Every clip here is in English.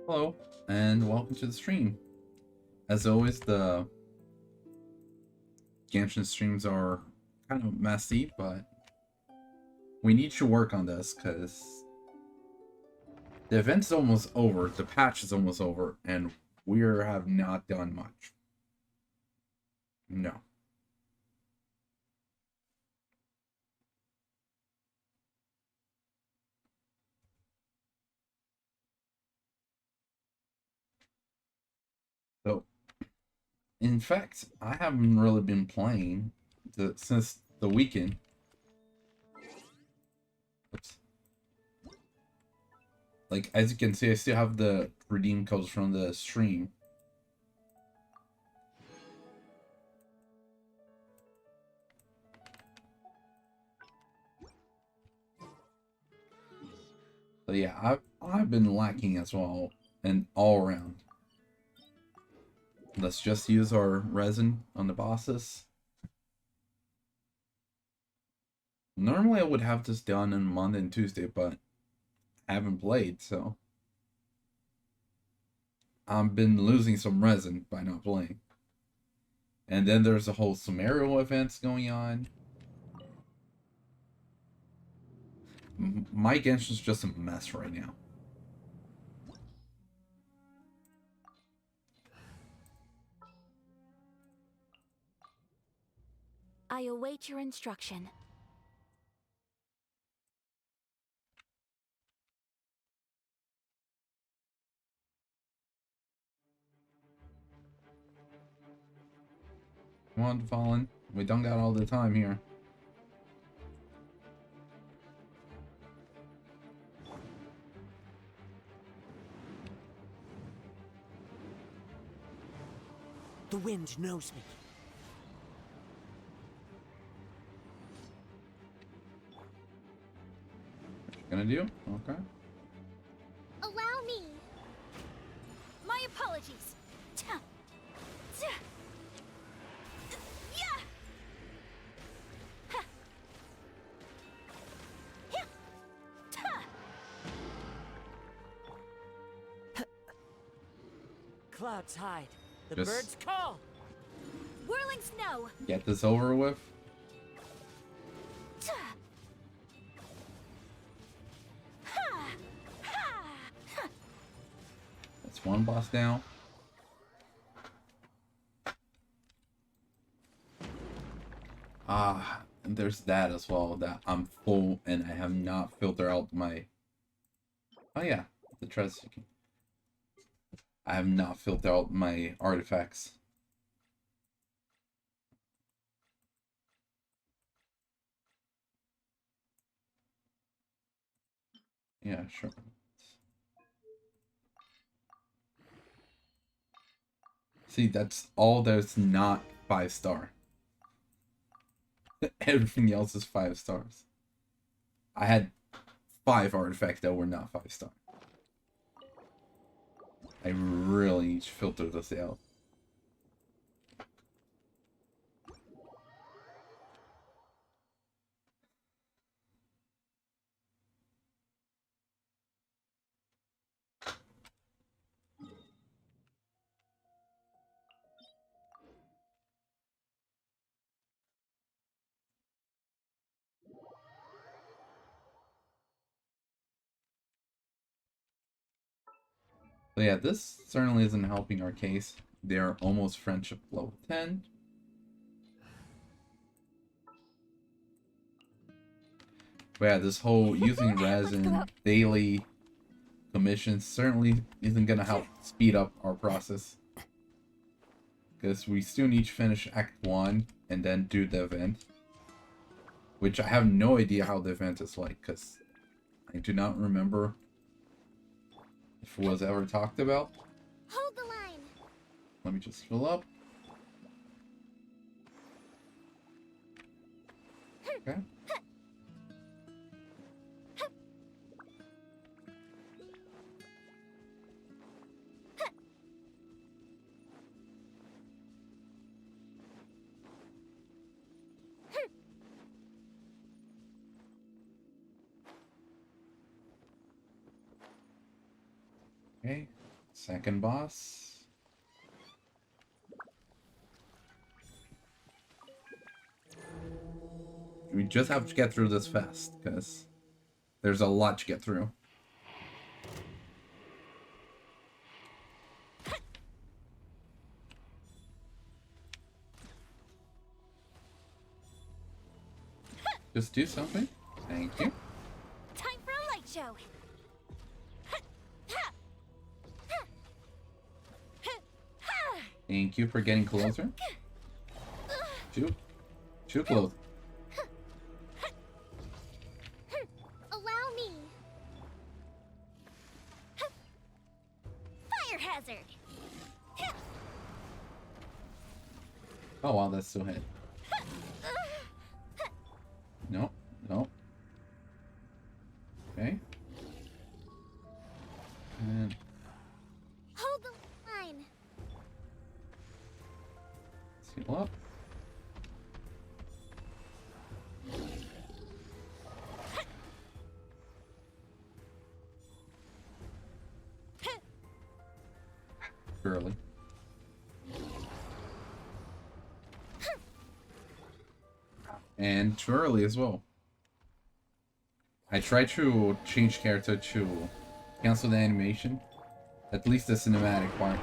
Hello, and welcome to the stream. As always, the Genshin streams are kind of messy, but we need to work on this because the event's almost over, the patch is almost over, and we have not done much. No. So, in fact, I haven't really been playing since the weekend. Oops. Like, as you can see, I still have the redeem codes from the stream. So yeah, I've been lacking as well, and all around. Let's just use our resin on the bosses. Normally I would have this done on Monday and Tuesday, but I haven't played, so I've been losing some resin by not playing. And then there's a whole scenario events going on. My Genshin's just a mess right now. I await your instruction. Come on, Fallen. We don't got all the time here. The wind knows me. What you gonna do? Okay. Allow me. My apologies. Clouds hide. The Just birds call. Whirling snow. get this over with. That's one boss down. And there's that as well, that I'm full and I have not filtered out my... Oh yeah, the treasure seeking. I have not filtered out my artifacts. Yeah, sure. See, that's all that's not 5-star. Everything else is 5 stars. I had 5 artifacts that were not 5-star. I really need to filter this out. So yeah, this certainly isn't helping our case. They're almost friendship level 10. But yeah, this whole using resin daily commissions certainly isn't gonna help speed up our process. Because we still need to finish Act 1 and then do the event. Which I have no idea how the event is like, because I do not remember if it was ever talked about. Hold the line. Let me just fill up. Okay. Okay. Second boss. We just have to get through this fast, because there's a lot to get through. Just do something. Thank you. Time for a light show. Thank you for getting closer. Too close. Allow me. Fire hazard. Oh wow, that's still hit. No, no. Okay. And Hold the line. seal up. Early. And too early as well. I tried to change character to cancel the animation. At least the cinematic part.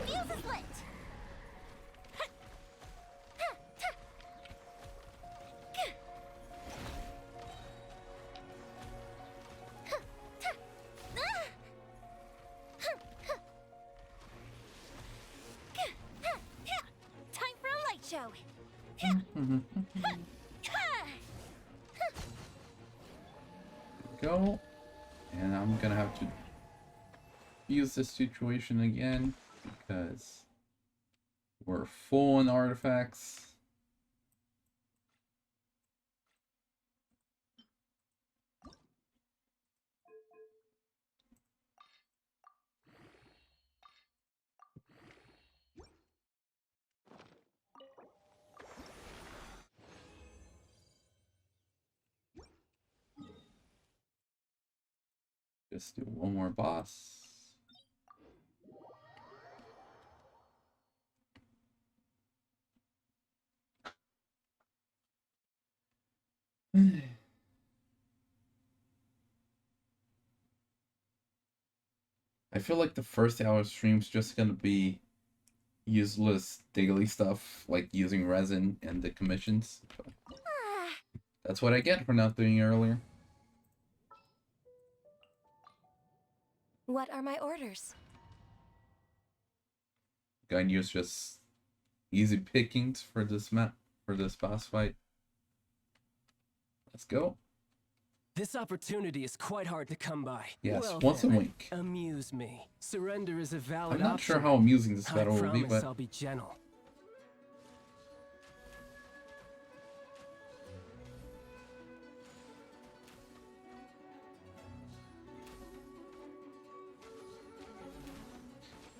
Fuse is lit. Time for a light show. Go. And I'm gonna have to use this situation again because we're full on artifacts. Just do one more boss. I feel like the first hour of stream's just gonna be useless daily stuff like using resin and the commissions. That's what I get for not doing it earlier. What are my orders? Gonna use just easy pickings for this map, for this boss fight. Let's go. This opportunity is quite hard to come by. Yes, Well, once a then, week. Amuse me. Surrender is a valid I'm not option. sure how amusing this I battle will be, promise but I'll be gentle.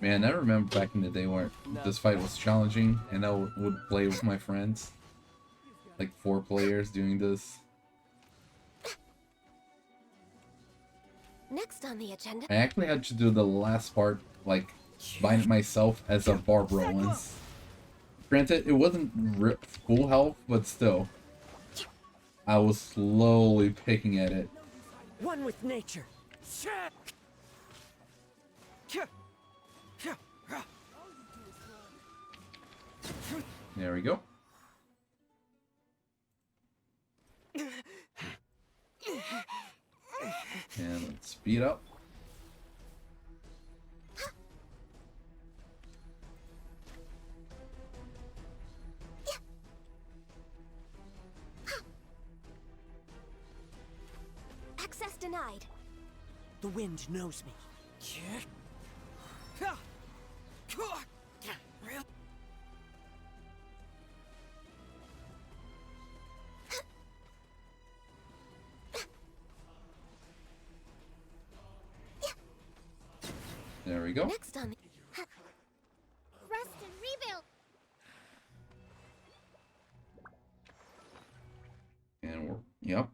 man, I remember back in the day where this fight was challenging and I would play with my friends. Like 4 players doing this. Next on the agenda. I actually had to do the last part, like, by myself as a Barbara once. Granted, it wasn't full health, but still. I was slowly picking at it. One with nature. There we go. And let's speed up. Access denied. The wind knows me. There we go. Next on the... Rest and rebuild. And we're, yep.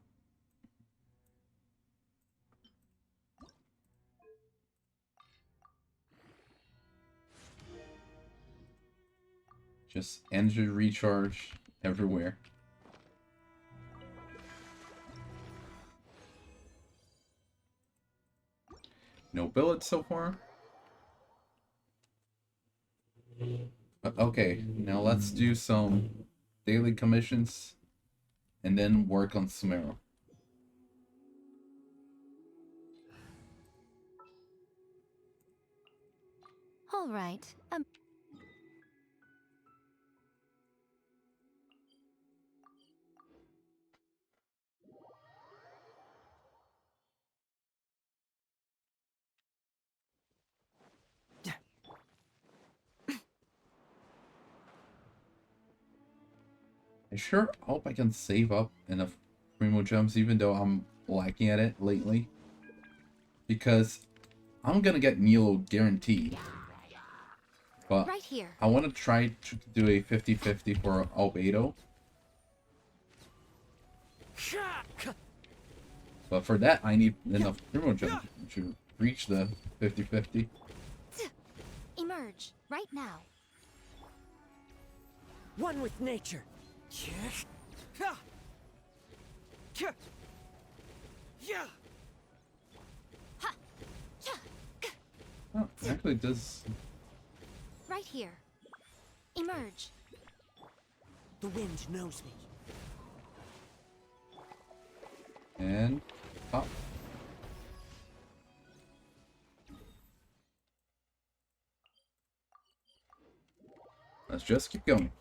Just energy recharge everywhere. No billets so far. Okay, now let's do some daily commissions and then work on Sumeru. All right. I sure hope I can save up enough primo gems, even though I'm lacking at it lately. Because I'm gonna get Nilo guaranteed. But Right here. I want to try to do a 50-50 for Albedo. But for that, I need enough primo gems to reach the 50-50. Emerge right now. One with nature. Oh, actually, it does. Right here. Emerge. The wind knows me. And pop. Let's just keep going.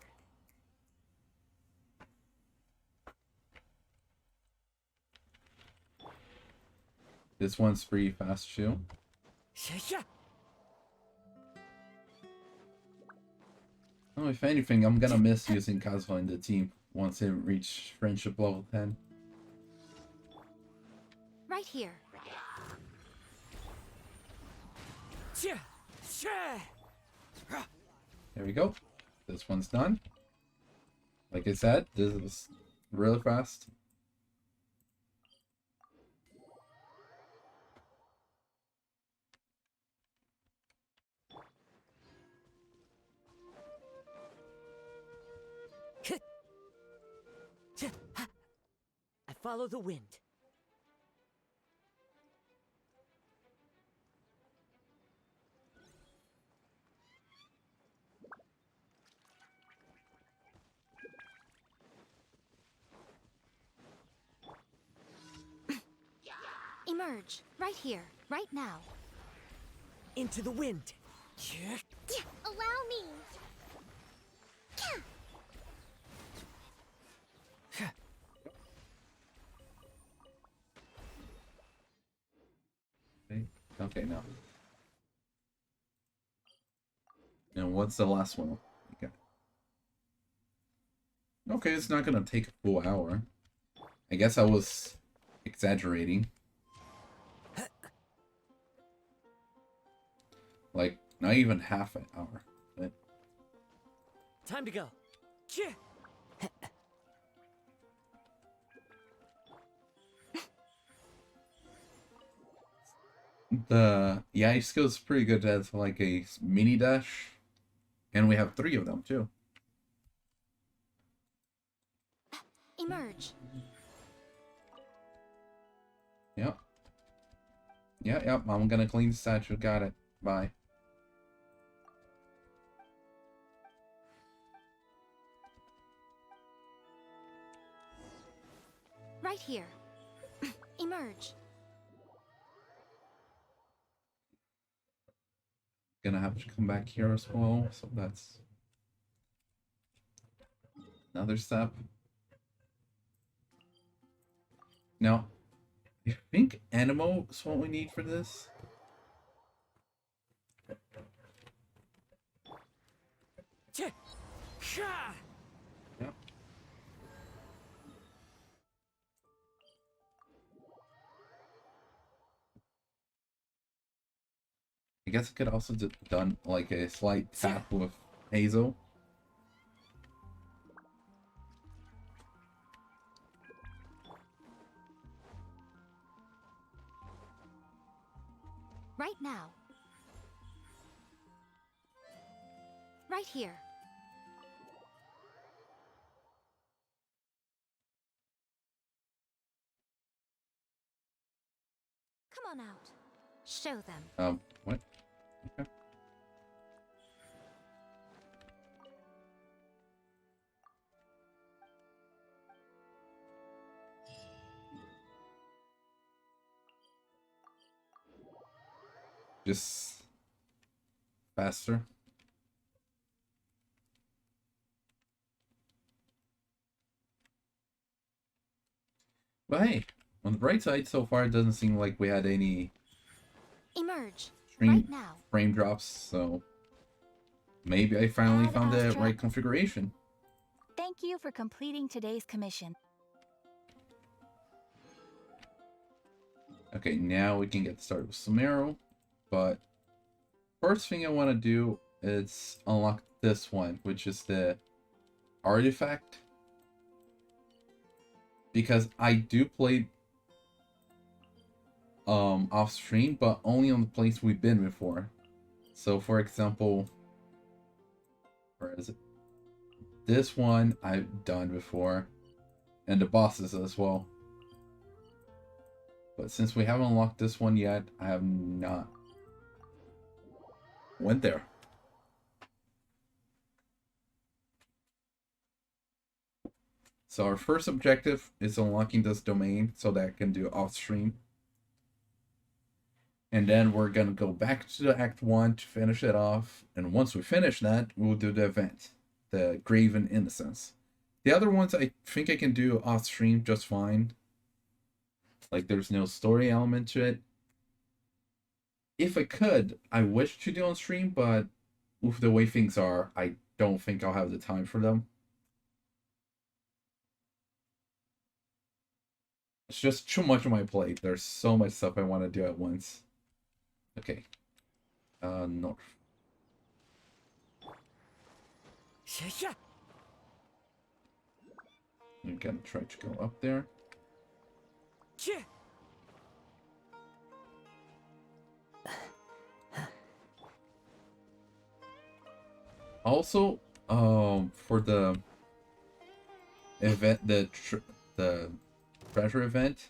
This one's pretty fast too. Oh, if anything, I'm gonna miss using Kazuha in the team once they reach friendship level 10. Right here. There we go. This one's done. Like I said, this is really fast. I follow the wind. Emerge right here, right now. Into the wind. Allow me. Okay, now. And what's the last one? Okay. Okay, it's not gonna take a full hour. I guess I was exaggerating. Like, not even half an hour. But Time to go. the AI skill is pretty good as like a mini dash. And we have 3 of them too. Emerge. Yep. Yep, I'm gonna clean the statue. Got it. Bye. Right here. Emerge. Gonna have to come back here as well, so that's another step. Now, I think Animo is what we need for this. Yep. I guess I could also done like a slight tap with Hazel. Right now. Right here. Come on out. Show them. What? Okay. Just faster. But hey, on the bright side, so far it doesn't seem like we had any Emerge. stream Right now. frame drops, so maybe I finally Add found the Astra. right configuration. Thank you for completing today's commission. Okay, now we can get started with Sumeru, but first thing I want to do is unlock this one, which is the artifact. Because I do play off stream, but only on the place we've been before. So for example, where is it? This one I've done before, and the bosses as well. But since we haven't unlocked this one yet, I have not went there. So our first objective is unlocking this domain so that I can do off stream. And then we're gonna go back to the Act 1 to finish it off. And once we finish that, we'll do the event, the Graven Innocence. The other ones I think I can do off stream just fine. Like there's no story element to it. If I could, I wish to do on stream, but with the way things are, I don't think I'll have the time for them. It's just too much on my plate. There's so much stuff I want to do at once. Okay. North. I'm gonna try to go up there. Also, for the event, the treasure event,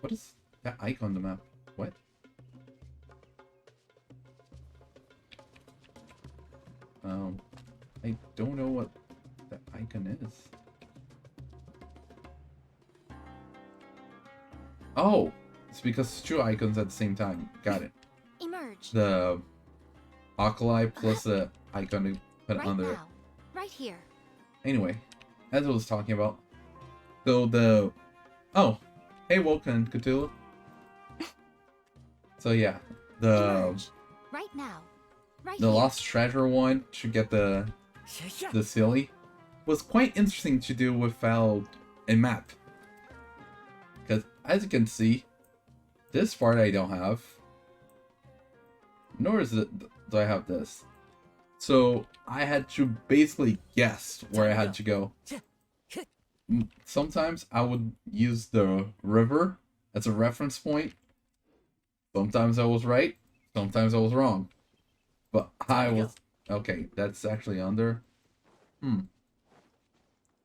what is that icon on the map? What? I don't know what that icon is. Oh, it's because it's two icons at the same time. Got it. Emerge. The Alkali plus the icon to put Right under it. now. Right here. Anyway, as I was talking about, so the hey Vulcan Cthulhu. So yeah, the Emerge. Right now. Right the here. lost treasure one to get the silly was quite interesting to do without a map, because as you can see, this part I don't have, nor is it do I have this. So I had to basically guess where I had to go. Sometimes I would use the river as a reference point. Sometimes I was right, sometimes I was wrong. But I was... Okay, that's actually under...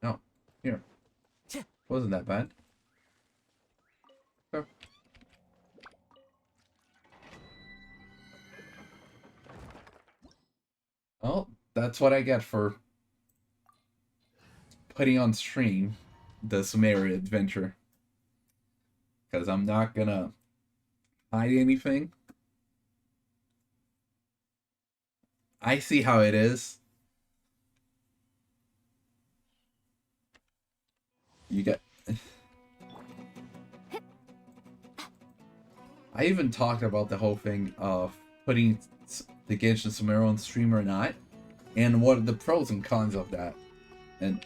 Oh, here. Wasn't that bad. Okay. Well, that's what I get for putting on stream the Sumeria adventure. Because I'm not gonna hide anything. I see how it is. You get... I even talked about the whole thing of putting the Genshin Sumeru on stream or not, and what are the pros and cons of that. And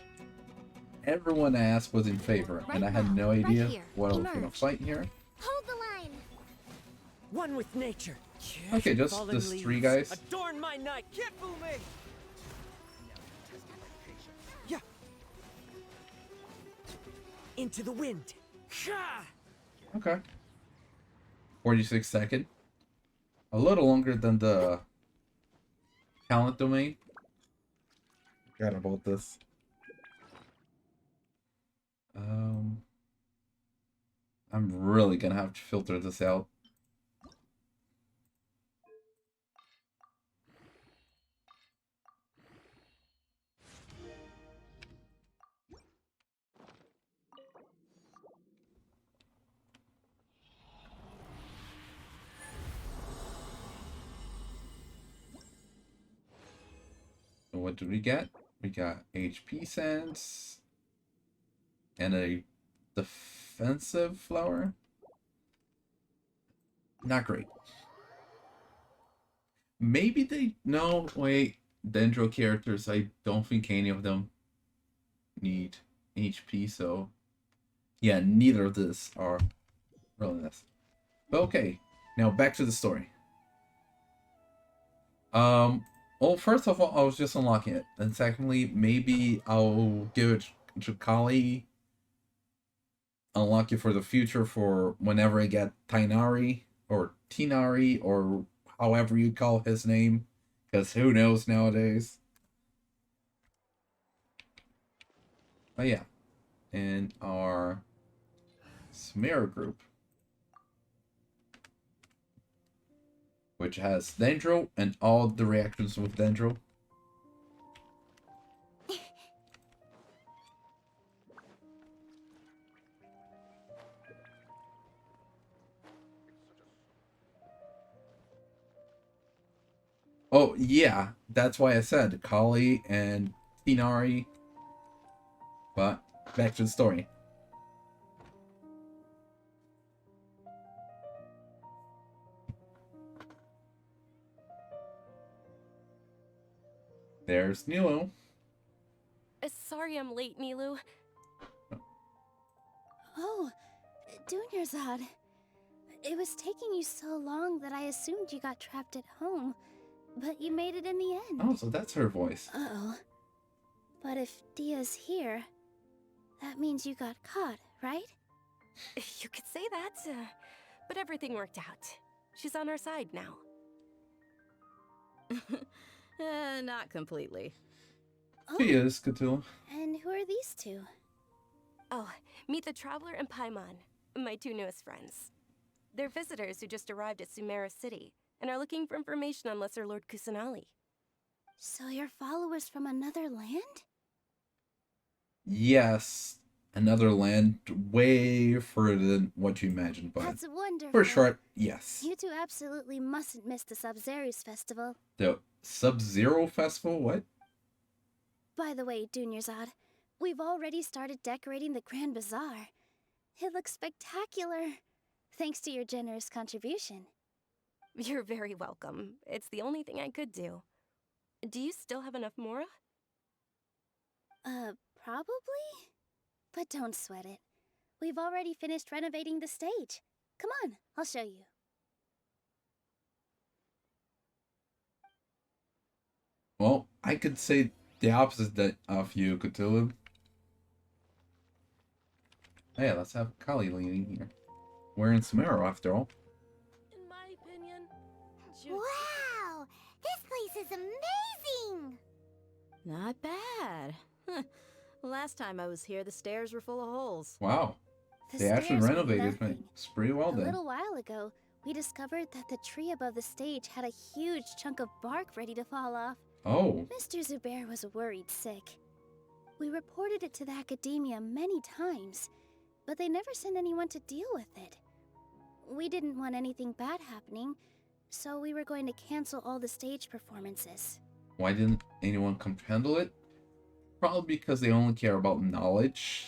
everyone I asked was in favor, and I had no idea what I was gonna fight here. Hold the line. One with nature. Okay, just Fallen this leaves three guys. Adorn my night. Can't fool me. Yeah. Into the wind. Okay. 46 second. A little longer than the talent domain. Forgot about this. I'm really gonna have to filter this out. what do we get? We got HP sense and a defensive flower. Not great. Maybe they... No, wait. Dendro characters, I don't think any of them need HP, so... Yeah, neither of these are really nice. But okay, now back to the story. Well, first of all, I was just unlocking it. And secondly, maybe I'll give it to Kali. Unlock it for the future for whenever I get Tainari, or Tinari, or however you call his name. Because who knows nowadays. But yeah. In our Smear group, which has Dendro and all the reactions with Dendro. Oh, yeah, that's why I said Kali and Tinari. But back to the story. There's Nilo. Sorry I'm late, Nilu. Oh, Dunyarzad. It was taking you so long that I assumed you got trapped at home, but you made it in the end. Oh, so that's her voice. Uh-oh. But if Dia's here, that means you got caught, right? You could say that, but everything worked out. She's on our side now. Not completely. She is, Cthulhu. And who are these two? Oh, meet the Traveler and Paimon, my two newest friends. They're visitors who just arrived at Sumeru City and are looking for information on Lesser Lord Kusanali. So you're followers from another land? Yes, another land way further than what you imagined, but That's wonderful. for short, yes. You two absolutely mustn't miss the Sub-Zerus festival. The Sub-Zero Festival? What? By the way, Dunyarzad, we've already started decorating the Grand Bazaar. It looks spectacular, thanks to your generous contribution. You're very welcome. It's the only thing I could do. Do you still have enough Mora? Probably? But don't sweat it. We've already finished renovating the stage. Come on, I'll show you. Well, I could say the opposite of you, Cthulhu. Hey, let's have Kali leading here. We're in Sumeru, after all. In my opinion, Wow! This place is amazing! Not bad. Last time I was here, the stairs were full of holes. Wow. The They actually stairs were renovated it. nothing. It's pretty well A done. little while ago, we discovered that the tree above the stage had a huge chunk of bark ready to fall off. Oh, Mr. Zubair was worried sick. We reported it to the academia many times, but they never sent anyone to deal with it. We didn't want anything bad happening, so we were going to cancel all the stage performances. why didn't anyone come to handle it? Probably because they only care about knowledge.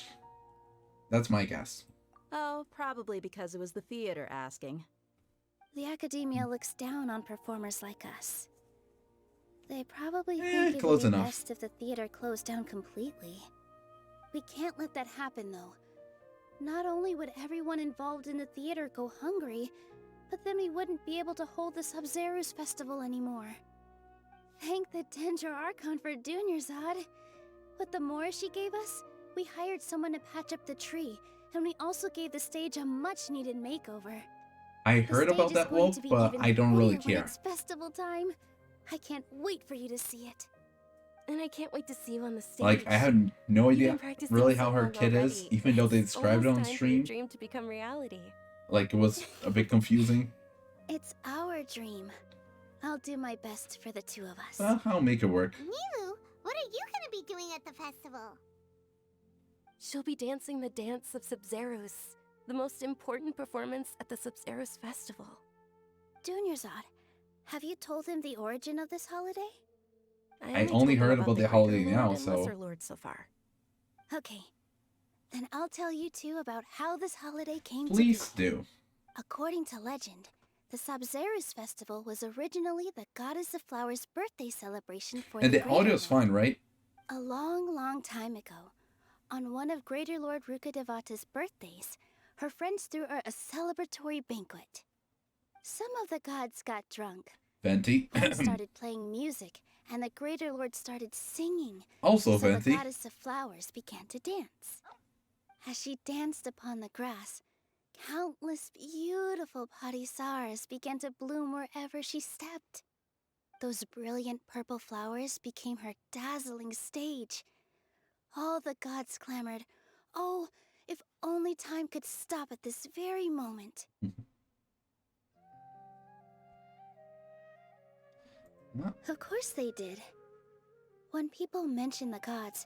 That's my guess. Oh, probably because it was the theater asking. The academia looks down on performers like us. They probably think it would close be enough. best if the theater closed down completely. We can't let that happen, though. Not only would everyone involved in the theater go hungry, but then we wouldn't be able to hold the Sub-Zerus festival anymore. Thank the Dendro Archon for Dunyarzad. With the Mora she gave us, we hired someone to patch up the tree, and we also gave the stage a much-needed makeover. I The heard about stage is that, going Wolf, to be but even I don't really prettier when care. It's festival time. I can't wait for you to see it. and I can't wait to see you on the stage. Like, I had no You've idea been practicing really so how her long kid is, already. even though they It's described it on almost time for your stream. dream to become reality. Like, it was a bit confusing. It's our dream. I'll do my best for the two of us. I'll make it work. Nilu, what are you gonna be doing at the festival? She'll be dancing the dance of Sub-Zerus, the most important performance at the Sub-Zerus festival. Dunyarzad, have you told him the origin of this holiday? I only heard about the holiday now, and so Lesser Lord so far. Okay, then I'll tell you two about how this holiday came please to be. do. According to legend, the Sabzeruz festival was originally the goddess of flowers' birthday celebration for And the the Greater audio's Lord. fine, right? A long, long time ago, on one of Greater Lord Rukkhadevata's birthdays, her friends threw her a celebratory banquet. Some of the gods got drunk, Venti. then started playing music, and the Greater Lord started singing. Also So the Venti. goddess of flowers began to dance. As she danced upon the grass, countless beautiful parisaras began to bloom wherever she stepped. Those brilliant purple flowers became her dazzling stage. All the gods clamored, "Oh, if only time could stop at this very moment." Well, Of course they did. When people mention the gods,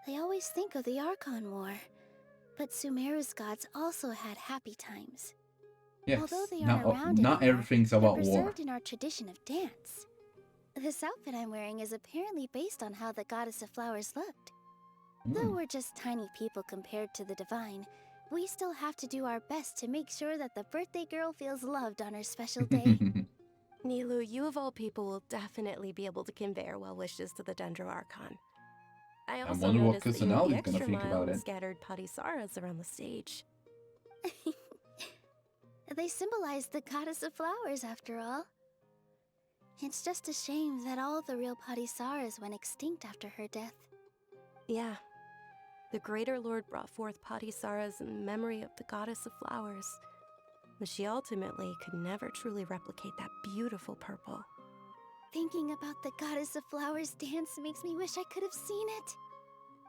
they always think of the Archon War. But Sumeru's gods also had happy times. yes. Although they Not, aren't around not anymore, everything's they're about war. preserved in our tradition of dance. This outfit I'm wearing is apparently based on how the goddess of flowers looked. Though Hmm. we're just tiny people compared to the divine, we still have to do our best to make sure that the birthday girl feels loved on her special day. Nilu, you of all people will definitely be able to convey our well wishes to the Dendro Archon. I also wonder what noticed that you went the Kusanali's gonna extra think mile about and it. scattered Padisaras around the stage. They symbolize the goddess of flowers, after all. It's just a shame that all the real Padisaras went extinct after her death. Yeah. The Greater Lord brought forth Padisaras in memory of the goddess of flowers, but she ultimately could never truly replicate that beautiful purple. Thinking about the goddess of flowers dance makes me wish I could have seen it.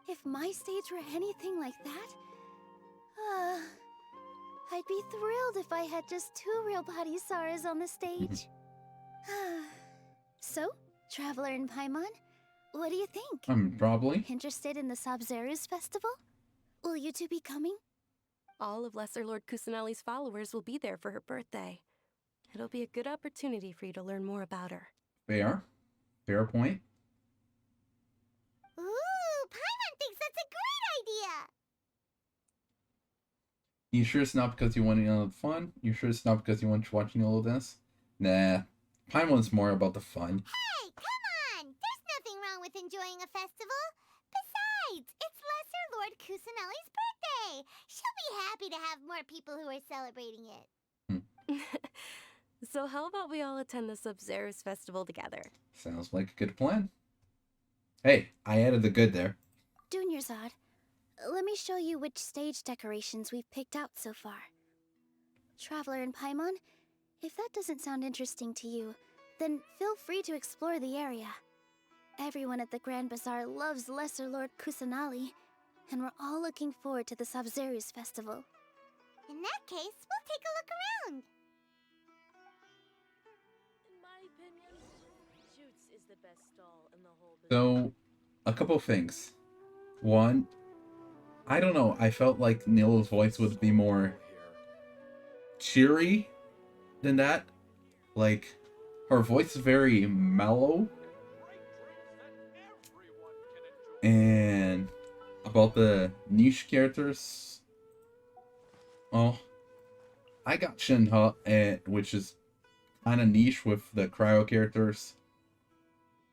If my stage were anything like that, I'd be thrilled if I had just 2 real Padisaras on the stage. So, Traveler and Paimon, what do you think? Probably. Interested in the Sabzeruz festival? Will you two be coming? All of Lesser Lord Kusanali's followers will be there for her birthday. It'll be a good opportunity for you to learn more about her. Fair. Fair point. Ooh, Paimon thinks that's a great idea! You sure it's not because you want to know the fun? You sure it's not because you want to watch all of this? Nah. Paimon's more about the fun. Hey, come on! There's nothing wrong with enjoying a festival. Besides, it's Lesser Lord Kusanali's birthday. She'll be happy to have more people who are celebrating it. So how about we all attend the Sabzeruz festival together? Sounds like a good plan. Hey, I added the good there. Dunyarzad, let me show you which stage decorations we've picked out so far. Traveler and Paimon, if that doesn't sound interesting to you, then feel free to explore the area. Everyone at the Grand Bazaar loves Lesser Lord Kusanali, and we're all looking forward to the Sabzeruz festival. In that case, we'll take a look around. In my opinion, Shoots is the best stall in the whole business. So, a couple things. One, I don't know, I felt like Nilo's voice would be more cheery than that. Like, her voice is very mellow. And about the niche characters, well, I got Shinha, which is kind of niche with the cryo characters,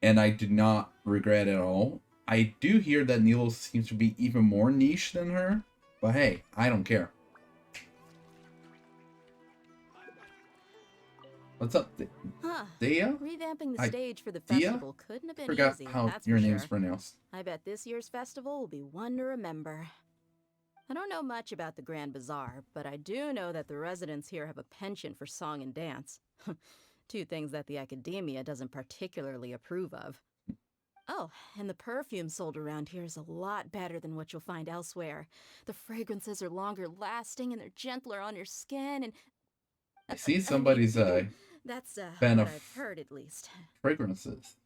and I do not regret it at all. I do hear that Nilo seems to be even more niche than her, but hey, I don't care. What's up, Huh. Thea? Revamping the I- stage for the Thea? festival couldn't have been Forgot easy, how that's your for name's sure. pronounced. I bet this year's festival will be one to remember. I don't know much about the Grand Bazaar, but I do know that the residents here have a penchant for song and dance. 2 things that the academia doesn't particularly approve of. Oh, and the perfume sold around here is a lot better than what you'll find elsewhere. The fragrances are longer lasting and they're gentler on your skin and... I see somebody's That's fan what of I've heard at least. fragrances.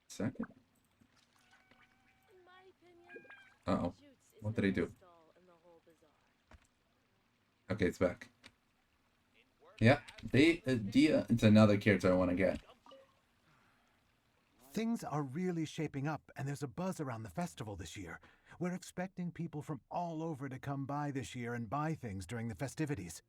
Second. Uh-oh. What did I do? Okay, it's back. Yeah, Dia, it's another character I want to get. Things are really shaping up, and there's a buzz around the festival this year. We're expecting people from all over to come by this year and buy things during the festivities.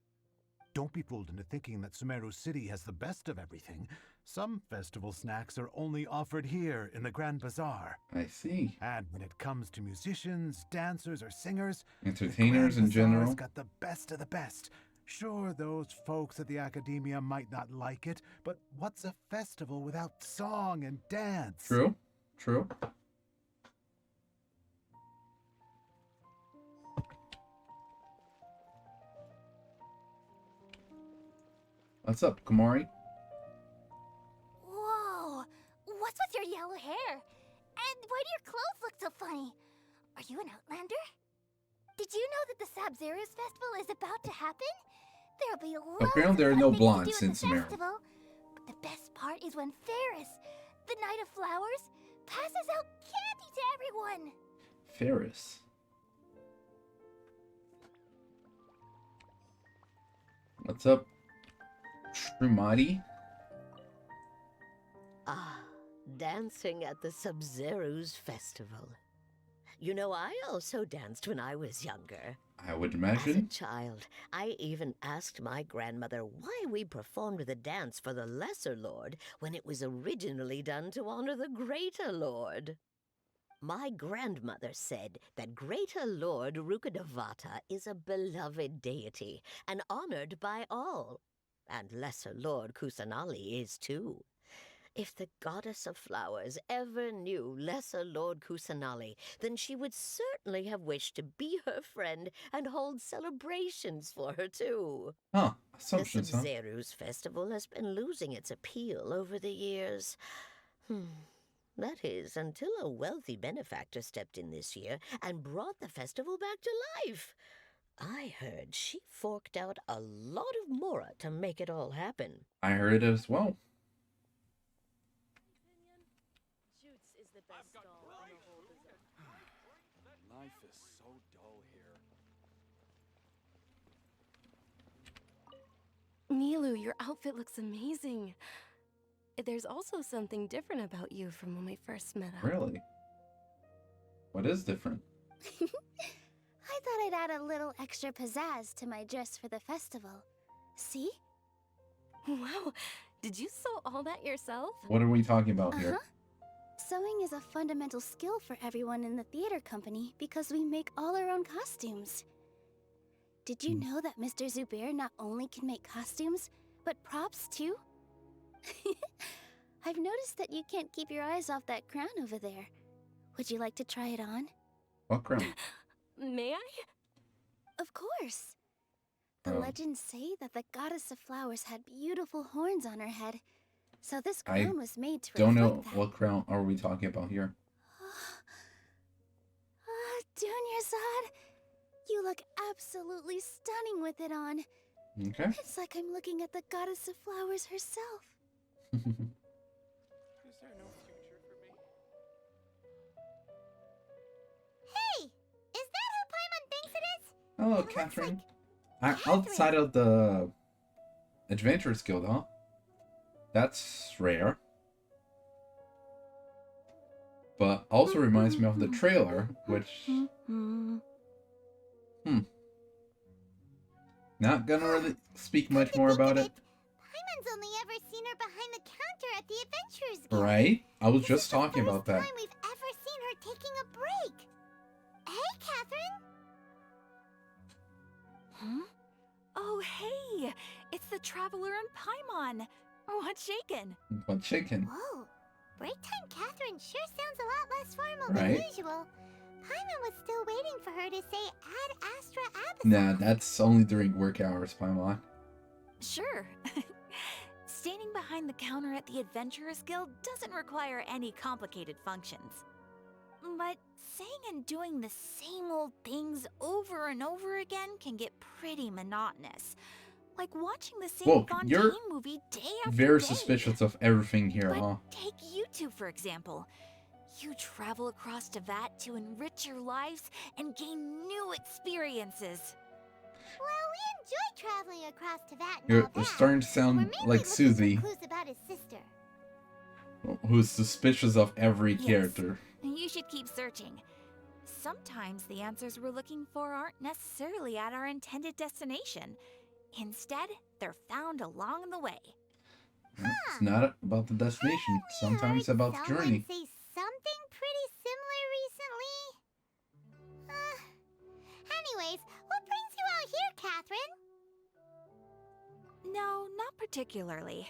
Don't be fooled into thinking that Sumeru City has the best of everything. Some festival snacks are only offered here in the Grand Bazaar. I see. And when it comes to musicians, dancers, or singers, Entertainers the in Grand Bazaar's general. got the best of the best. Sure, those folks at the Academia might not like it, but what's a festival without song and dance? True. True. What's up, Komori? Whoa! What's with your yellow hair? And why do your clothes look so funny? Are you an Outlander? Did you know that the Sabzeruz festival is about to happen? There'll be loads Apparently there are of no fun things to blondes do in at the Sumeru. festival. But the best part is when Ferris, the Knight of Flowers, passes out candy to everyone. Ferris. What's up, Shrumati? Ah, dancing at the Sabzeruz festival. You know, I also danced when I was younger. I would As a imagine. child, I even asked my grandmother why we performed the dance for the Lesser Lord when it was originally done to honor the Greater Lord. My grandmother said that Greater Lord Rukkhadevata is a beloved deity and honored by all, and Lesser Lord Kusanali is too. If the Goddess of Flowers ever knew Lesser Lord Kusanali, then she would certainly have wished to be her friend and hold celebrations for her too. Huh. The Assumptions, huh? Sabzeruz festival has been losing its appeal over the years. That is, until a wealthy benefactor stepped in this year and brought the festival back to life. I heard she forked out a lot of mora to make it all happen. I heard it as well. Life is so dull here. Nilu, your outfit looks amazing. There's also something different about you from when we first met up. Really? What is different? I thought I'd add a little extra pizzazz to my dress for the festival. See? Wow, did you sew all that yourself? What are we talking about here? Sewing is a fundamental skill for everyone in the theater company because we make all our own costumes. Did you know that Mr. Zubair not only can make costumes, but props too? I've noticed that you can't keep your eyes off that crown over there. Would you like to try it on? What crown? May I? Of course. The Oh. legends say that the Goddess of Flowers had beautiful horns on her head, so this I crown was made to Don't know reflect that. what crown are we talking about here. Dunyarzad, you look absolutely stunning with it on. Okay. It's like I'm looking at the Goddess of Flowers herself. Is there no future for me? Hey, is that who Paimon thinks it is? Hello, It looks Catherine. like Outside of the Adventurers Guild, huh? That's rare. But also reminds me of the trailer, which... Not gonna really speak much more about it. Paimon's only ever seen her behind the counter at the Adventurers Guild. Right? I was This just is the talking about first that. time we've ever seen her taking a break. Hey, Catherine. Oh, hey! It's the Traveler and Paimon. What's shaken? But chicken. Whoa, break time Catherine sure sounds a lot less formal Right? than usual. Paimon was still waiting for her to say Ad Astra Abyssal. Nah, that's only during work hours, Paimon. Sure. Standing behind the counter at the Adventurers Guild doesn't require any complicated functions. But saying and doing the same old things over and over again can get pretty monotonous. Like watching the same Whoa, Fontaine you're movie day after Very day. suspicious of everything here, But huh? take you two, for example. You travel across Tevat to enrich your lives and gain new experiences. Well, we enjoy traveling across Tevat and You're all that. starting to We're sound mainly like looking for Susie. clues about his sister. who's suspicious of every character. You should keep searching. Sometimes the answers we're looking for aren't necessarily at our intended destination. Instead, they're found along the way. It's not about the destination. Sometimes it's about the journey. Say something pretty similar recently. Anyways, what brings you out here, Catherine? No, not particularly.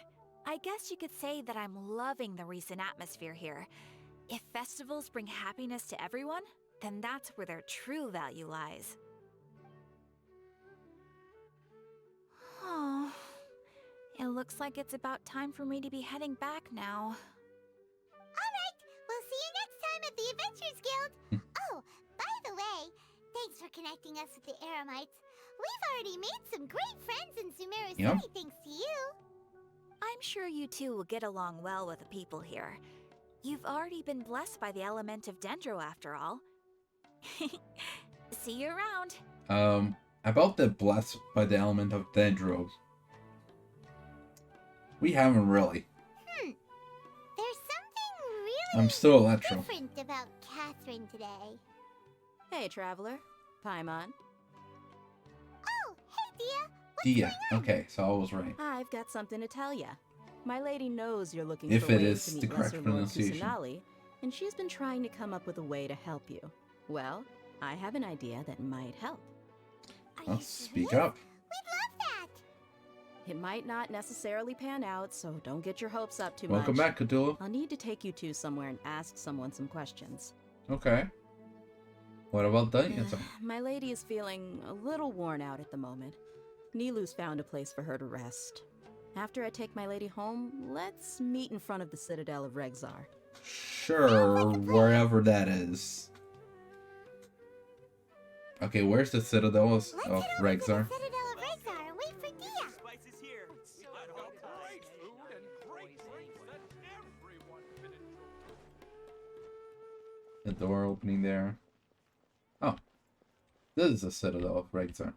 I guess you could say that I'm loving the recent atmosphere here. If festivals bring happiness to everyone, then that's where their true value lies. Oh, it looks like it's about time for me to be heading back now. Alright, we'll see you next time at the Adventurers Guild. Oh, by the way, thanks for connecting us with the Eremites. We've already made some great friends in Sumeru City thanks to you. I'm sure you two will get along well with the people here. You've already been blessed by the element of Dendro after all. See you around. About the blessed by the element of Dendro. We haven't really. There's something really I'm still Electro. different about Catherine today. Hey, traveler. Paimon. Oh, hey, Dia. Dia. Okay, so I was right. I've got something to tell ya. My lady knows you're looking If for it ways is to the meet correct Lesser Lord pronunciation. Kusanali, and she's been trying to come up with a way to help you. Well, I have an idea that might help. Well, speak up. We'd love that. It might not necessarily pan out, so don't get your hopes up too Welcome much. back, Cthulhu. I'll need to take you two somewhere and ask someone some questions. Okay. What about that? My lady is feeling a little worn out at the moment. Nilu's found a place for her to rest. After I take my lady home, let's meet in front of the Citadel of Regzar. Sure, wherever that is. Okay, where's the Citadel of Regzar? Citadel of Regzar and wait for Dia. Spices here. We got all great food and great drinks that everyone can enjoy. The door opening there. Oh. This is the Citadel of Regzar.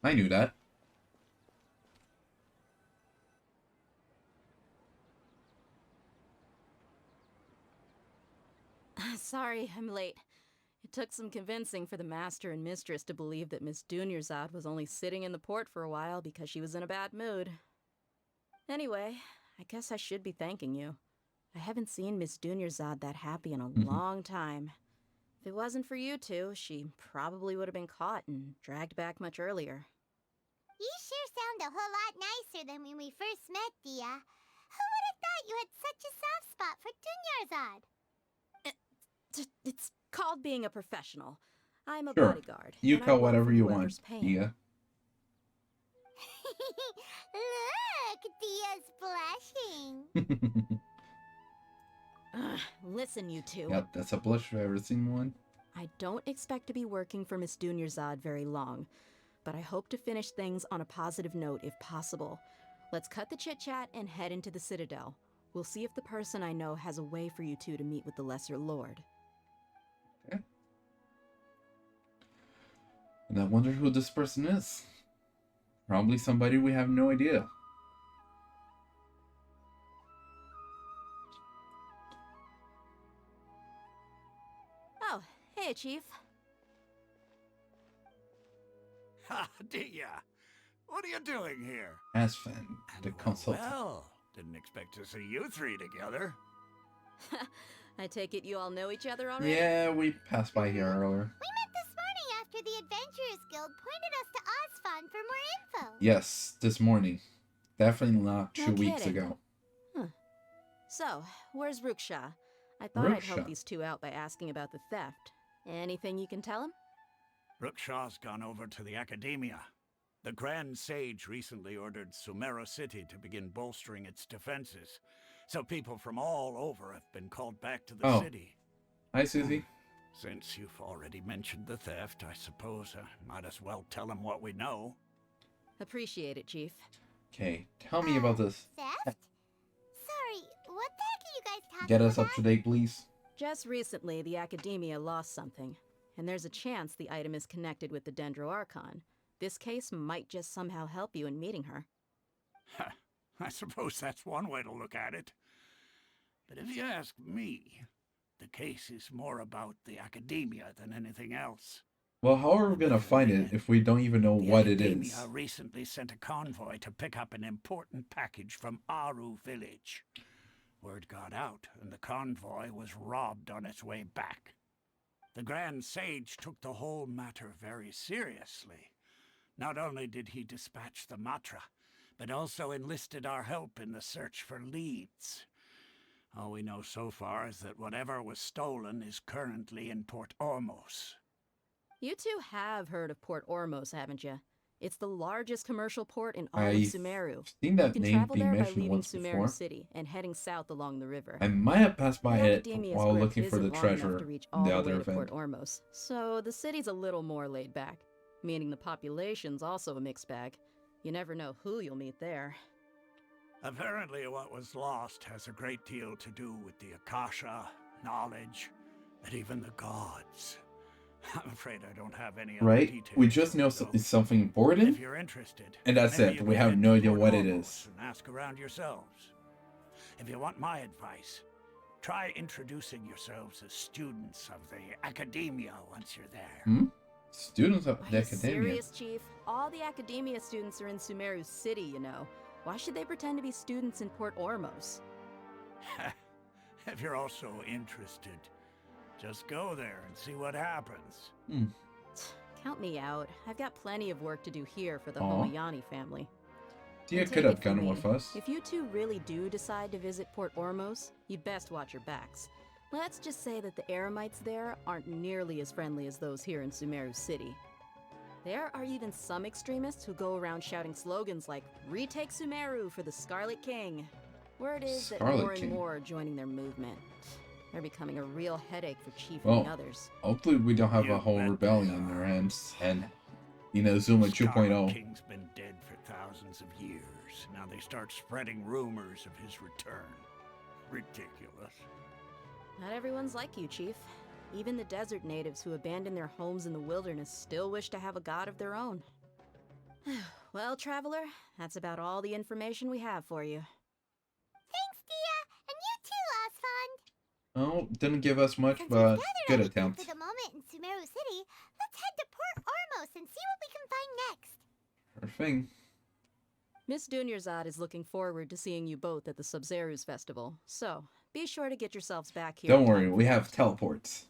I knew that. Sorry, I'm late. It took some convincing for the master and mistress to believe that Miss Dunyarzad was only sitting in the port for a while because she was in a bad mood. Anyway, I guess I should be thanking you. I haven't seen Miss Dunyarzad that happy in a long time. If it wasn't for you two, she probably would have been caught and dragged back much earlier. You sure sound a whole lot nicer than when we first met, Dia. Who would have thought you had such a soft spot for Dunyarzad? It's called being a professional. I'm a Sure. bodyguard. You and I call work whatever for you whoever's want, paying. Dia. Look, Dia's blushing. Listen, you two. Yep, that's a blush if I've ever seen one. I don't expect to be working for Miss Dunyarzad very long, but I hope to finish things on a positive note if possible. Let's cut the chit-chat and head into the Citadel. We'll see if the person I know has a way for you two to meet with the Lesser Lord. Okay. And I wonder who this person is. Probably somebody we have no idea. Oh, hey, Chief. Ha, Dia! What are you doing here? Asfen, the consultant. Well, didn't expect to see you three together. I take it you all know each other already? Yeah, we passed by here earlier. We met this morning after the Adventurers Guild pointed us to Osfon for more info. Yes, this morning. Definitely not 2 No weeks kidding. ago. So, where's Ruksha? I thought I'd help Ruksha? these two out by asking about the theft. Anything you can tell him? Rookshaw's gone over to the Academia. The Grand Sage recently ordered Sumeru City to begin bolstering its defenses, so people from all over have been called back to the Oh. city. Hi, Susie. Since you've already mentioned the theft, I suppose I might as well tell them what we know. Appreciate it, Chief. Okay, tell me about this. Theft? Sorry, what the heck are you guys talking Get us about? up to date, please. Just recently, the Academia lost something, and there's a chance the item is connected with the Dendro Archon. This case might just somehow help you in meeting her. I suppose that's one way to look at it. But if you ask me, the case is more about the academia than anything else. Well, how are we gonna find it if we don't even know The what it academia is? recently sent a convoy to pick up an important package from Aru village. Word got out, and the convoy was robbed on its way back. The Grand Sage took the whole matter very seriously. Not only did he dispatch the Matra, but also enlisted our help in the search for leads. All we know so far is that whatever was stolen is currently in Port Ormos. You two have heard of Port Ormos, haven't you? It's the largest commercial port in all of I've Sumeru. seen that You can name travel be there by mentioned leaving once Sumeru before. City and heading south along the river. I might have passed by The it Academia's while grip looking for isn't the long treasure enough to reach in all the the other way to event. Port Ormos, so the city's a little more laid back, meaning the population's also a mixed bag. You never know who you'll meet there. Apparently what was lost has a great deal to do with the Akasha, knowledge, and even the gods. I'm afraid I don't have any other Right? details. We just know though. it's something If important, you're interested, and that's maybe it. you We can have head no to idea Port what it Ormos is. and ask around yourselves. If you want my advice, try introducing yourselves as students of the Academia once you're there. Hmm? Students of Are the you academia. serious, Chief? All the Academia students are in Sumeru City, you know. Why should they pretend to be students in Port Ormos? If you're also interested, just go there and see what happens. Hmm. Count me out. I've got plenty of work to do here for the Aw. Homayani family. Tia And could take have it from gone me, with us. If you two really do decide to visit Port Ormos, you'd best watch your backs. Let's just say that the Eremites there aren't nearly as friendly as those here in Sumeru City. There are even some extremists who go around shouting slogans like, "Retake Sumeru for the Scarlet King." Word is that Scarlet more King. and more are joining their movement. They're becoming a real headache for Chief Well, and the others. hopefully we don't have You a whole bet rebellion they in are. our hands. And, Zuma Scarlet 2.0. King's been dead for thousands of years. Now they start spreading rumors of his return. Ridiculous. Not everyone's like you, Chief. Even the desert natives who abandon their homes in the wilderness still wish to have a god of their own. Well, Traveler, that's about all the information we have for you. Thanks, Dia, and you too, Osfond. Oh, didn't give us much, Since but we've gathered good everything attempt. for the moment in Sumeru City, let's head to Port Ormos and see what we can find next. Her thing. Miss Dunyarzad is looking forward to seeing you both at the Sub-Zerus Festival, so be sure to get yourselves back here. Don't in worry, time. we have teleports.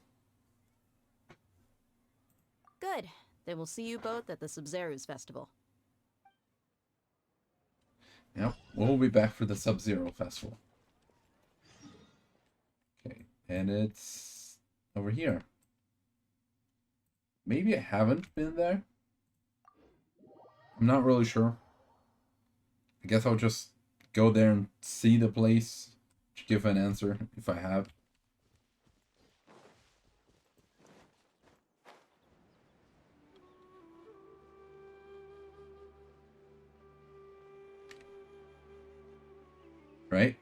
Good. Then we'll see you both at the Sub-Zerus Festival. Yep, we'll be back for the Sub-Zero Festival. Okay, and it's over here. Maybe I haven't been there? I'm not really sure. I guess I'll just go there and see the place to give an answer if I have. Right?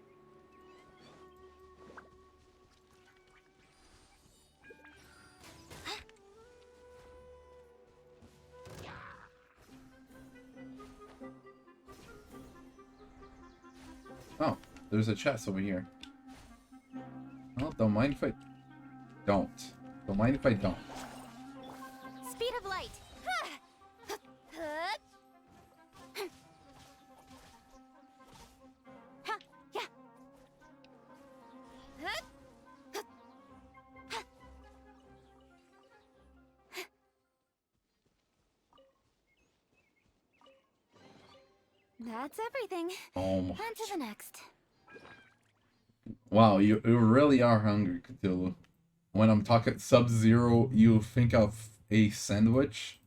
Oh, there's a chest over here. Well, don't mind if I don't. Don't mind if I don't. Speed of light. That's everything. Oh my. On to the next. Wow, you really are hungry, Cthulhu. When I'm talking Sub-Zero, you think of a sandwich?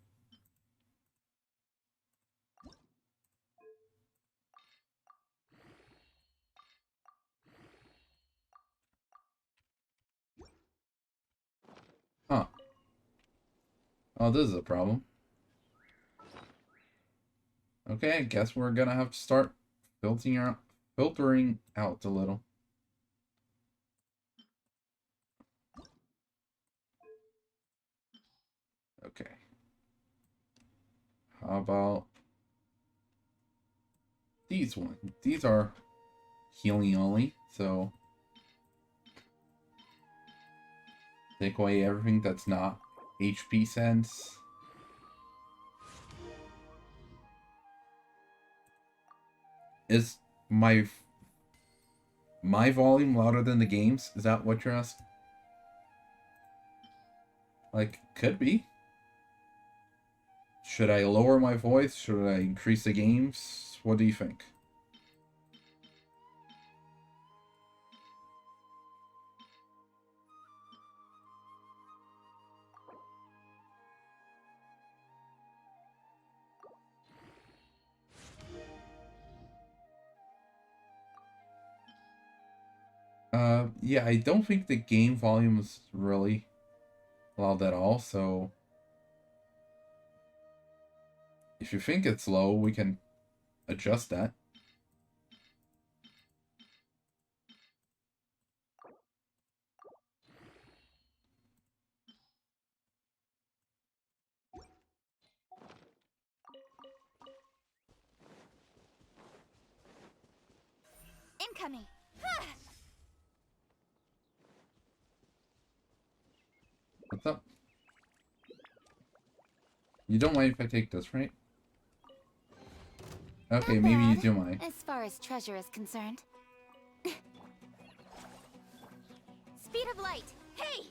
Huh. Oh, this is a problem. Okay, I guess we're gonna have to start filtering out a little. Okay. How about these ones? These are healing only, so Take away everything that's not HP sense. Is my volume louder than the game's? Is that what you're asking? Like, could be. Should I lower my voice? Should I increase the games? What do you think? Yeah, I don't think the game volume is really loud at all, so if you think it's low, we can adjust that. Incoming. What's up? You don't mind if I take this, right? Okay, Not maybe you bad, do mind. as far as treasure is concerned. Speed of light. Hey!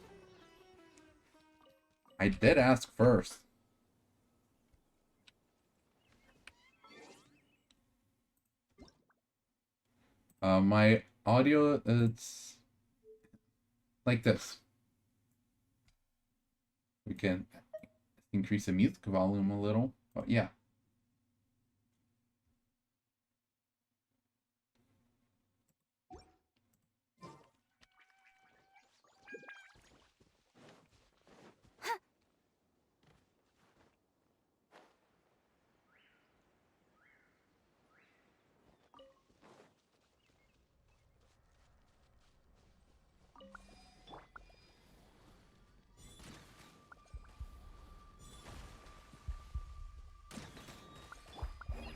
I did ask first. My audio, it's like this. We can increase the music volume a little, but yeah.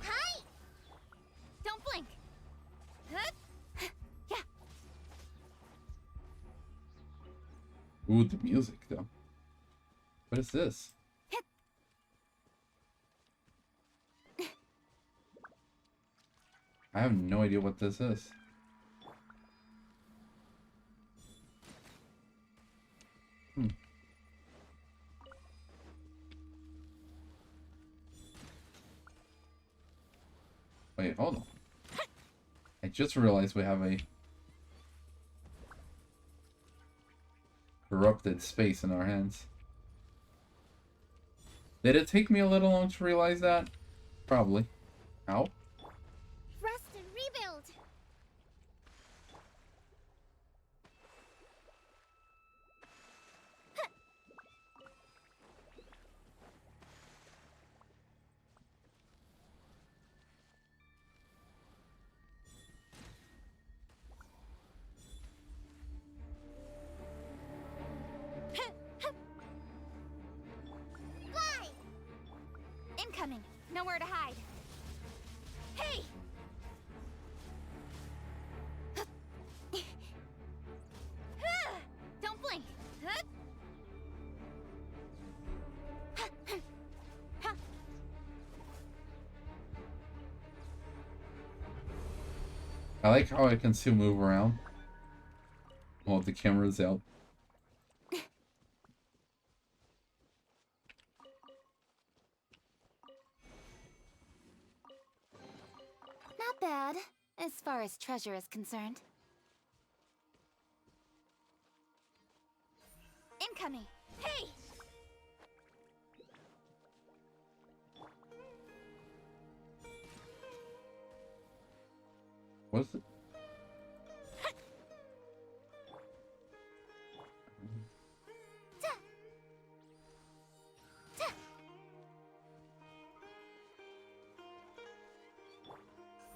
Hi! Don't blink. Yeah. Ooh, the music though. What is this? I have no idea what this is. Wait, hold on. I just realized we have a corrupted space in our hands. Did it take me a little long to realize that? Probably. Ow. Rest and rebuild. Fly! Incoming. Nowhere to hide. Hey! Don't blink. I like how I can still move around while the camera's out. Not bad, as far as treasure is concerned. Incoming. Hey! What is it?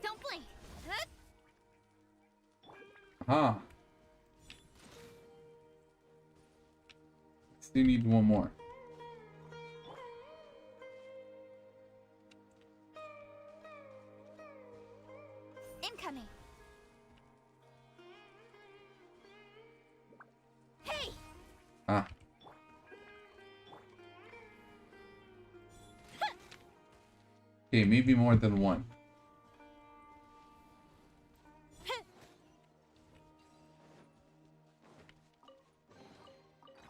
Don't blink. Huh. Still need one more. Incoming. Hey! Ah. Okay, maybe more than one.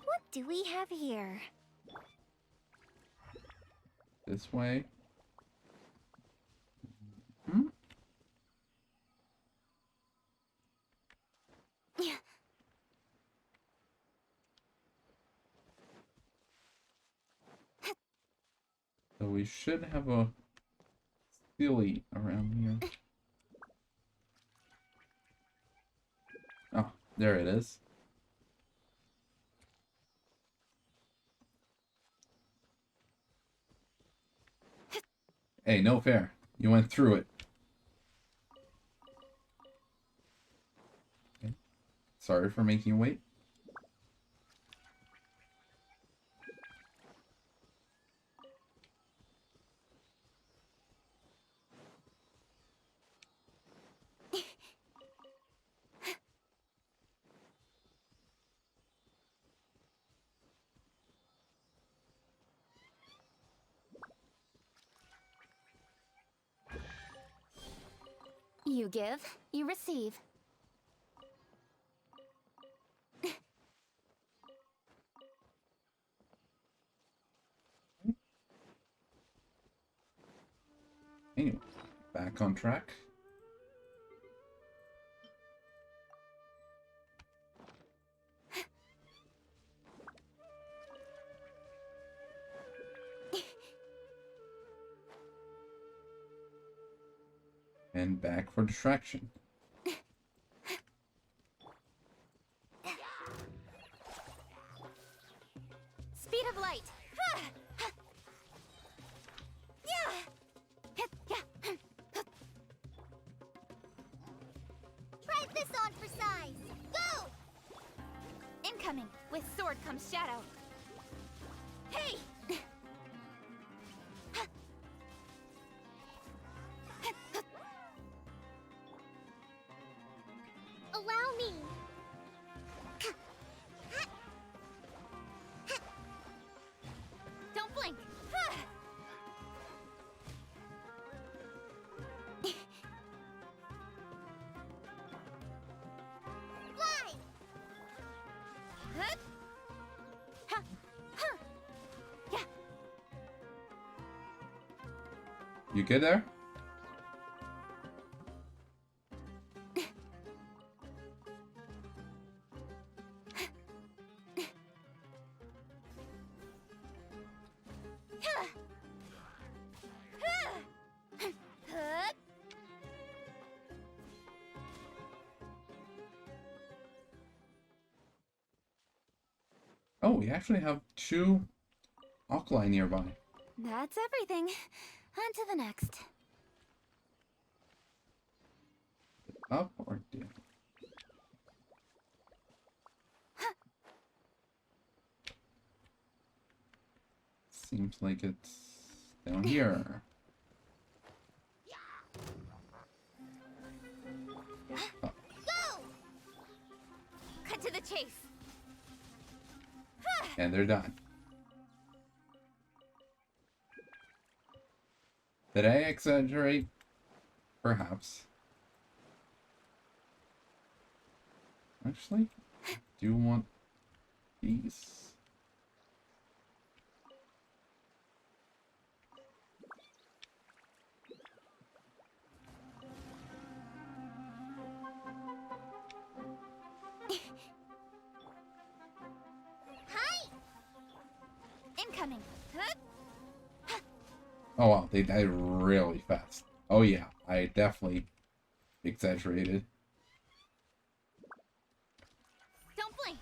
What do we have here? This way. Hmm? So we should have a silly around here. Oh, there it is. Hey, no fair. You went through it. Okay. Sorry for making you wait. You give, you receive. Anyway, back on track. And back for distraction. Speed of light. Try this on for size. Go! Incoming. With sword comes shadow. Hey! Allow me. Don't blink. Fly! You good there? Oh, we actually have 2 Alkali nearby. That's everything. On to the next. Up or down? Seems like it's down here. Oh, Go! Cut to the chase. and they're done. Did I exaggerate? Perhaps. Actually, I do want these. Hi! Incoming. Oh wow, they died really fast. Oh yeah, I definitely exaggerated. Don't blink.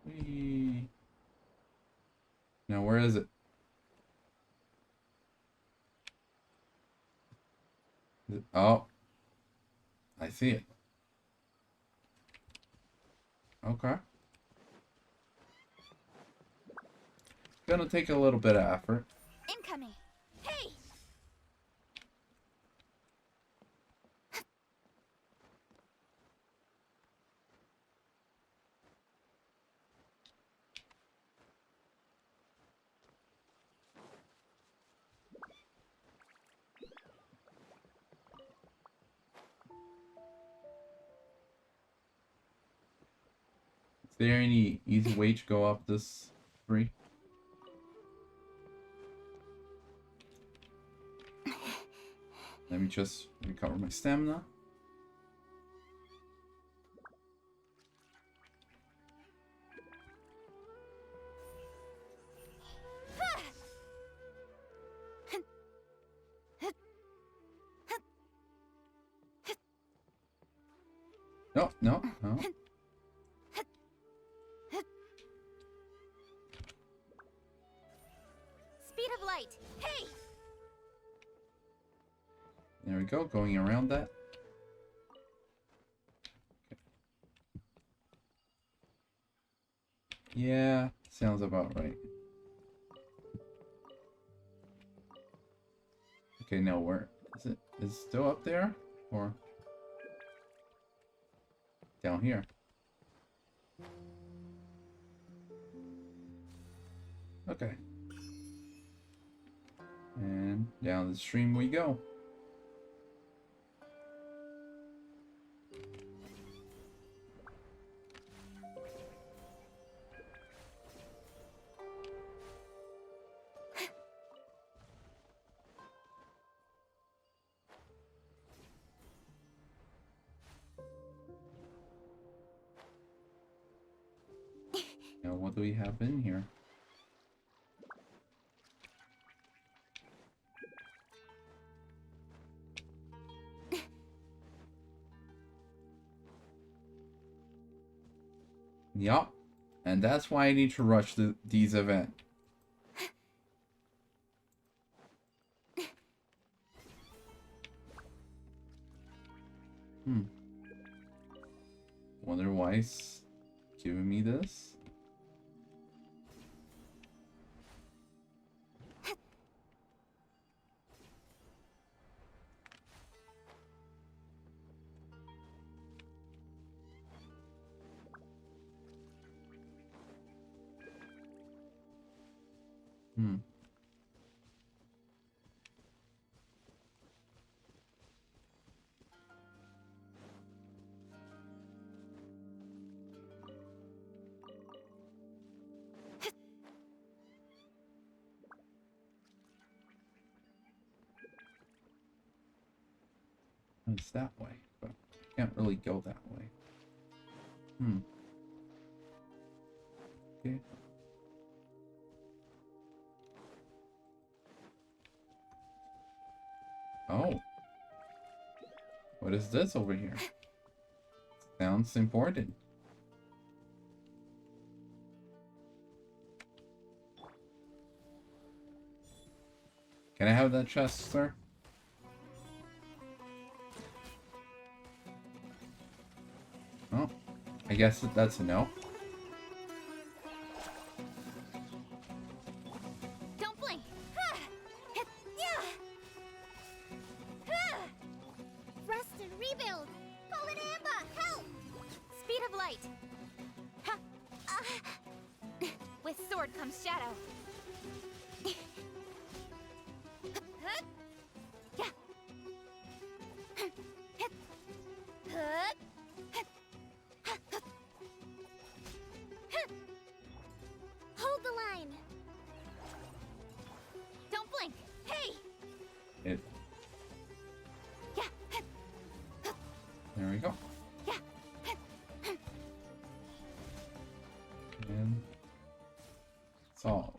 Whee. Now where is it? Oh, I see it. Okay. Gonna take a little bit of effort. Incoming. Hey! there any easy way to go up this tree? Let me just recover my stamina. No, no, no. Speed of light. Hey! There we go, going around that. Okay. Yeah, sounds about right. Okay, now where is it? Is it still up there? Or down here? Okay. And down the stream we go. Now what do we have in here? Yup. And that's why I need to rush these events. Wonder why it's giving me this? It's that way, but can't really go that way. Okay. Oh. What is this over here? Sounds important. Can I have that chest, sir? Oh, I guess that's a no. Don't blink. Yeah. Rest and rebuild. Call it Amba. Help! Speed of light. Ha. With sword comes shadow. Yeah. Hold the line. Don't blink. Hey. It. Yeah. There we go. Yeah. And solved.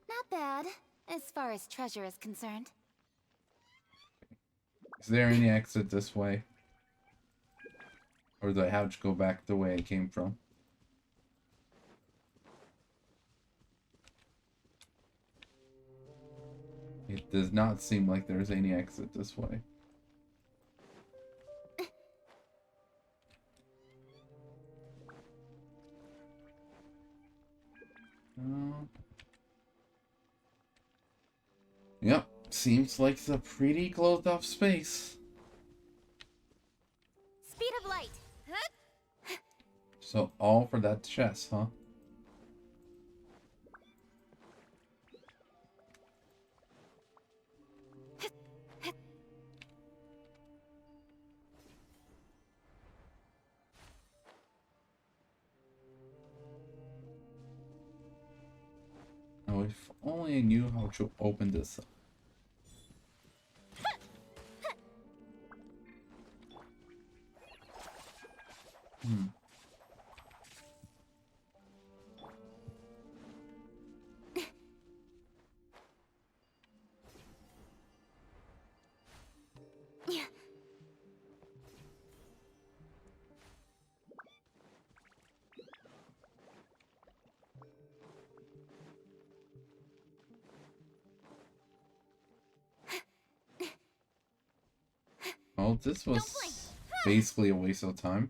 Not bad, as far as treasure is concerned. Is there any exit this way? Or do I have to go back the way I came from? It does not seem like there's any exit this way. Yep, seems like it's a pretty closed off space. Speed of light. So all for that chest, huh? if only I knew how to open this up. Well, this was basically a waste of time.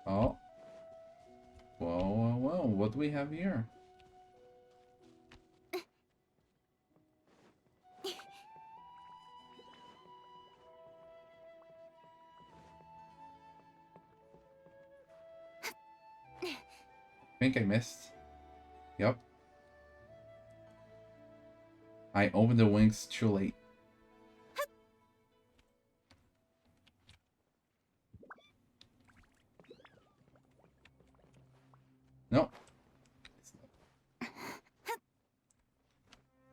Oh. Well, what do we have here? I think I missed. Yep. I opened the wings too late. Nope.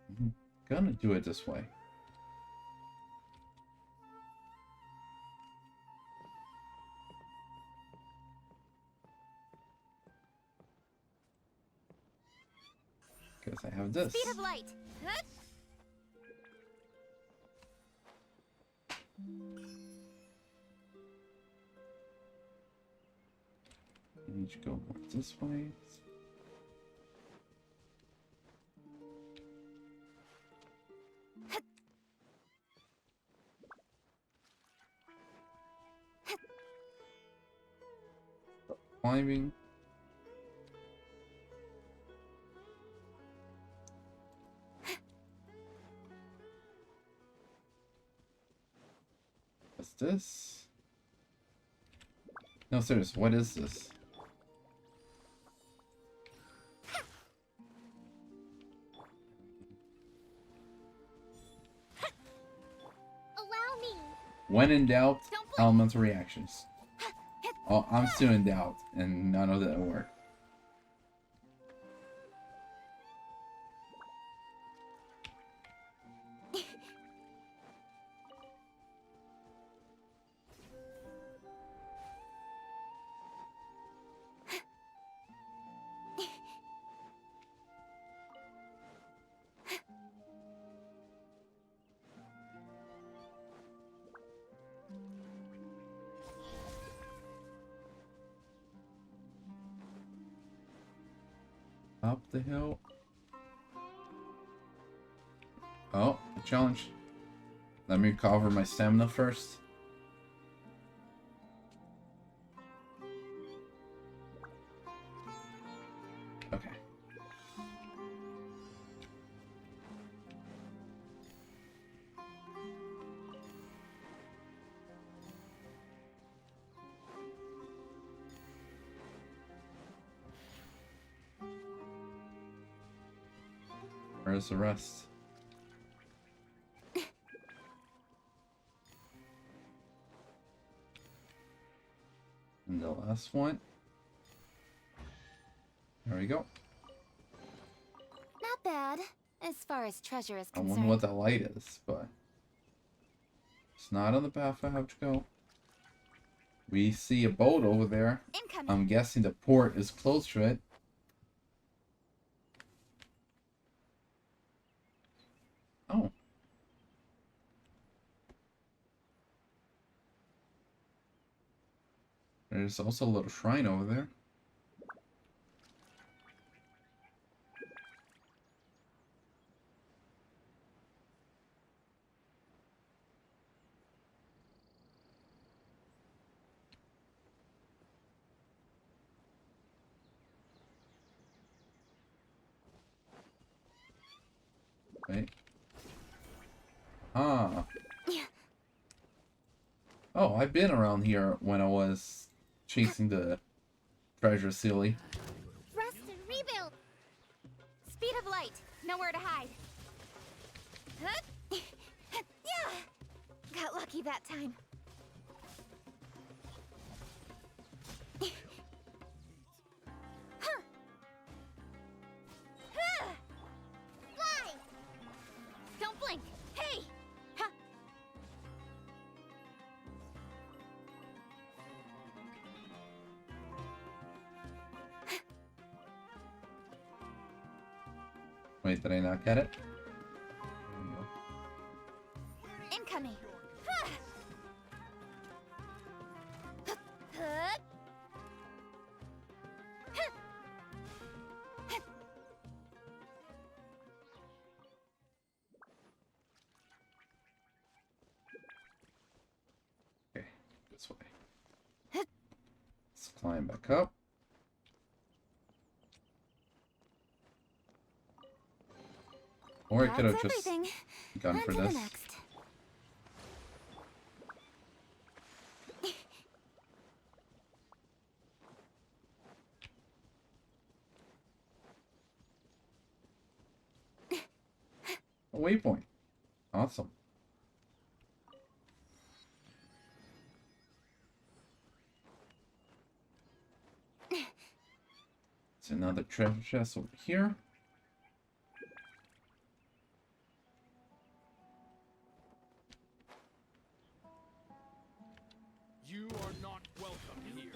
I'm gonna do it this way. Because I have this. Speed of light. I need to go this way. Climbing. What's this? No, serious, what is this? Allow me. When in doubt, elemental reactions. Oh, I'm still in doubt, and none of that worked. Up the hill. Oh, a challenge. Let me recover my stamina first. Okay. Where's the rest? And the last one. There we go. Not bad, as far as treasure is I concerned. wonder what that light is, but it's not on the path I have to go. We see a boat over there. Incoming. I'm guessing the port is close to it. Oh. There's also a little shrine over there. Right. Ah. Oh, I've been around here when I was chasing the treasure silly. Rest and rebuild. Nowhere to hide. Yeah! Got lucky that time. Fly! Don't blink! Hey! Ha! Wait, did I not get it? Incoming! Okay, this way. Let's climb back up. Or I could have That's just everything. gone On for to the this. next. A waypoint. Awesome. It's another treasure chest over here. You are not welcome here.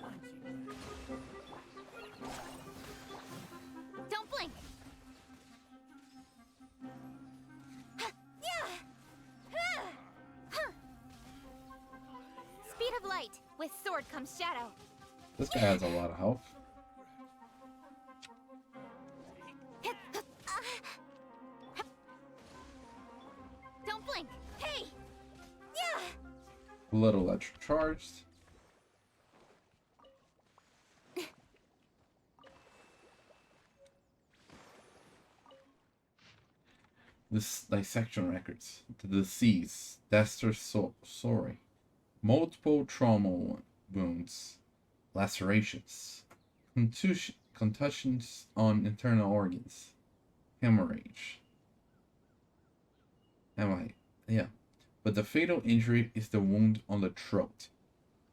Don't blink! Speed of light. With sword comes shadow. This guy has a lot of health. Don't blink! Hey! Yeah! Little electric charged. This dissection records. The deceased, Dexter Sorry. Multiple trauma wounds, lacerations, contusions on internal organs, hemorrhage. Yeah. But the fatal injury is the wound on the throat.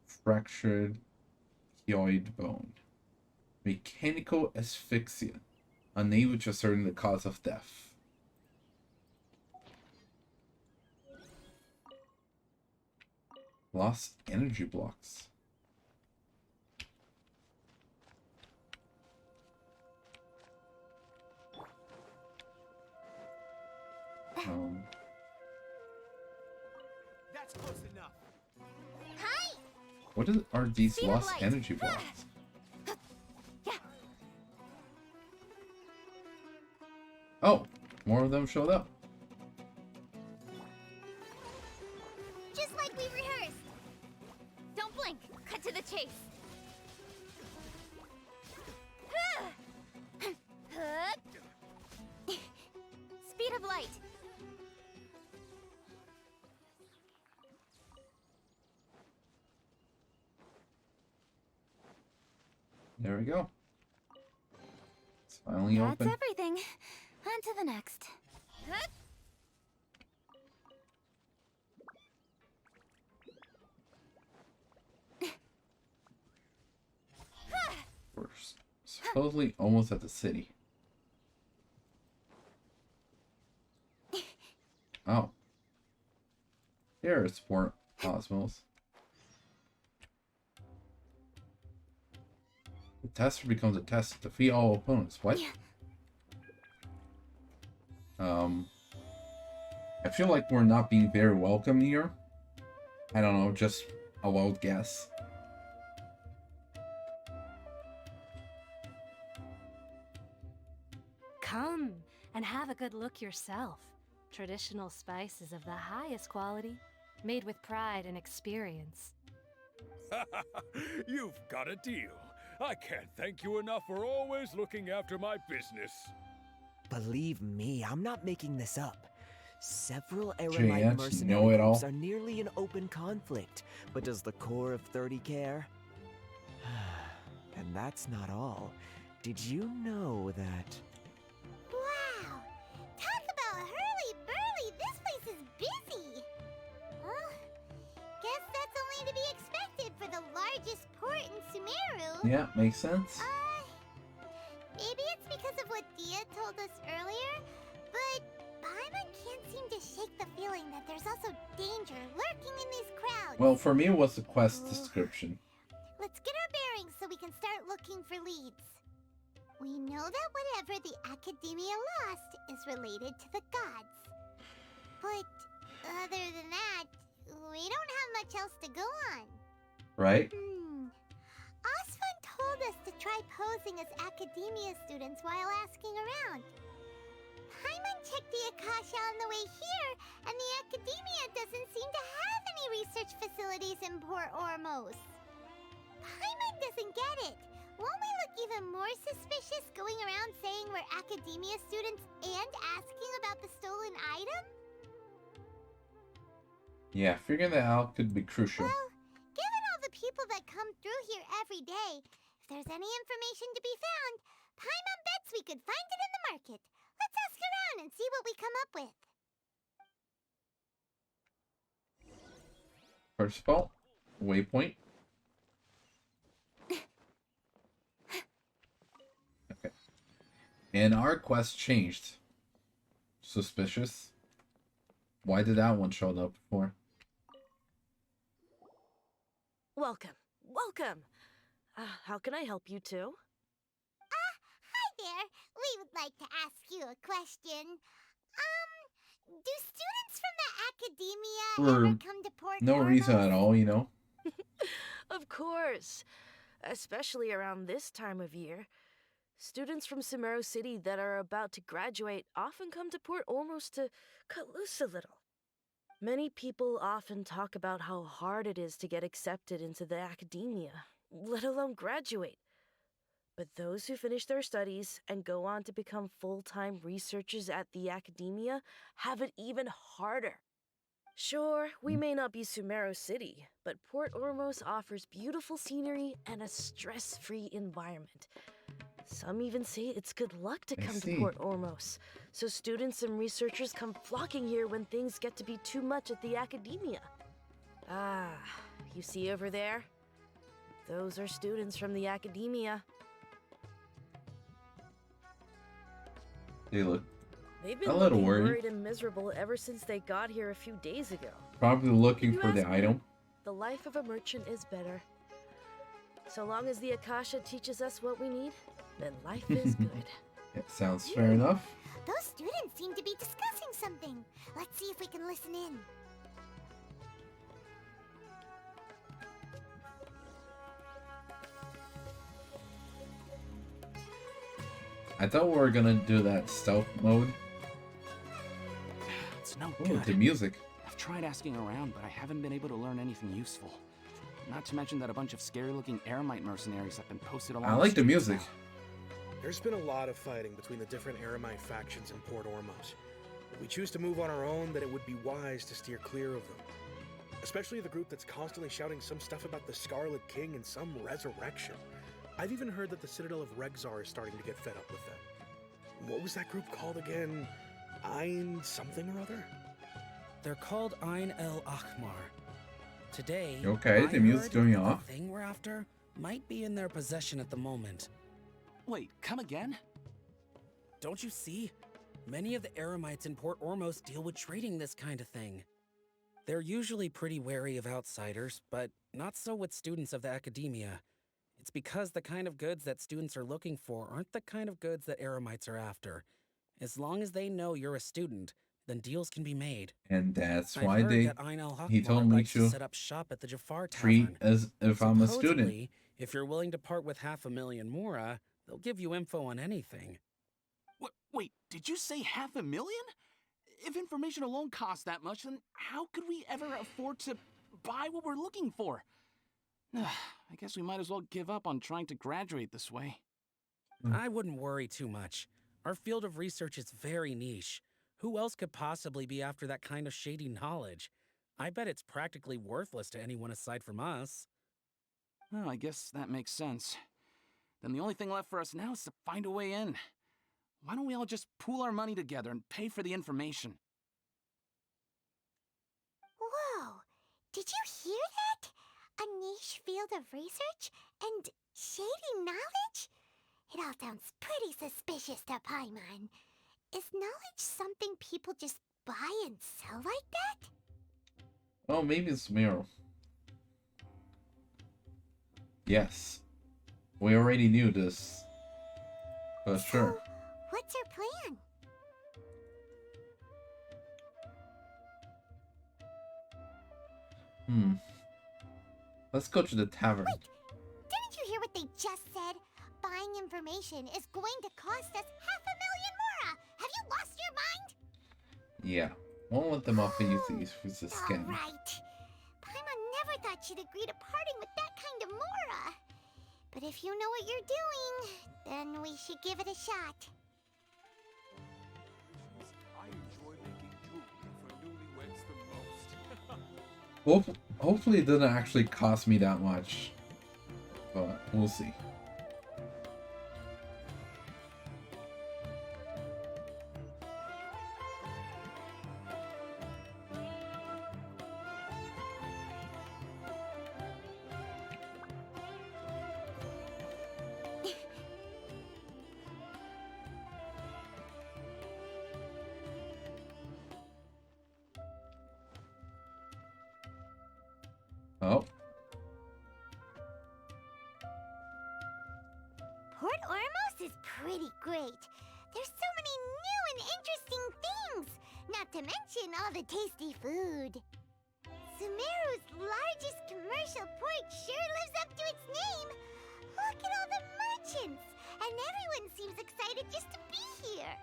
Fractured hyoid bone. Mechanical asphyxia. Unable to ascertain the cause of death. Lost energy blocks. That's close enough. Hi! What are these Speed of lost light. energy blocks? Yeah. Oh, more of them showed up. Just like we rehearsed. Don't blink! Cut to the chase. Speed of light. There we go. It's finally That's open. everything. On to the next. We're supposedly almost at the city. Oh. Here is Port Osmos. The tester becomes a test to defeat all opponents. What? I feel like we're not being very welcome here. I don't know, just a wild guess. Come and have a good look yourself. Traditional spices of the highest quality, made with pride and experience. You've got a deal. I can't thank you enough for always looking after my business. Believe me, I'm not making this up. Several Gee, Eremite you mercenary know it groups all. are nearly in open conflict, but does the core of 30 care? And that's not all. Did you know that... Wow! the largest port in Sumeru. Yeah, makes sense. Maybe it's because of what Dia told us earlier, but Paimon can't seem to shake the feeling that there's also danger lurking in these crowds. Well, for me, it was the quest description. Let's get our bearings so we can start looking for leads. We know that whatever the Academia lost is related to the gods. But other than that, we don't have much else to go on. Right? Osfun told us to try posing as Academia students while asking around. Paimon checked the Akasha on the way here, and the Academia doesn't seem to have any research facilities in Port Ormos. Paimon doesn't get it. Won't we look even more suspicious going around saying we're Academia students and asking about the stolen item? Yeah, figuring that out could be crucial. Well, given all the people that come through here every day, if there's any information to be found, Paimon bets we could find it in the market. Let's ask around and see what we come up with. First of all, waypoint. Okay. And our quest changed. Suspicious. Why did that one show up before? Welcome. Welcome. How can I help you two? Hi there. We would like to ask you a question. Do students from the Academia ever come to Port No reason Ormos? at all, you know? Of course. Especially around this time of year. Students from Sumeru City that are about to graduate often come to Port Ormos to cut loose a little. Many people often talk about how hard it is to get accepted into the Academia, let alone graduate. But those who finish their studies and go on to become full-time researchers at the Academia have it even harder. Sure, we may not be Sumeru City, but Port Ormos offers beautiful scenery and a stress-free environment. Some even say it's good luck to come to Port Ormos, so students and researchers come flocking here when things get to be too much at the Academia. Ah, you see over there? Those are students from the Academia. They look They've been a little looking worried. worried and miserable ever since they got here a few days ago. Probably looking You for the ask me, item. The life of a merchant is better. So long as the Akasha teaches us what we need, then life is good. It sounds fair enough. Those students seem to be discussing something. Let's see if we can listen in. I thought we were gonna do that stealth mode. It's no Ooh, good. the music. I've tried asking around, but I haven't been able to learn anything useful. Not to mention that a bunch of scary-looking Eremite mercenaries have been posted along I like the streets music. now. There's been a lot of fighting between the different Eremite factions in Port Ormos. If we choose to move on our own, then it would be wise to steer clear of them. Especially the group that's constantly shouting some stuff about the Scarlet King and some resurrection. I've even heard that the Citadel of Regzar is starting to get fed up with them. What was that group called again? Ein something or other? They're called Ein El Akhmar. Today, Okay, the music's going off. The thing we're after might be in their possession at the moment. Wait, come again? Don't you see? Many of the Eremites in Port Ormos deal with trading this kind of thing. They're usually pretty wary of outsiders, but not so with students of the Academia. It's because the kind of goods that students are looking for aren't the kind of goods that Eremites are after. As long as they know you're a student, then deals can be made. And that's I've why heard they that Ein El he Hakmar told me likes to to set up shop at the Jafar treat Tavern. as if I'm a student. Supposedly, if you're willing to part with 500,000 mora, they'll give you info on anything. Wait, did you say 500,000? If information alone costs that much, then how could we ever afford to buy what we're looking for? I guess we might as well give up on trying to graduate this way. I wouldn't worry too much. Our field of research is very niche. Who else could possibly be after that kind of shady knowledge? I bet it's practically worthless to anyone aside from us. Well, I guess that makes sense. Then the only thing left for us now is to find a way in. Why don't we all just pool our money together and pay for the information? Whoa! Did you hear that? A niche field of research? And shady knowledge? It all sounds pretty suspicious to Paimon. Is knowledge something people just buy and sell like that? Oh, maybe it's Sumeru. Yes. We already knew this. But sure. What's her plan? Let's go to the tavern. Wait, didn't you hear what they just said? Buying information is going to cost us 500,000 mora! Have you lost your mind? Yeah. Won't let them off easy if it's a scam. Alright. Paimon never thought she'd agree to parting with that kind of mora. But if you know what you're doing, then we should give it a shot. I enjoy making jewelry for newlyweds the most. Hopefully it doesn't actually cost me that much. But we'll see. Oh. Port Ormos is pretty great. There's so many new and interesting things, not to mention all the tasty food. Sumeru's largest commercial port sure lives up to its name. Look at all the merchants, and everyone seems excited just to be here.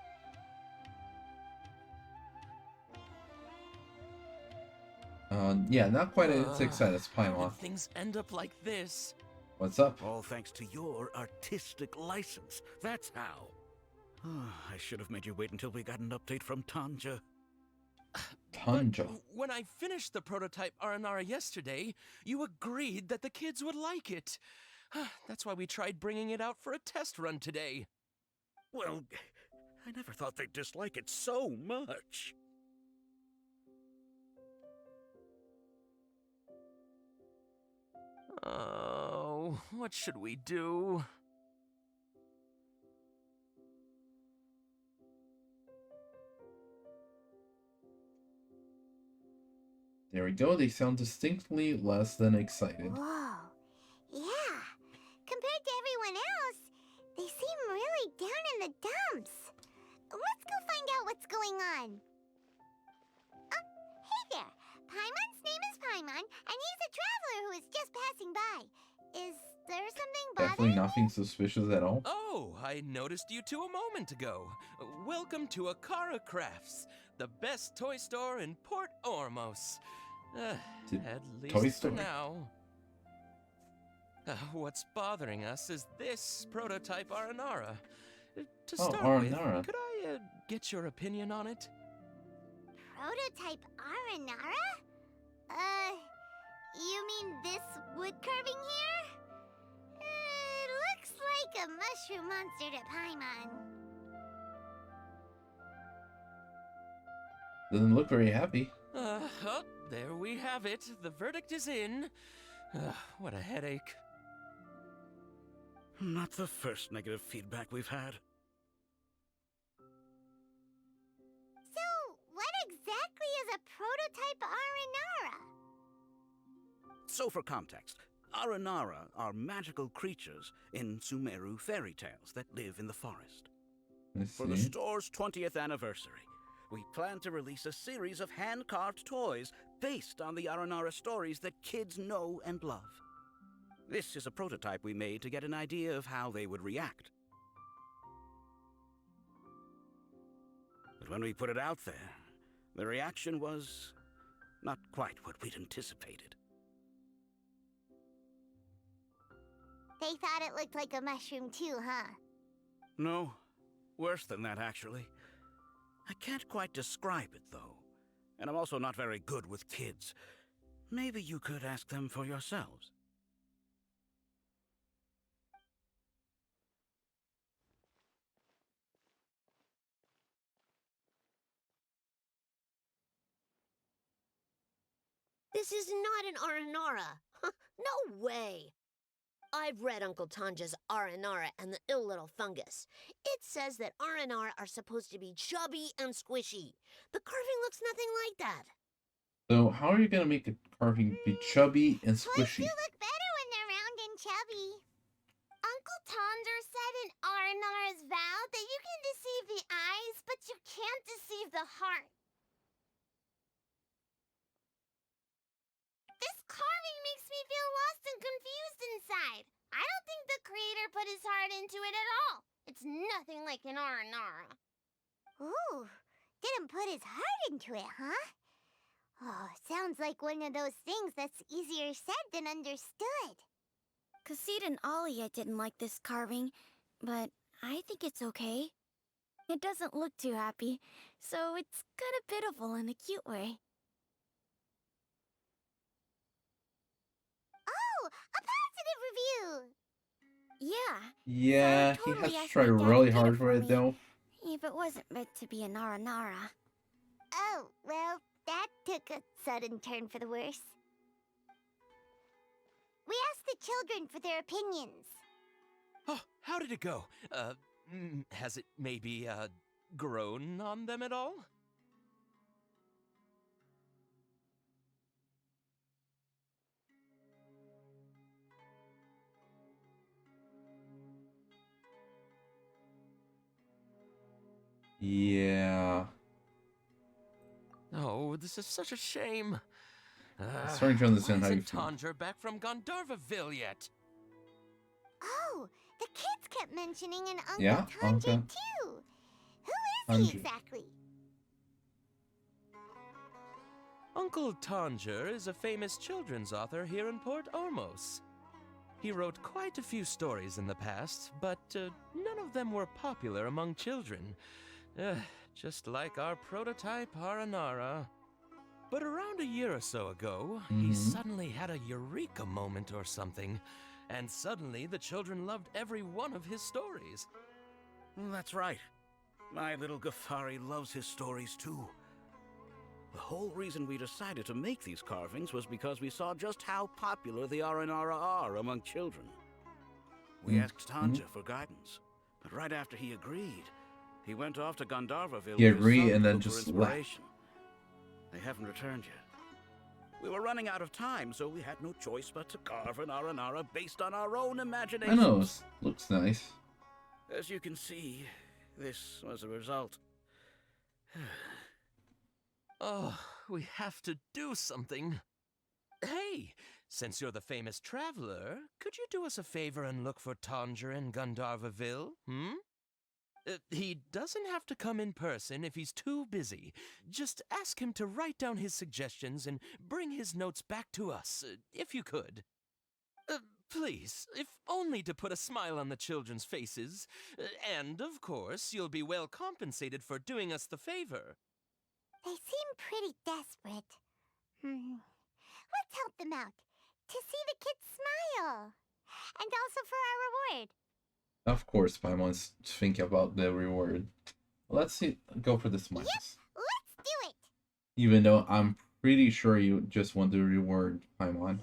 Yeah, not quite as excited as How Paimon. did things end up like this? What's up? All thanks to your artistic license. That's how. I should have made you wait until we got an update from Tanja. Tanja. When I finished the prototype Aranara yesterday, you agreed that the kids would like it. That's why we tried bringing it out for a test run today. Well, I never thought they'd dislike it so much. Oh, what should we do? There we go. They sound distinctly less than excited. Whoa. Yeah. Compared to everyone else, they seem really down in the dumps. Let's go find out what's going on. Hey there. Paimon's name is Paimon, and he's a traveler who is just passing by. Is there something bothering Definitely nothing suspicious at all. Oh, I noticed you two a moment ago. Welcome to Akara Crafts, the best toy store in Port Ormos. At least Toy for Story? now. What's bothering us is this prototype Aranara. To Oh, start Aranara. with, could I get your opinion on it? Prototype Aranara? You mean this wood carving here? It looks like a mushroom monster to Paimon. Doesn't look very happy. Oh, there we have it. The verdict is in. What a headache. Not the first negative feedback we've had. So, what exactly is a prototype Aranara? So for context, Aranara are magical creatures in Sumeru fairy tales that live in the forest. For the store's 20th anniversary, we plan to release a series of hand-carved toys based on the Aranara stories that kids know and love. This is a prototype we made to get an idea of how they would react. But when we put it out there, the reaction was not quite what we'd anticipated. They thought it looked like a mushroom too, huh? No, worse than that, actually. I can't quite describe it, though. And I'm also not very good with kids. Maybe you could ask them for yourselves. This is not an Aranara. No way! I've read Uncle Tanja's Aranara and the Ill Little Fungus. It says that Aranara are supposed to be chubby and squishy. The carving looks nothing like that. So how are you gonna make a carving be chubby and Toys do squishy? look better when they're round and chubby. Uncle Tonder said in Aranara's vow that you can deceive the eyes, but you can't deceive the heart. This carving makes me feel lost and confused inside. I don't think the creator put his heart into it at all. It's nothing like an Aranara. Ooh, didn't put his heart into it, huh? Oh, sounds like one of those things that's easier said than understood. Cassid and Alia didn't like this carving, but I think it's okay. It doesn't look too happy, so it's kind of pitiful in a cute way. Oh, a positive review! Yeah. Yeah, so he totally has to asked try my dad really to get hard it for it me, though. if it wasn't meant to be a Nara. Oh, well, that took a sudden turn for the worse. We asked the children for their opinions. Oh, how did it go? Has it maybe, grown on them at all? Yeah. Oh, this is such a shame. I'm starting to understand why how you isn't feel. Tondra back from Gandharvaville yet? Oh, the kids kept mentioning an Uncle Yeah, Tanja Uncle too. Who is he Tanja. exactly? Uncle Tanger is a famous children's author here in Port Ormos. He wrote quite a few stories in the past, but none of them were popular among children. Just like our prototype Aranara. But around a year or so ago, he suddenly had a eureka moment or something, and suddenly the children loved every one of his stories. That's right. My little Ghaffari loves his stories too. The whole reason we decided to make these carvings was because we saw just how popular the Aranara are among children. We asked Tanja for guidance, but right after he agreed, he went off to Gandharvaville He with his agreed son and to then look for just inspiration. They haven't returned yet. We were running out of time, so we had no choice but to carve an Aranara based on our own I imagination. know, it looks nice. As you can see, this was the result. Oh, we have to do something. Hey, since you're the famous traveler, could you do us a favor and look for Tanger in Gandharvaville, he doesn't have to come in person if he's too busy. Just ask him to write down his suggestions and bring his notes back to us, if you could. Please, if only to put a smile on the children's faces. And, of course, you'll be well compensated for doing us the favor. They seem pretty desperate. Let's help them out. To see the kids smile. And also for our reward. Of course, Paimon's thinking about the reward. Let's see, go for the smiles. Yep, let's do it. Even though I'm pretty sure you just want the reward, Paimon.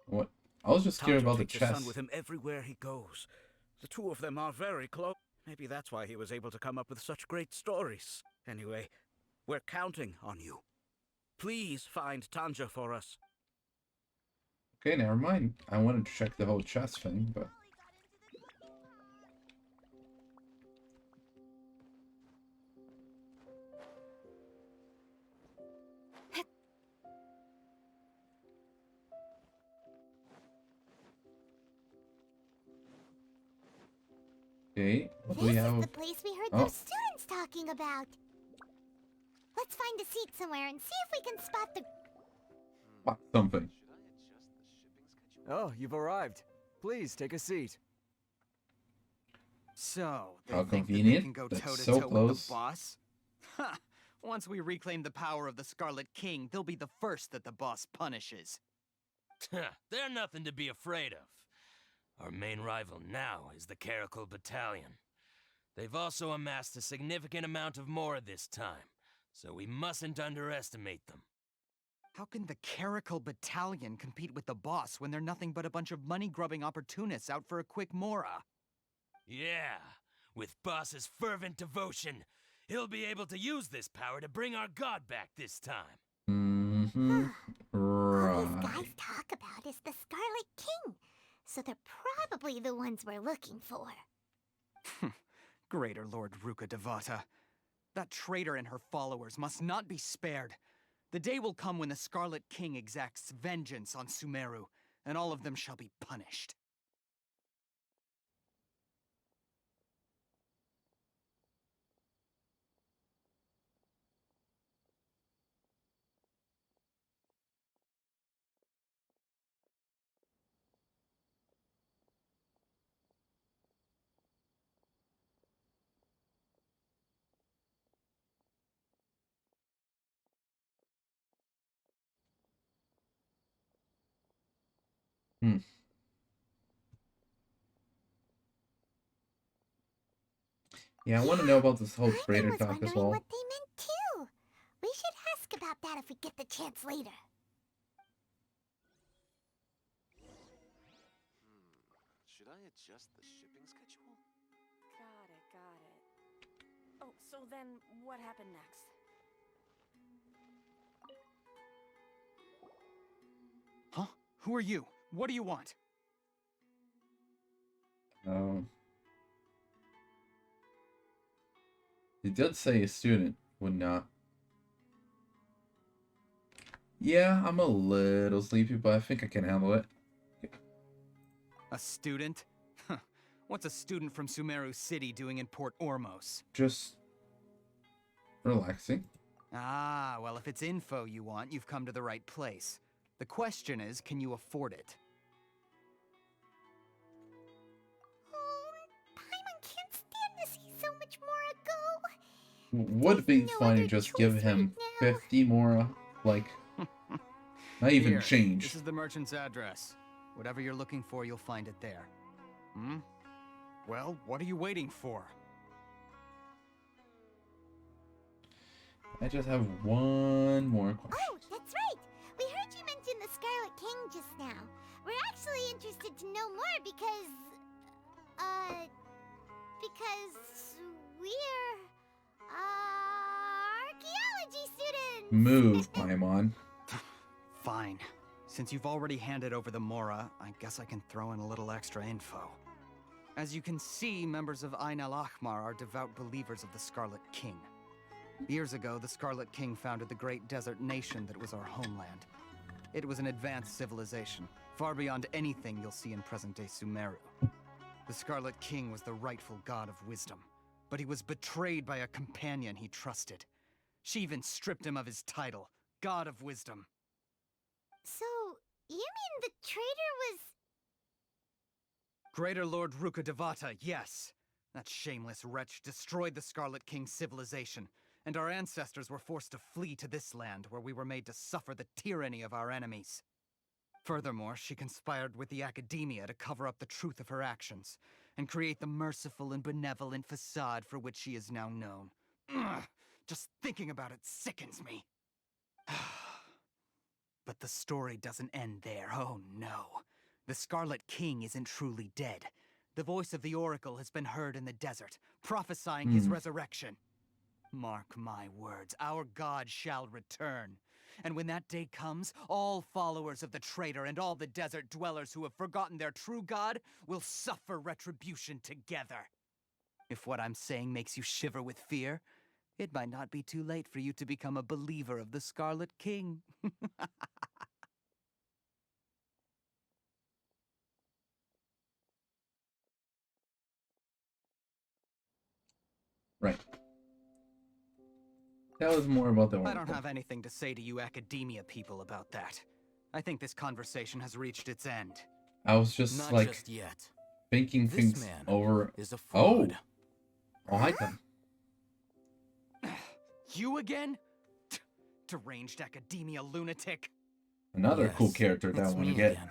What? I was just curious about the takes his son chest. with him everywhere he goes. The two of them are very close. Maybe that's why he was able to come up with such great stories. Anyway, we're counting on you. Please find Tanja for us. Okay, never mind. I wanted to check the whole chest thing, but... Okay, what do we This have? is the place we heard those students talking about. Let's find a seat somewhere and see if we can spot the... Spot something. Oh, you've arrived. Please take a seat. So, they How think that they convenient. can go That's toe to so toe close. with the boss? Ha! Once we reclaim the power of the Scarlet King, they'll be the first that the boss punishes. They're nothing to be afraid of. Our main rival now is the Caracal Battalion. They've also amassed a significant amount of more this time, so we mustn't underestimate them. How can the Caracal Battalion compete with the boss when they're nothing but a bunch of money-grubbing opportunists out for a quick mora? Yeah, with Boss's fervent devotion, he'll be able to use this power to bring our god back this time. Mm-hmm. All these Right. guys talk about is the Scarlet King, so they're probably the ones we're looking for. Greater Lord Ruka Devata. That traitor and her followers must not be spared. The day will come when the Scarlet King exacts vengeance on Sumeru, and all of them shall be punished. Hmm. Yeah, I want to know about this whole I trader was talk as wondering well. what they meant too. We should ask about that if we get the chance later. Should I adjust the shipping schedule? Got it. Oh, so then what happened next? Huh? Who are you? What do you want? He did say a student would not. Yeah, I'm a little sleepy, but I think I can handle it. A student? Huh. What's a student from Sumeru City doing in Port Ormos? Just relaxing. Ah, well, if it's info you want, you've come to the right place. The question is, can you afford it? Paimon can't stand to see so much more go. Would be funny to just give him 50 more, like, not even Here, change. This is the merchant's address. Whatever you're looking for, you'll find it there. Hmm? Well, what are you waiting for? I just have one more question. Oh, that's right. We heard you mention the Scarlet King just now. We're actually interested to know more because we're archaeology students. Move, Paimon. Fine. Since you've already handed over the Mora, I guess I can throw in a little extra info. As you can see, members of Ain al-Ahmar are devout believers of the Scarlet King. Years ago, the Scarlet King founded the great desert nation that was our homeland. It was an advanced civilization, far beyond anything you'll see in present-day Sumeru. The Scarlet King was the rightful god of wisdom, but he was betrayed by a companion he trusted. She even stripped him of his title, God of Wisdom. So, you mean the traitor was... Greater Lord Ruka Devata, yes. That shameless wretch destroyed the Scarlet King's civilization, and our ancestors were forced to flee to this land where we were made to suffer the tyranny of our enemies. Furthermore, she conspired with the Academia to cover up the truth of her actions, and create the merciful and benevolent facade for which she is now known. Ugh, just thinking about it sickens me. But the story doesn't end there, oh no. The Scarlet King isn't truly dead. The voice of the Oracle has been heard in the desert, prophesying his resurrection. Mark my words, our god shall return. And when that day comes, all followers of the traitor and all the desert dwellers who have forgotten their true god will suffer retribution together. If what I'm saying makes you shiver with fear, it might not be too late for you to become a believer of the Scarlet King. Right. Tell us more about the Oracle. I don't have anything to say to you Academia people about that. I think this conversation has reached its end. I was just Not like just yet. thinking This things man over. is a Oh, fraud. oh, hi then. You again? Deranged Academia lunatic. Another cool Yes, character that I it's want to me get. again.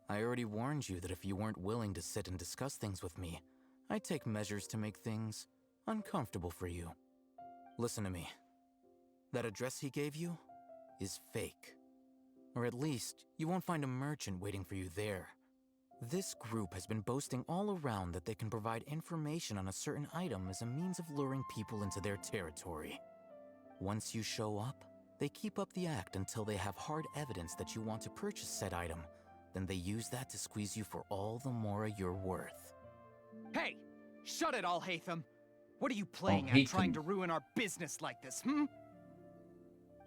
I already warned you that if you weren't willing to sit and discuss things with me, I'd take measures to make things uncomfortable for you. Listen to me. That address he gave you is fake. Or at least, you won't find a merchant waiting for you there. This group has been boasting all around that they can provide information on a certain item as a means of luring people into their territory. Once you show up, they keep up the act until they have hard evidence that you want to purchase said item. Then they use that to squeeze you for all the Mora you're worth. Hey! Shut it, Alhaitham! What are you playing at, trying to ruin our business like this, hmm?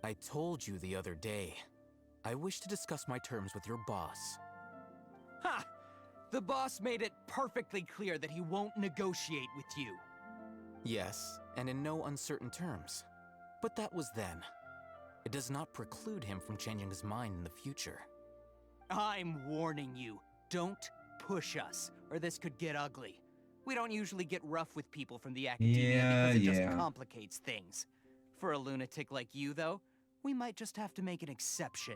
I told you the other day. I wish to discuss my terms with your boss. Ha! The boss made it perfectly clear that he won't negotiate with you. Yes, and in no uncertain terms. But that was then. It does not preclude him from changing his mind in the future. I'm warning you, don't push us, or this could get ugly. We don't usually get rough with people from the academia because it just complicates things. For a lunatic like you, though, we might just have to make an exception.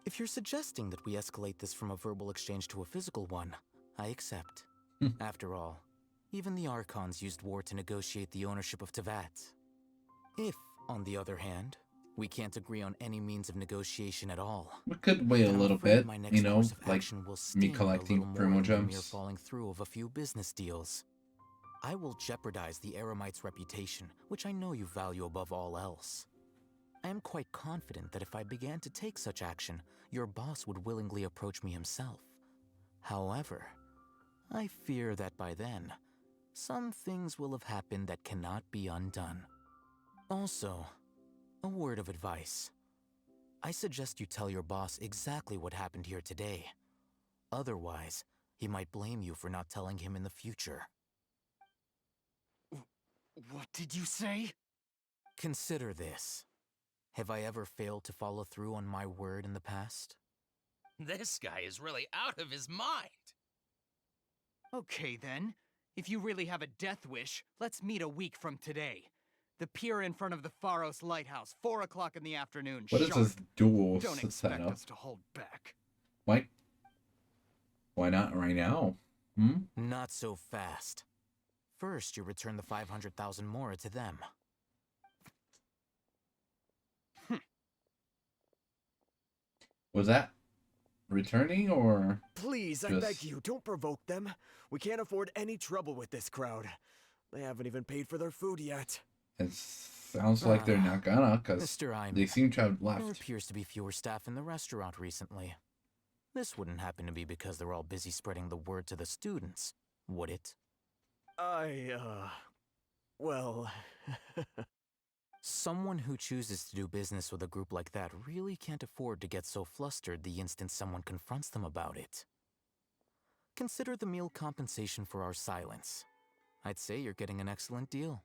If you're suggesting that we escalate this from a verbal exchange to a physical one, I accept. After all, even the Archons used war to negotiate the ownership of Teyvat. If, on the other hand, we can't agree on any means of negotiation at all, We could wait a little bit, you know, like me collecting Primo mere Gems. falling through of a few business deals. I will jeopardize the Eremite's reputation, which I know you value above all else. I am quite confident that if I began to take such action, your boss would willingly approach me himself. However, I fear that by then, some things will have happened that cannot be undone. Also, a word of advice. I suggest you tell your boss exactly what happened here today. Otherwise, he might blame you for not telling him in the future. What did you say? Consider this. Have I ever failed to follow through on my word in the past? This guy is really out of his mind. Okay then. If you really have a death wish, let's meet a week from today. The pier in front of the Pharos Lighthouse, 4 o'clock in the afternoon. What is this duel Don't expect setup? us to hold back. Why not right now? Not so fast. First, you return the 500,000 Mora to them. Was that returning or Please, I beg you, don't provoke them. We can't afford any trouble with this crowd. They haven't even paid for their food yet. It sounds like they're not gonna, because they seem to have left. There appears to be fewer staff in the restaurant recently. This wouldn't happen to be because they're all busy spreading the word to the students, would it? Well... Someone who chooses to do business with a group like that really can't afford to get so flustered the instant someone confronts them about it. Consider the meal compensation for our silence. I'd say you're getting an excellent deal.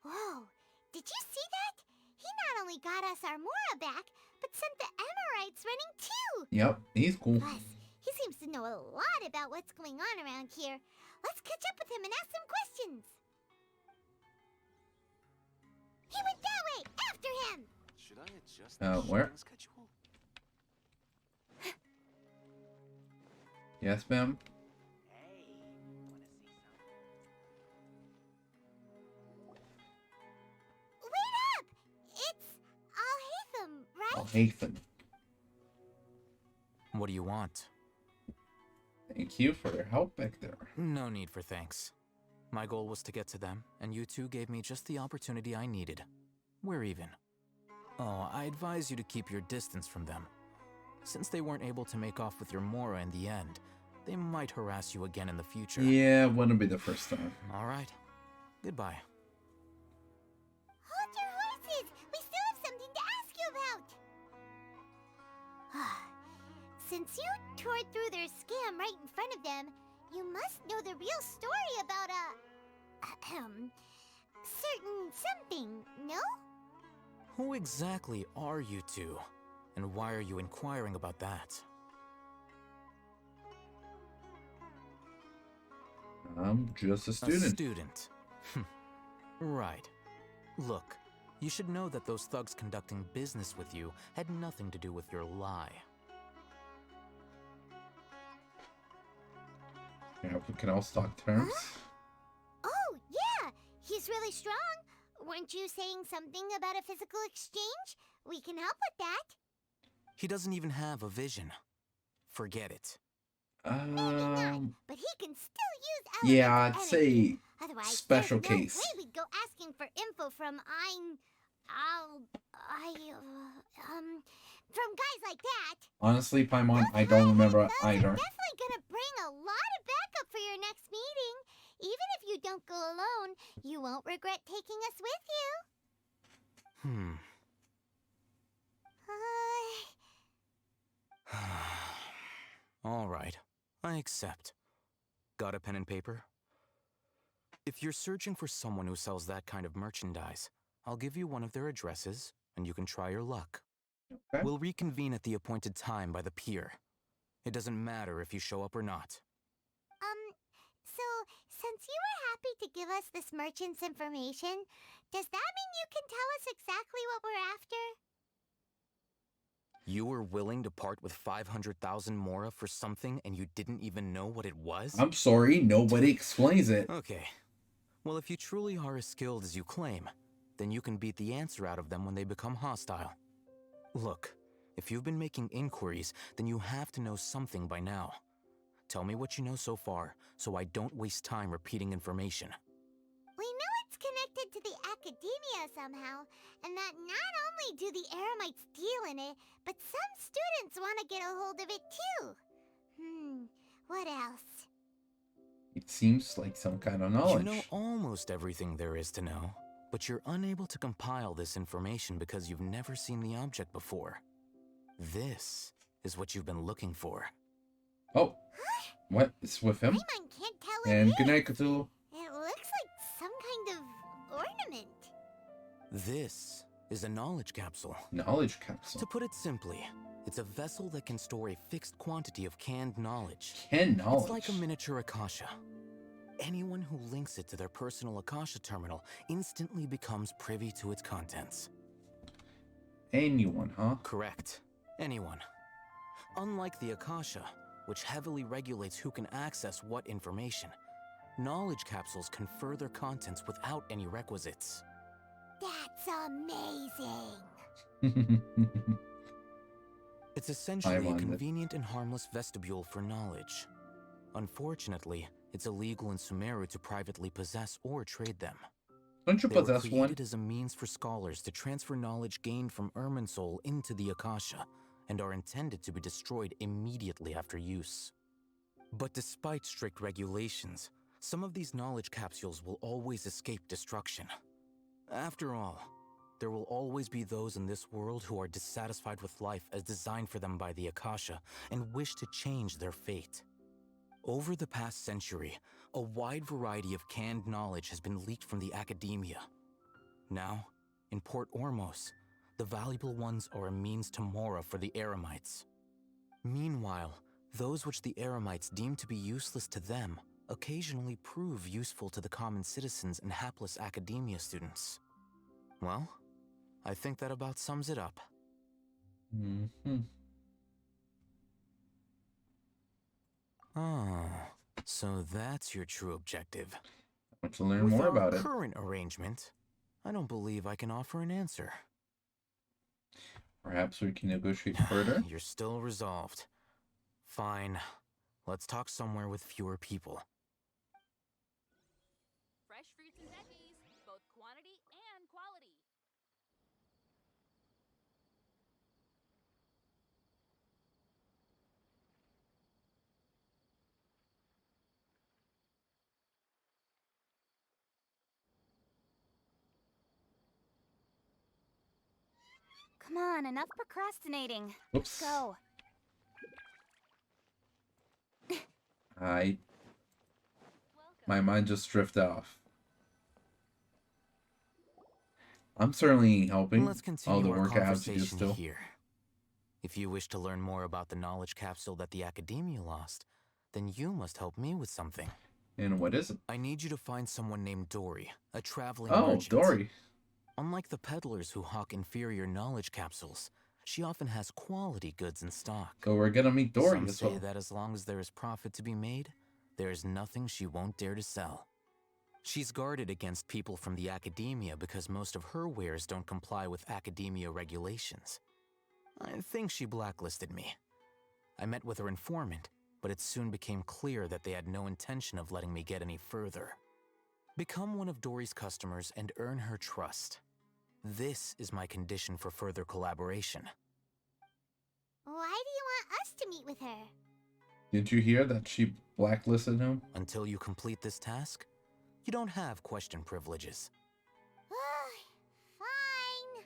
Whoa, did you see that? He not only got us our Mora back, but sent the Emirites running too! Yep, he's cool. Plus, he seems to know a lot about what's going on around here. Let's catch up with him and ask some questions. He went that way! After him! Should I adjust the Where? shipping schedule? Yes, ma'am. Wait up! It's Alhaitham, right? Alhaitham. What do you want? Thank you for your help back there. No need for thanks. My goal was to get to them, and you two gave me just the opportunity I needed. We're even. Oh, I advise you to keep your distance from them. Since they weren't able to make off with your Mora in the end, they might harass you again in the future. Yeah, wouldn't be the first time. All right. Goodbye. Hold your horses! We still have something to ask you about! Since you tore through their scam right in front of them, you must know the real story about certain something, no? Who exactly are you two? And why are you inquiring about that? I'm just a student. A student. Right. Look, you should know that those thugs conducting business with you had nothing to do with your lie. Yeah, we can all talk terms. Oh, yeah! He's really strong! Weren't you saying something about a physical exchange? We can help with that. He doesn't even have a vision. Forget it. But he can still use Yeah, elemental I'd energy. say Otherwise, special there's no case. way we'd go asking for info from from guys like that. Honestly, Paimon, I don't remember either. Definitely gonna bring a lot of backup for your next meeting. Even if you don't go alone, you won't regret taking us with you. All right, I accept. Got a pen and paper? If you're searching for someone who sells that kind of merchandise, I'll give you one of their addresses, and you can try your luck. Okay. We'll reconvene at the appointed time by the pier. It doesn't matter if you show up or not. So, since you were happy to give us this merchant's information, does that mean you can tell us exactly what we're after? You were willing to part with 500,000 Mora for something and you didn't even know what it was? I'm sorry, nobody explains it. Okay. Well, if you truly are as skilled as you claim, then you can beat the answer out of them when they become hostile. Look, if you've been making inquiries, then you have to know something by now. Tell me what you know so far, so I don't waste time repeating information. We know it's connected to the academia somehow, and that not only do the Eremites deal in it, but some students want to get a hold of it too. What else? It seems like some kind of knowledge. You know almost everything there is to know, but you're unable to compile this information because you've never seen the object before. This is what you've been looking for. Oh, what is with him? Paimon can't tell And it good night, is. Cthulhu. It looks like some kind of ornament. This is a knowledge capsule. Knowledge capsule. To put it simply, it's a vessel that can store a fixed quantity of canned knowledge. Canned knowledge? It's like a miniature Akasha. Anyone who links it to their personal Akasha terminal instantly becomes privy to its contents. Anyone, huh? Correct. Anyone. Unlike the Akasha, which heavily regulates who can access what information, knowledge capsules confer their contents without any requisites. That's amazing. It's essentially I a wonder. convenient and harmless vestibule for knowledge. Unfortunately, it's illegal in Sumeru to privately possess or trade them. Don't you They were possess one? created as a means for scholars to transfer knowledge gained from Irminsul into the Akasha, and are intended to be destroyed immediately after use. But despite strict regulations, some of these knowledge capsules will always escape destruction. After all, there will always be those in this world who are dissatisfied with life as designed for them by the Akasha and wish to change their fate. Over the past century, a wide variety of canned knowledge has been leaked from the academia. Now, in Port Ormos, the valuable ones are a means to Mora for the Eremites. Meanwhile, those which the Eremites deem to be useless to them occasionally prove useful to the common citizens and hapless academia students. Well, I think that about sums it up. Oh, so that's your true objective. I want to learn With more our about it. current arrangement, I don't believe I can offer an answer. Perhaps we can negotiate further. You're still resolved. Fine. Let's talk somewhere with fewer people. Fresh fruits and veggies, both quantity and quality. Come on, enough procrastinating. Oops. Go. My mind just drifted off. I'm certainly helping Let's all continue the our work I have to do conversation still. here. If you wish to learn more about the knowledge capsule that the Academia lost, then you must help me with something. And what is it? I need you to find someone named Dory, a traveling Oh, merchant. Dory. Unlike the peddlers who hawk inferior knowledge capsules, she often has quality goods in stock. So we're gonna meet Dory Some as say well. that as long as there is profit to be made, there is nothing she won't dare to sell. She's guarded against people from the academia because most of her wares don't comply with academia regulations. I think she blacklisted me. I met with her informant, but it soon became clear that they had no intention of letting me get any further. Become one of Dory's customers and earn her trust. This is my condition for further collaboration. Why do you want us to meet with her? Did you hear that she blacklisted him? Until you complete this task, you don't have question privileges. Fine.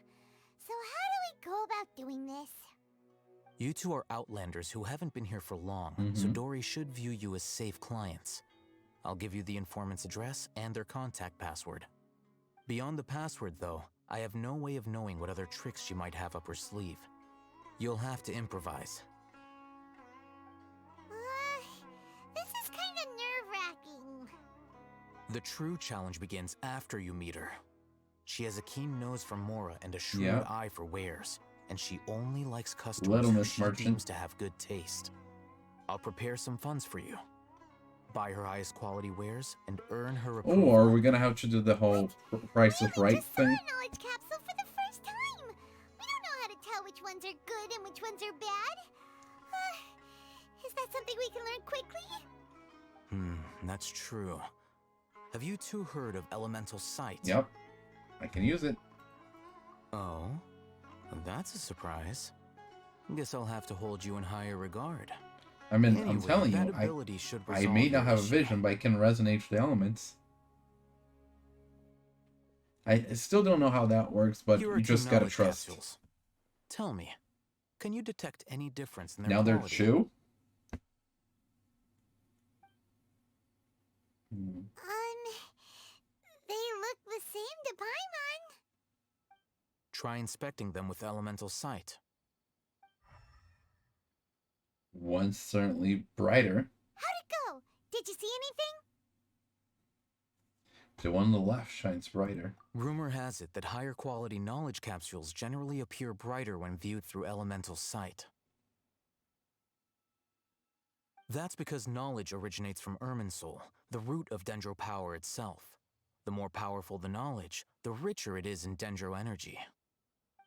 So how do we go about doing this? You two are outlanders who haven't been here for long, so Dory should view you as safe clients. I'll give you the informant's address and their contact password. Beyond the password, though, I have no way of knowing what other tricks she might have up her sleeve. You'll have to improvise. This is kind of nerve-wracking. The true challenge begins after you meet her. She has a keen nose for Mora and a shrewd eye for wares, and she only likes customers who she deems to have good taste. I'll prepare some funds for you. Buy her highest quality wares and earn her approval. Oh, are we gonna have to do the whole Price is Right thing? Knowledge capsule for the first time. We don't know how to tell which ones are good and which ones are bad. Is that something we can learn quickly? That's true. Have you two heard of Elemental Sight? Yep. I can use it. Oh, that's a surprise. Guess I'll have to hold you in higher regard. I mean, Anyway, I'm telling that you, ability should I resolve may not your have a issue. vision, but I can resonate with the elements. I still don't know how that works, but Here are you two just gotta knowledge trust. capsules. Tell me, can you detect any difference in their Now they're quality? chew? They look the same to Paimon. Try inspecting them with Elemental Sight. One's certainly brighter. How'd it go? Did you see anything? The one on the left shines brighter. Rumor has it that higher quality knowledge capsules generally appear brighter when viewed through Elemental Sight. That's because knowledge originates from Irminsul, the root of Dendro power itself. The more powerful the knowledge, the richer it is in Dendro energy.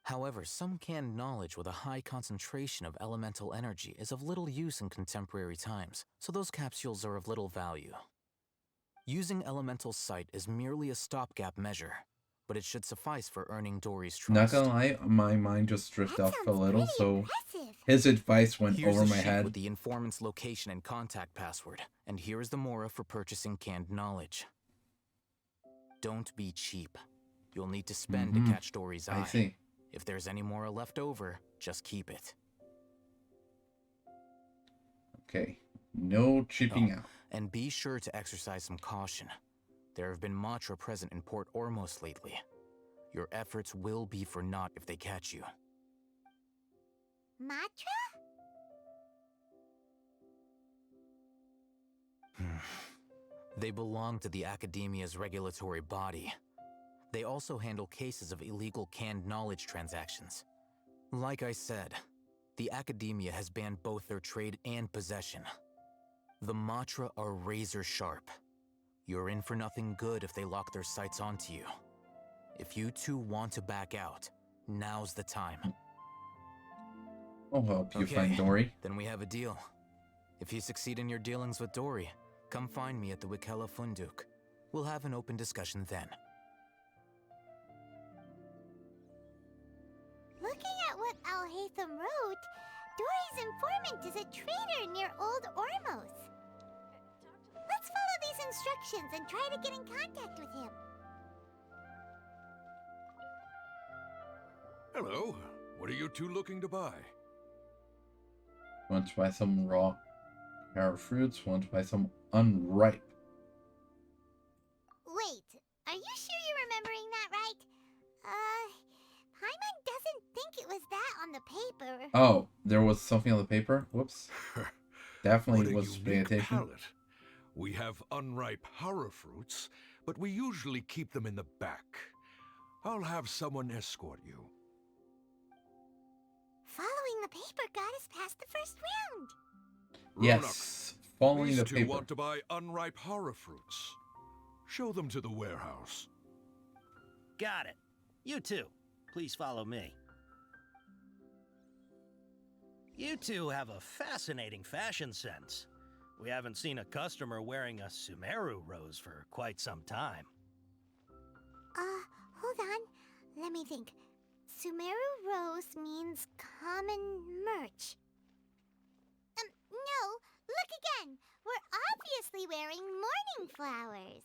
However, some canned knowledge with a high concentration of elemental energy is of little use in contemporary times, so those capsules are of little value. Using Elemental Sight is merely a stopgap measure, but it should suffice for earning Dory's trust. Not gonna lie, my mind just drifted off a little, so his advice went Here's over a my sheet head. with the informant's location and contact password, and here is the Mora for purchasing canned knowledge. Don't be cheap. You'll need to spend to catch Dory's eye. I see. If there's any Mora left over, just keep it. Okay. No chipping out. And be sure to exercise some caution. There have been Matra present in Port Ormos lately. Your efforts will be for naught if they catch you. Matra? They belong to the Academia's regulatory body. They also handle cases of illegal canned knowledge transactions. Like I said, the Academia has banned both their trade and possession. The Matra are razor sharp. You're in for nothing good if they lock their sights onto you. If you two want to back out, now's the time. I'll help you Okay, find Dory. Then we have a deal. If you succeed in your dealings with Dory, come find me at the Wikela Funduk. We'll have an open discussion then. Looking at what Al-Haytham wrote, Dory's informant is a traitor near Old Ormos. Let's follow these instructions and try to get in contact with him. Hello. What are you two looking to buy? Want to buy some raw pear fruits? Want to buy some unripe? Wait, are you sure you're remembering that right? Paimon doesn't think it was that on the paper. Oh, there was something on the paper? Whoops. Definitely What a was paying unique attention. palate. We have unripe horror fruits, but we usually keep them in the back. I'll have someone escort you. Following the paper got us past the first round. Yes, following These the two paper. want to buy unripe horror fruits. Show them to the warehouse. Got it. You too. Please follow me. You two have a fascinating fashion sense. We haven't seen a customer wearing a Sumeru rose for quite some time. Hold on. Let me think. Sumeru Rose means common merch. No, look again. We're obviously wearing morning flowers.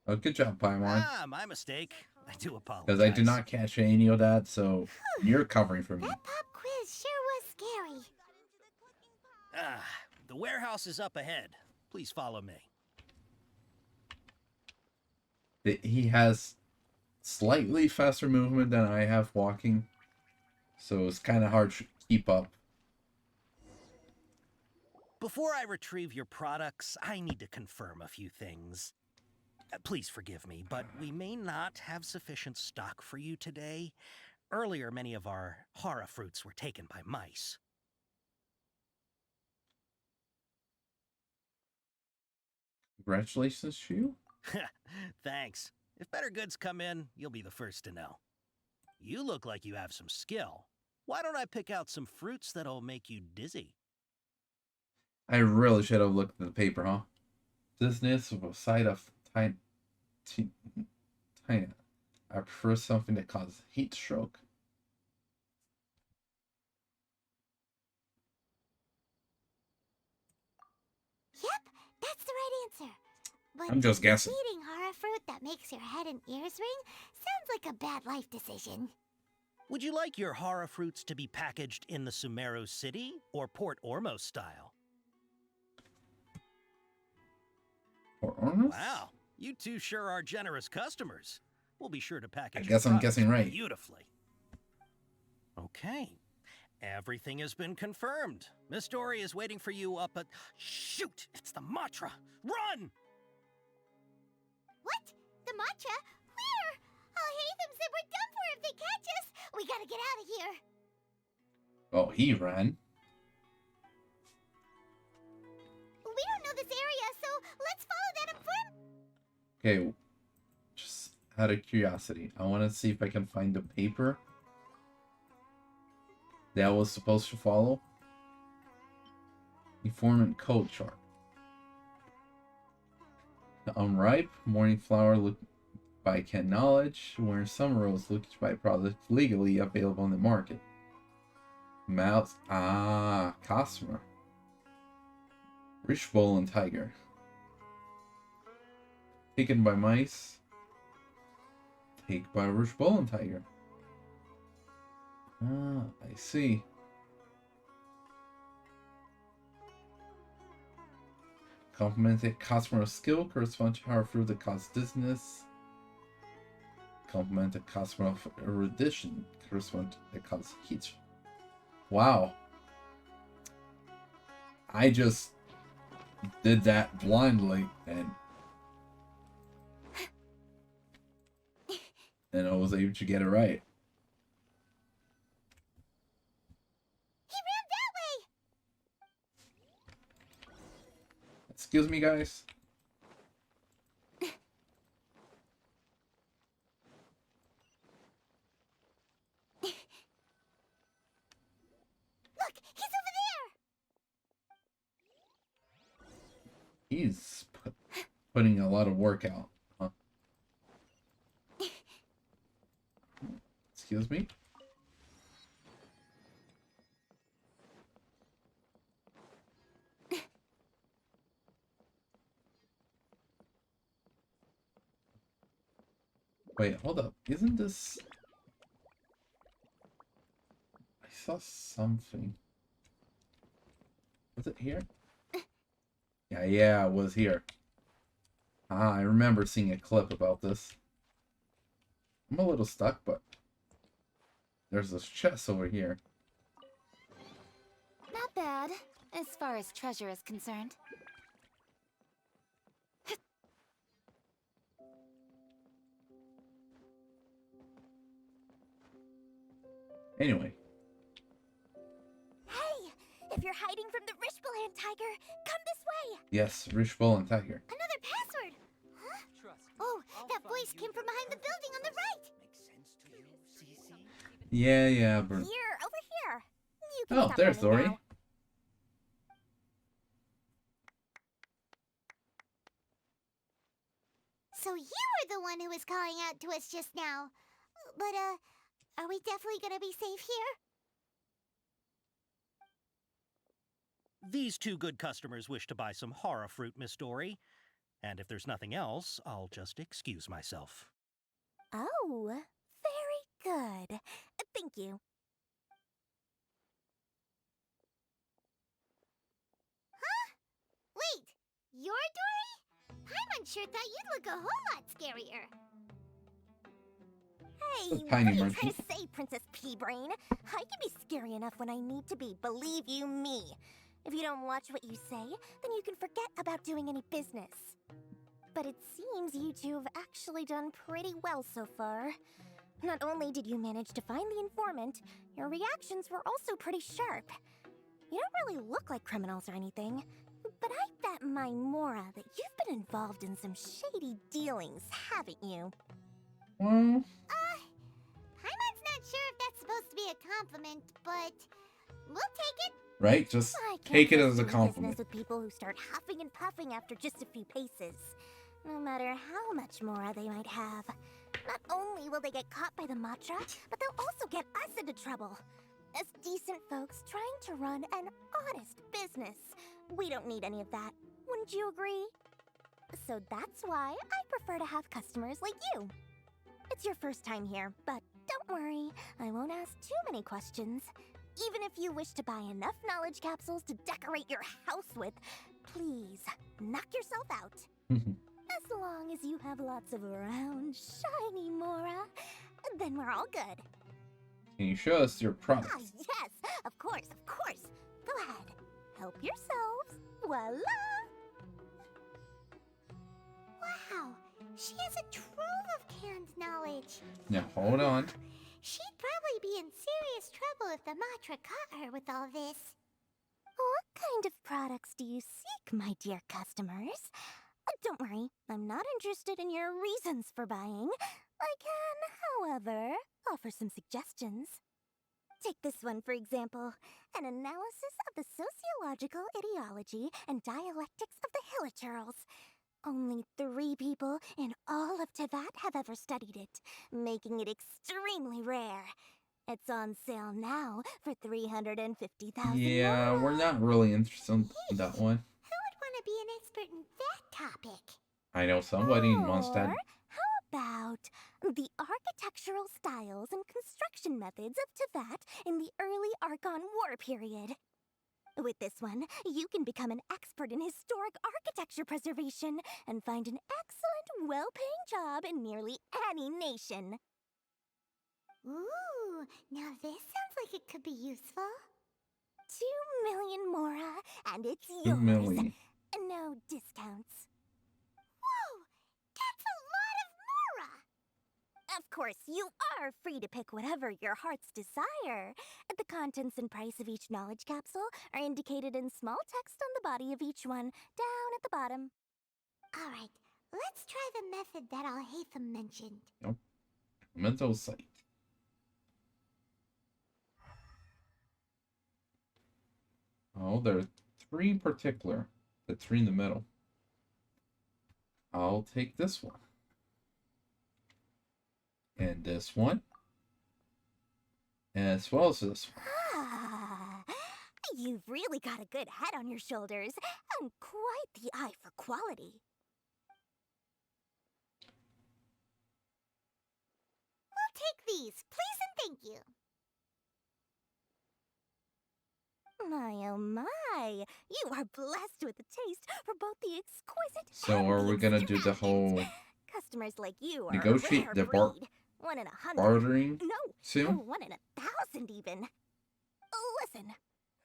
Oh, good job, Paimon. Ah, my mistake. I do apologize. Because I did not catch any of that, so you're covering for me. That pop quiz sure was scary. Ah, the warehouse is up ahead. Please follow me. He has slightly faster movement than I have walking, so it's kind of hard to keep up. Before I retrieve your products, I need to confirm a few things. Please forgive me, but we may not have sufficient stock for you today. Earlier, many of our hara fruits were taken by mice. Congratulations to you. Thanks. If better goods come in, you'll be the first to know. You look like you have some skill. Why don't I pick out some fruits that'll make you dizzy? I really should have looked at the paper, huh? Dizziness of a sight of tiny. I prefer something that causes heat stroke. Yep, that's the right answer. But I'm just guessing. eating hara fruit that makes your head and ears ring sounds like a bad life decision. Would you like your hara fruits to be packaged in the Sumeru City or Port Ormos style? Port Ormos? Wow, you two sure are generous customers. We'll be sure to package I your guess I'm products guessing right. beautifully. Okay. Everything has been confirmed. Miss Dory is waiting for you up at... Shoot! It's the Matra! Run! What? The matcha? Where? Al-Haytham said we're done for if they catch us. We gotta get out of here. Oh, he ran. We don't know this area, so let's follow that informant. Okay, just out of curiosity, I want to see if I can find the paper that I was supposed to follow. Informant code chart. Unripe, morning flower looked by Ken Knowledge, where summer rose looked by products legally available on the market. Mouse, customer. Rich Bull and Tiger. Taken by mice. Taken by Rich Bull and Tiger. Ah, I see. Complemented customer skill corresponds to power fruit that causes dizziness. Complemented customer of erudition corresponds to that causes heat. Wow. I just did that blindly and I was able to get it right. He ran that way. Excuse me, guys. Look, he's over there. He's putting a lot of work out. Huh? Excuse me? Wait, hold up. Isn't this... I saw something. Was it here? Yeah, it was here. Ah, I remember seeing a clip about this. I'm a little stuck, but there's this chest over here. Not bad, as far as treasure is concerned. Anyway. Hey, if you're hiding from the Rishbalan tiger, come this way. Yes, Rich Bull and Tiger. Another password. Huh? Oh, that voice came from behind the building on the right. Yeah, but... Here, over here. You can Oh, stop there's running Zori. now. So you were the one who was calling out to us just now. But, are we definitely gonna be safe here? These two good customers wish to buy some horror fruit, Miss Dory. And if there's nothing else, I'll just excuse myself. Oh, very good. Thank you. Huh? Wait, you're Dory? Paimon thought you'd look a whole lot scarier. Hey, A tiny what are you merchant. trying to say, Princess Pea-Brain? I can be scary enough when I need to be, believe you me. If you don't watch what you say, then you can forget about doing any business. But it seems you two have actually done pretty well so far. Not only did you manage to find the informant, your reactions were also pretty sharp. You don't really look like criminals or anything, but I bet my Mora that you've been involved in some shady dealings, haven't you? Well, Paimon's not sure if that's supposed to be a compliment, but we'll take it. right? Just I can't take it just as a do compliment. business with people who start huffing and puffing after just a few paces. No matter how much Mora they might have. Not only will they get caught by the Matra, but they'll also get us into trouble. As decent folks trying to run an honest business, we don't need any of that. Wouldn't you agree? So that's why I prefer to have customers like you. It's your first time here, but don't worry, I won't ask too many questions. Even if you wish to buy enough knowledge capsules to decorate your house with, please, knock yourself out. As long as you have lots of round, shiny Mora, then we're all good. Can you show us your Ah, products? yes, of course, of course. Go ahead, help yourselves. Voila! Wow, she has a trove of canned knowledge. Now hold on. She'd probably be in serious trouble if the Matra caught her with all this. What kind of products do you seek, my dear customers? Don't worry, I'm not interested in your reasons for buying. I can, however, offer some suggestions. Take this one, for example. An analysis of the sociological ideology and dialectics of the Hilichurls. Only 3 people in all of Tevat have ever studied it, making it extremely rare. It's on sale now for 350,000. Yeah, we're not really interested in that one. Who would want to be an expert in that topic? I know somebody wants that. Or how about the architectural styles and construction methods of Tevat in the early Archon War period? With this one, you can become an expert in historic architecture preservation and find an excellent, well-paying job in nearly any nation. Ooh, now this sounds like it could be useful. 2 million Mora, and it's 2 yours. million. No discounts. Whoa, that's a lot of Mora! Of course, you are free to pick whatever your heart's desire. The contents and price of each knowledge capsule are indicated in small text on the body of each one, down at the bottom. Alright, let's try the method that Alhaitham mentioned. Nope. Mental sight. Oh, there are 3 in particular. The 3 in the middle. I'll take this one. And this one. As well as this one. Ah, you've really got a good head on your shoulders, and quite the eye for quality. We'll take these, please and thank you. My oh my, you are blessed with a taste for both the exquisite So and are the we gonna do the whole Customers like you are negotiate a rare the breed. 1 in 100. bartering No, soon? 1 in 1,000 even. Listen,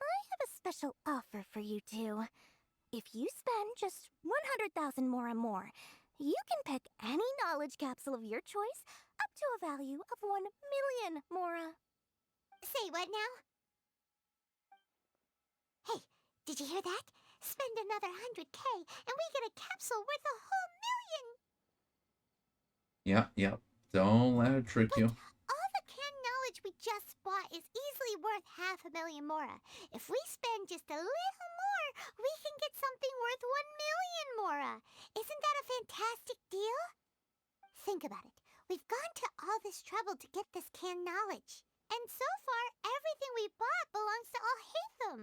I have a special offer for you two. If you spend just 100,000 more and more, you can pick any knowledge capsule of your choice up to a value of 1 million Mora. Say what now? Hey, did you hear that? Spend another 100K and we get a capsule worth a whole million! Yeah. Don't let her trick you. All the canned knowledge we just bought is easily worth 500,000 mora. If we spend just a little more, we can get something worth 1,000,000 mora. Isn't that a fantastic deal? Think about it. We've gone to all this trouble to get this canned knowledge. And so far, everything we bought belongs to Alhaitham.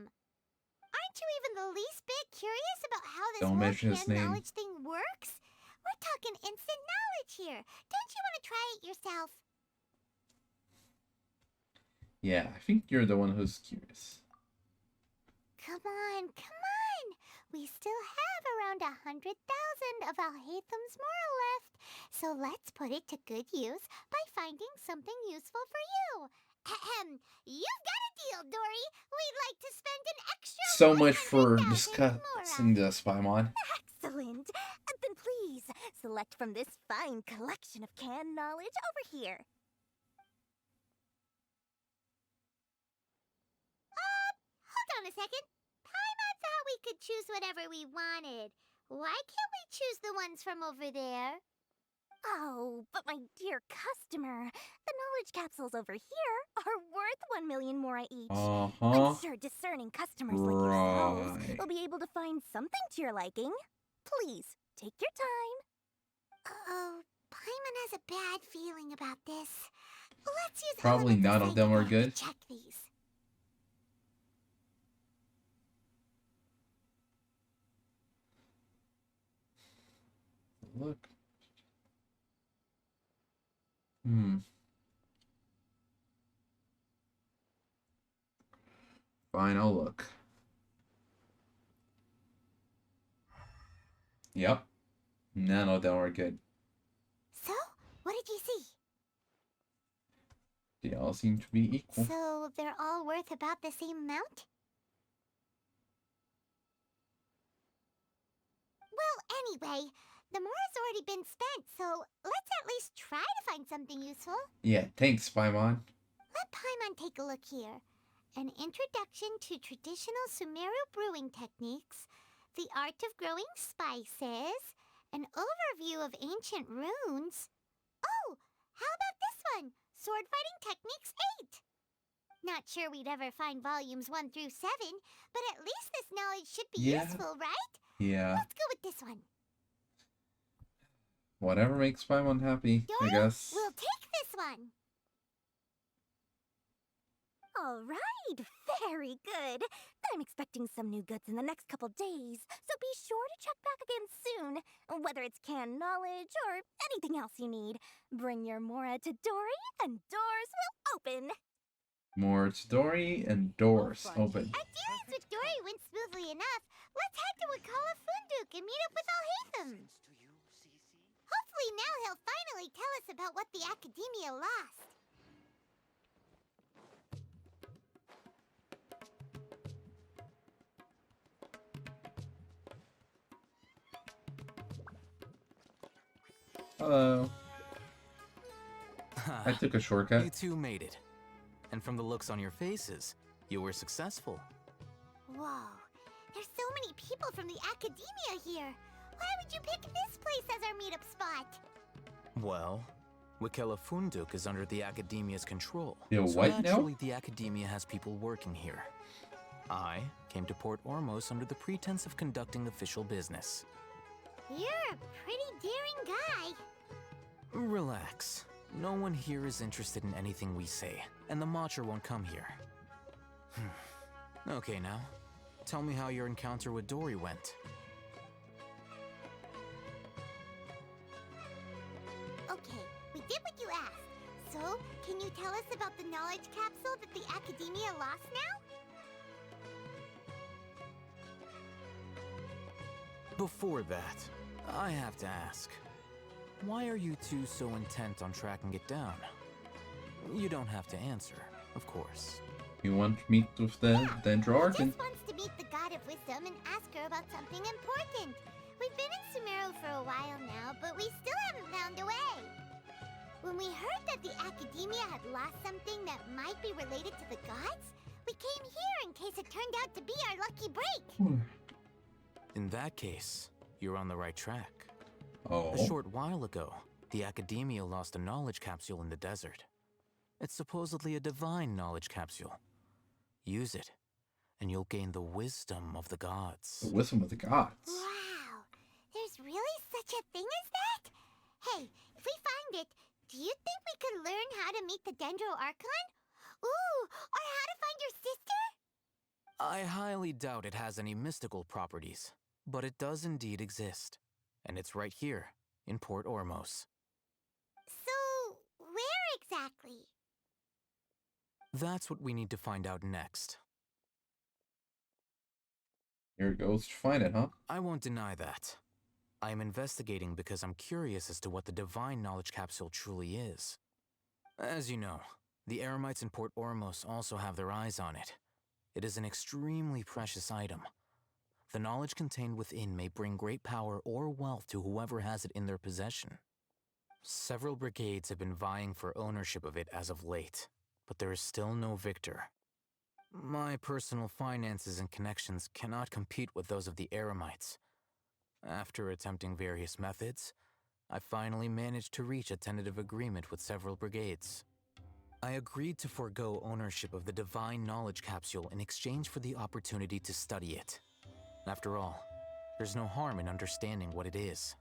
Aren't you even the least bit curious about how this Don't whole mention his canned name. knowledge thing works? We're talking instant knowledge here. Don't you want to try it yourself? Yeah, I think you're the one who's curious. Come on, come on. We still have around 100,000 of Alhaitham's mora left. So let's put it to good use by finding something useful for you. Ahem. You've got a deal, Dory. We'd like to spend an extra So much for 100,000 discussing this, Paimon. Excellent. Then please, select from this fine collection of canned knowledge over here. Hold on a second. Paimon thought we could choose whatever we wanted. Why can't we choose the ones from over there? Oh, but my dear customer, the knowledge capsules over here are worth 1,000,000 mora each. I'm sure discerning customers like yourselves will be able to find something to your liking. Please, take your time. Uh-oh, Paimon has a bad feeling about this. Let's use Probably elements none of them are good. to check these. Look. Fine, I'll look. Yep. None of them are good. So, what did you see? They all seem to be equal. So, they're all worth about the same amount? Well, anyway, the mora's already been spent, so let's at least try to find something useful. Yeah, thanks, Paimon. Let Paimon take a look here. An introduction to traditional Sumeru brewing techniques, the art of growing spices, an overview of ancient runes. Oh, how about this one? Sword Fighting Techniques 8. Not sure we'd ever find volumes 1 through 7, but at least this knowledge should be useful, right? Yeah. Let's go with this one. Whatever makes Paimon happy, I guess. We'll take this one. All right, very good. I'm expecting some new goods in the next couple days, so be sure to check back again soon. Whether it's canned knowledge or anything else you need, bring your mora to Dory and doors will open. More Dory and doors open. Our dealings with Dory went smoothly enough. Let's head to Wakala Funduk and meet up with Alhaitham. Hopefully now he'll finally tell us about what the Academia lost. Hello. I took a shortcut. You two made it. And from the looks on your faces, you were successful. Whoa, there's so many people from the Academia here. Why would you pick this place as our meetup spot? Well, Wakela Funduk is under the Academia's control. Yo, so what now? naturally the Academia has people working here. I came to Port Ormos under the pretense of conducting official business. You're a pretty daring guy. Relax. No one here is interested in anything we say, and the Matcher won't come here. Okay now, tell me how your encounter with Dory went. Okay, we did what you asked. So, can you tell us about the knowledge capsule that the Academia lost now? Before that, I have to ask, why are you two so intent on tracking it down? You don't have to answer, of course. You want to meet with the Dendroarch? Just wants to meet the God of Wisdom and ask her about something important. We've been in Sumeru for a while now, but we still haven't found a way. When we heard that the Academia had lost something that might be related to the gods, we came here in case it turned out to be our lucky break. In that case, you're on the right track. Oh. A short while ago, the Academia lost a knowledge capsule in the desert. It's supposedly a divine knowledge capsule. Use it, and you'll gain the wisdom of the gods. The wisdom of the gods? Wow, there's really such a thing as that? Hey, if we find it, do you think we could learn how to meet the Dendro Archon? Ooh, or how to find your sister? I highly doubt it has any mystical properties, but it does indeed exist. And it's right here, in Port Ormos. So, where exactly? That's what we need to find out next. Here it goes to find it, huh? I won't deny that. I am investigating because I'm curious as to what the divine knowledge capsule truly is. As you know, the Eremites in Port Ormos also have their eyes on it. It is an extremely precious item. The knowledge contained within may bring great power or wealth to whoever has it in their possession. Several brigades have been vying for ownership of it as of late, but there is still no victor. My personal finances and connections cannot compete with those of the Eremites. After attempting various methods, I finally managed to reach a tentative agreement with several brigades. I agreed to forego ownership of the divine knowledge capsule in exchange for the opportunity to study it. After all, there's no harm in understanding what it is.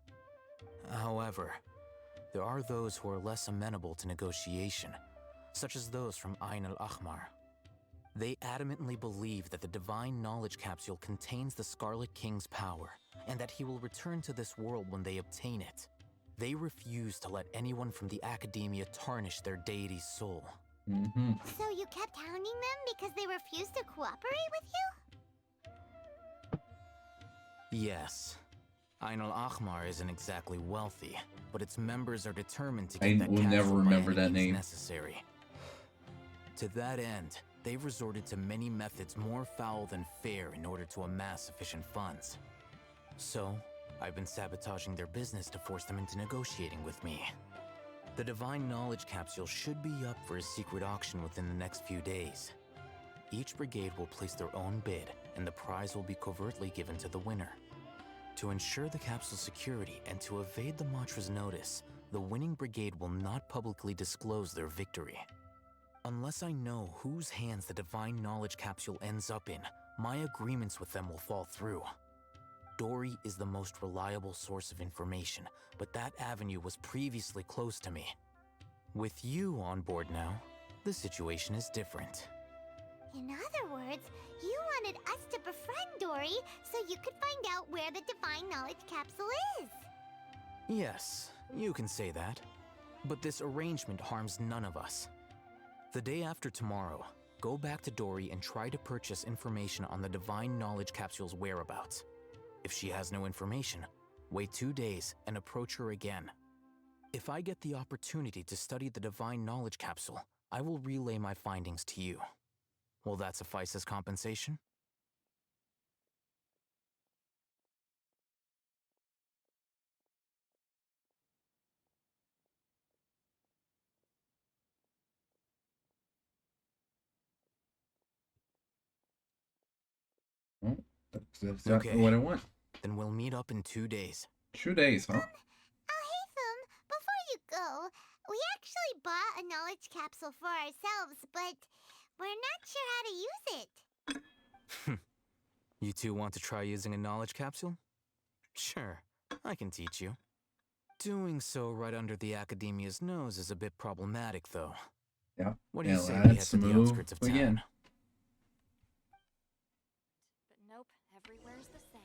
However, there are those who are less amenable to negotiation, such as those from Ain al-Ahmar. They adamantly believe that the divine knowledge capsule contains the Scarlet King's power, and that he will return to this world when they obtain it. They refuse to let anyone from the Academia tarnish their deity's soul. So you kept hounding them because they refused to cooperate with you? Yes. Ain al-Ahmar isn't exactly wealthy, but its members are determined to get that will capsule never by remember any that means name. necessary. To that end, they've resorted to many methods more foul than fair in order to amass sufficient funds. So, I've been sabotaging their business to force them into negotiating with me. The divine knowledge capsule should be up for a secret auction within the next few days. Each brigade will place their own bid, and the prize will be covertly given to the winner. To ensure the capsule's security and to evade the Matra's notice, the winning brigade will not publicly disclose their victory. Unless I know whose hands the divine knowledge capsule ends up in, my agreements with them will fall through. Dory is the most reliable source of information, but that avenue was previously closed to me. With you on board now, the situation is different. In other words, you wanted us to befriend Dory so you could find out where the divine knowledge capsule is. Yes, you can say that. But this arrangement harms none of us. The day after tomorrow, go back to Dory and try to purchase information on the divine knowledge capsule's whereabouts. If she has no information, wait 2 days and approach her again. If I get the opportunity to study the divine knowledge capsule, I will relay my findings to you. Will that suffice as compensation? Oh, that's exactly what I want. Then we'll meet up in 2 days. 2 days, huh? Haytham, before you go, we actually bought a knowledge capsule for ourselves, but we're not sure how to use it. You two want to try using a knowledge capsule? Sure, I can teach you. Doing so right under the Academia's nose is a bit problematic, though. Yeah. What do you say we head Let's to the move outskirts of town? again. But nope, everywhere's the same.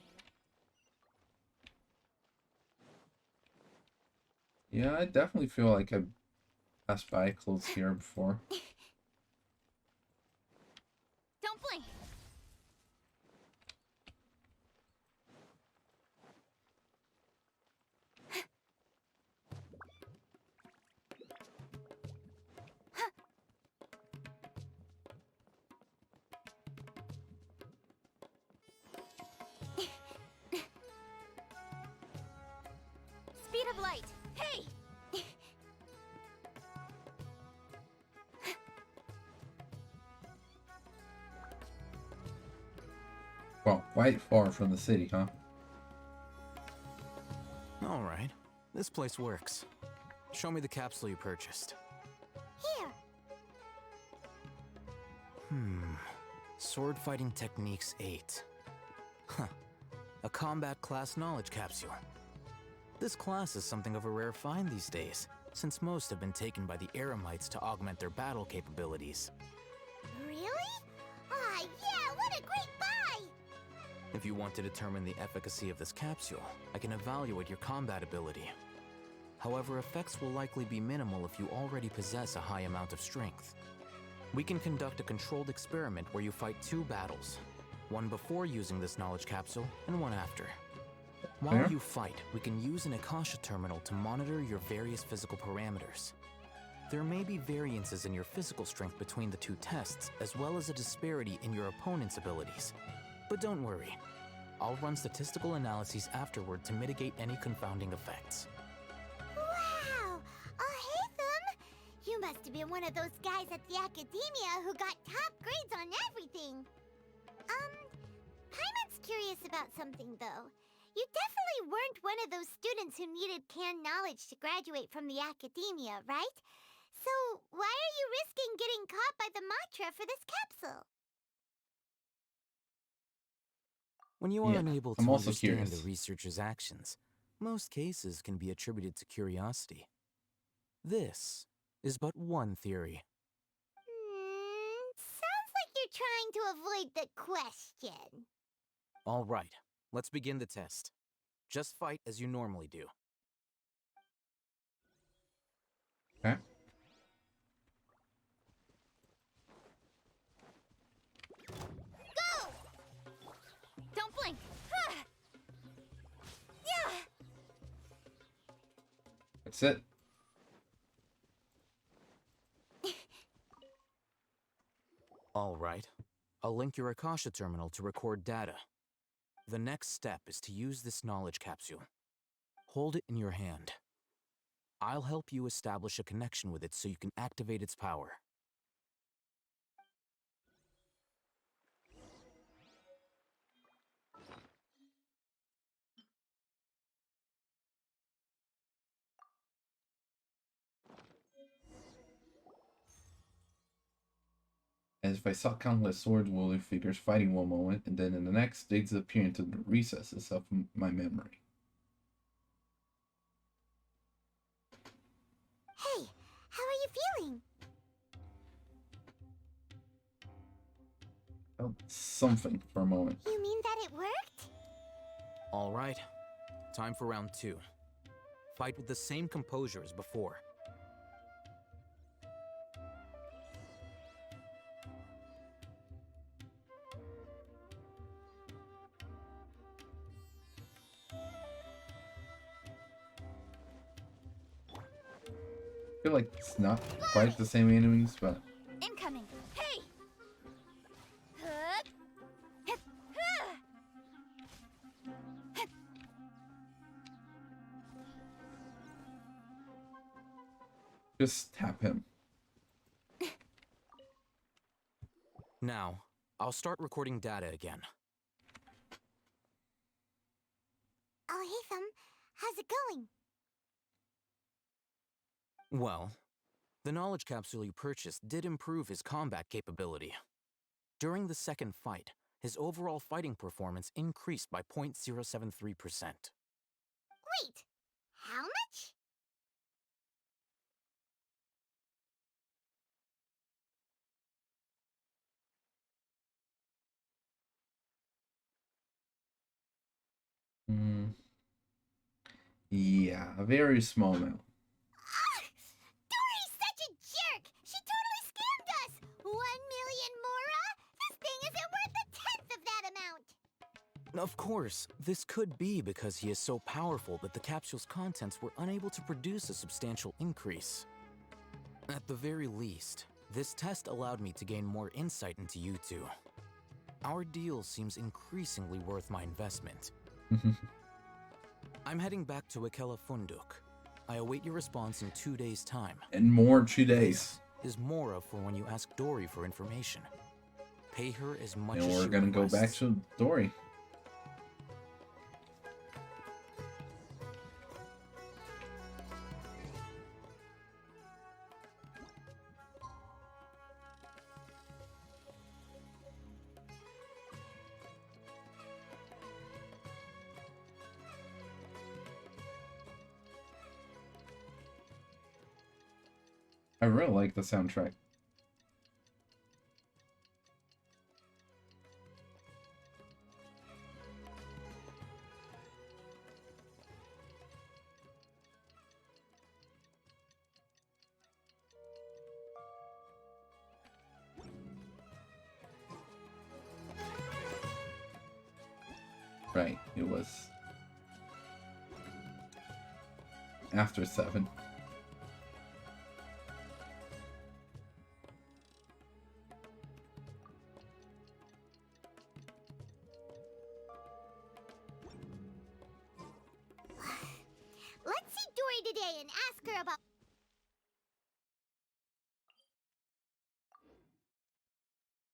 Yeah, I definitely feel like I've passed by close here before. Don't blink. Speed of light. Hey! Well, quite far from the city, huh? All right, this place works. Show me the capsule you purchased. Here. Sword Fighting Techniques 8. Huh. A combat class knowledge capsule. This class is something of a rare find these days, since most have been taken by the Eremites to augment their battle capabilities. Really? Ah, yeah, what a great buy! If you want to determine the efficacy of this capsule, I can evaluate your combat ability. However, effects will likely be minimal if you already possess a high amount of strength. We can conduct a controlled experiment where you fight 2 battles, one before using this knowledge capsule and one after. While you fight, we can use an Akasha terminal to monitor your various physical parameters. There may be variances in your physical strength between the 2 tests, as well as a disparity in your opponent's abilities. But don't worry, I'll run statistical analyses afterward to mitigate any confounding effects. Wow! Haytham! You must have been one of those guys at the Academia who got top grades on everything. Paimon's curious about something, though. You definitely weren't one of those students who needed canned knowledge to graduate from the Academia, right? So, why are you risking getting caught by the Matra for this capsule? When you are unable to I'm also understand curious. the researcher's actions, most cases can be attributed to curiosity. This is but one theory. Sounds like you're trying to avoid the question. All right, let's begin the test. Just fight as you normally do. Okay. Go! Don't blink. Yeah. That's it. All right. I'll link your Akasha terminal to record data. The next step is to use this knowledge capsule. Hold it in your hand. I'll help you establish a connection with it so you can activate its power. As if I saw countless sword-wielding figures fighting one moment, and then in the next, they disappear into the recesses of my memory. Hey, how are you feeling? Felt something for a moment. You mean that it worked? All right. Time for round 2. Fight with the same composure as before. I feel like it's not quite the same enemies, but Incoming. Hey. just tap him. Now, I'll start recording data again. Haytham, how's it going? Well, the knowledge capsule you purchased did improve his combat capability. During the second fight, his overall fighting performance increased by 0.073%. Wait, how much? Yeah, a very small amount. Dory's such a jerk! She totally scammed us! 1 million mora? This thing isn't worth a tenth of that amount! Of course, this could be because he is so powerful that the capsule's contents were unable to produce a substantial increase. At the very least, this test allowed me to gain more insight into you two. Our deal seems increasingly worth my investment. I'm heading back to Ikela Funduk. I await your response in 2 days' time. And more 2 days. This is Mora for when you ask Dory for information. Pay her as much And as we're she gonna go back requests. to Dory. I really like the soundtrack. Right, it was after 7. Let's see Dory today and ask her about.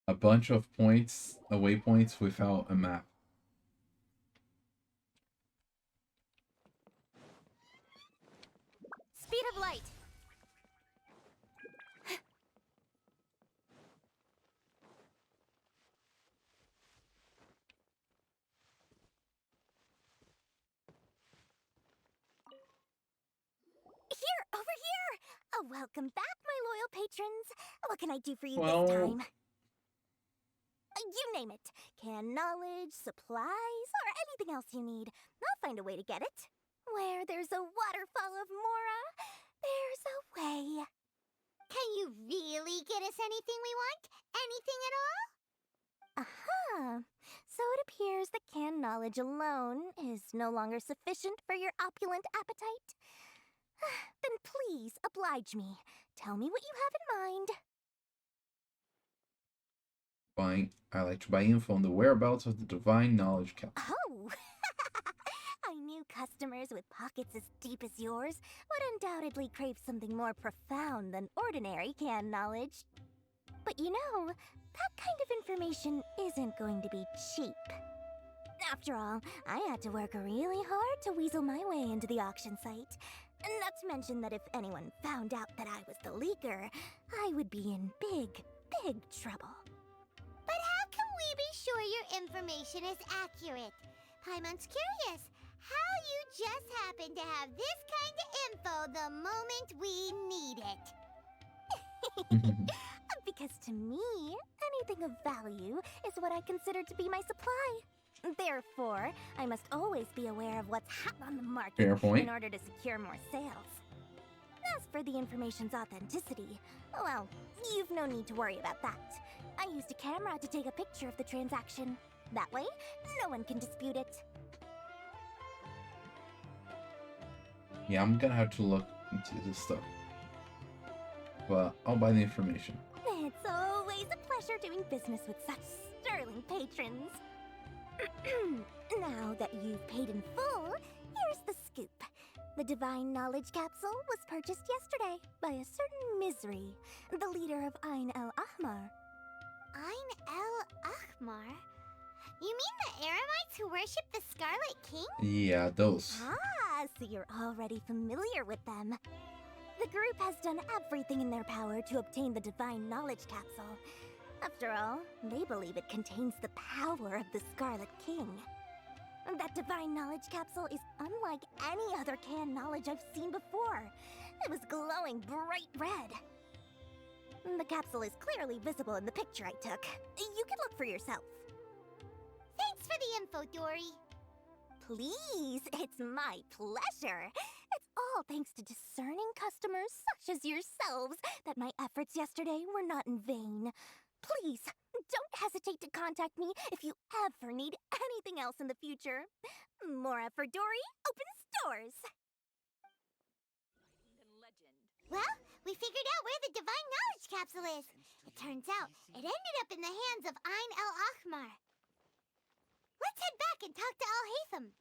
A bunch of points, waypoints without a map. Speed of light. Here, over here! Welcome back, my loyal patrons. What can I do for you Well- this time? You name it. Canned knowledge, supplies, or anything else you need. I'll find a way to get it. Where there's a waterfall of Mora, there's a way. Can you really get us anything we want? Anything at all? Aha! So it appears that canned knowledge alone is no longer sufficient for your opulent appetite. Then please oblige me. Tell me what you have in mind. I like to buy info on the whereabouts of the divine knowledge capsule. Oh! I knew customers with pockets as deep as yours would undoubtedly crave something more profound than ordinary canned knowledge. But you know, that kind of information isn't going to be cheap. After all, I had to work really hard to weasel my way into the auction site. Not to mention that if anyone found out that I was the leaker, I would be in big, big trouble. But how can we be sure your information is accurate? Paimon's curious how you just happen to have this kind of info the moment we need it. Because to me, anything of value is what I consider to be my supply. Therefore, I must always be aware of what's hot on the market Fair point. in order to secure more sales. As for the information's authenticity, well, you've no need to worry about that. I used a camera to take a picture of the transaction. That way, no one can dispute it. Yeah, I'm gonna have to look into this stuff. But I'll buy the information. It's always a pleasure doing business with such sterling patrons. Now that you've paid in full, here's the scoop. The Divine Knowledge Capsule was purchased yesterday by a certain Misery, the leader of Ain el-Ahmar. Ain el-Ahmar? You mean the Eremites who worship the Scarlet King? Yeah, those. Ah, so you're already familiar with them. The group has done everything in their power to obtain the Divine Knowledge Capsule. After all, they believe it contains the power of the Scarlet King. That Divine Knowledge Capsule is unlike any other canned knowledge I've seen before. It was glowing bright red. The capsule is clearly visible in the picture I took. You can look for yourself. Thanks for the info, Dory. Please, it's my pleasure. It's all thanks to discerning customers such as yourselves that my efforts yesterday were not in vain. Please, don't hesitate to contact me if you ever need anything else in the future. Mora for Dory opens doors. Well, we figured out where the Divine Knowledge Capsule is. It turns out it ended up in the hands of Ain el-Ahmar. Let's head back and talk to Al-Haytham.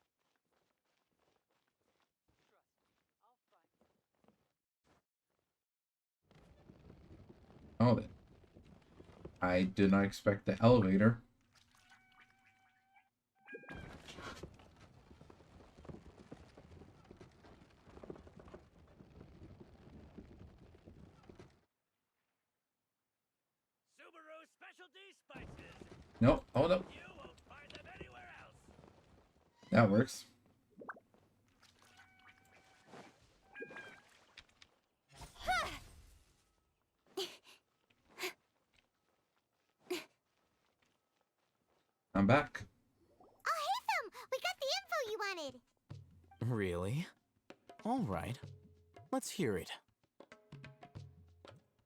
Oh, then. I did not expect the elevator. Subaru specialty spices. Nope, hold up. You won't find them anywhere else. That works. I'm back. Oh, hey, Thumb! We got the info you wanted! Really? All right. Let's hear it.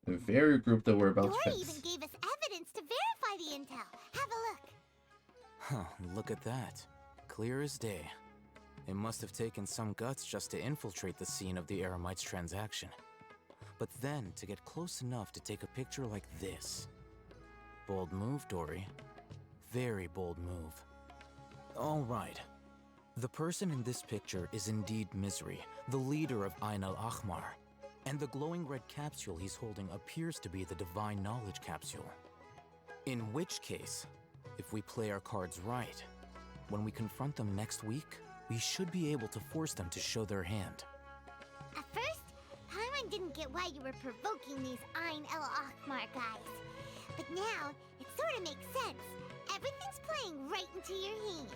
The very group that we're about Dory to fix. even gave us evidence to verify the intel. Have a look. Huh, look at that. Clear as day. It must have taken some guts just to infiltrate the scene of the Eremites transaction. But then to get close enough to take a picture like this. Bold move, Dory. Very bold move. All right. The person in this picture is indeed Misery, the leader of Ain al-Ahmar. And the glowing red capsule he's holding appears to be the Divine Knowledge capsule. In which case, if we play our cards right, when we confront them next week, we should be able to force them to show their hand. At first, Paimon didn't get why you were provoking these Ain el-Ahmar guys. But now, it sort of makes sense. Everything's playing right into your hands.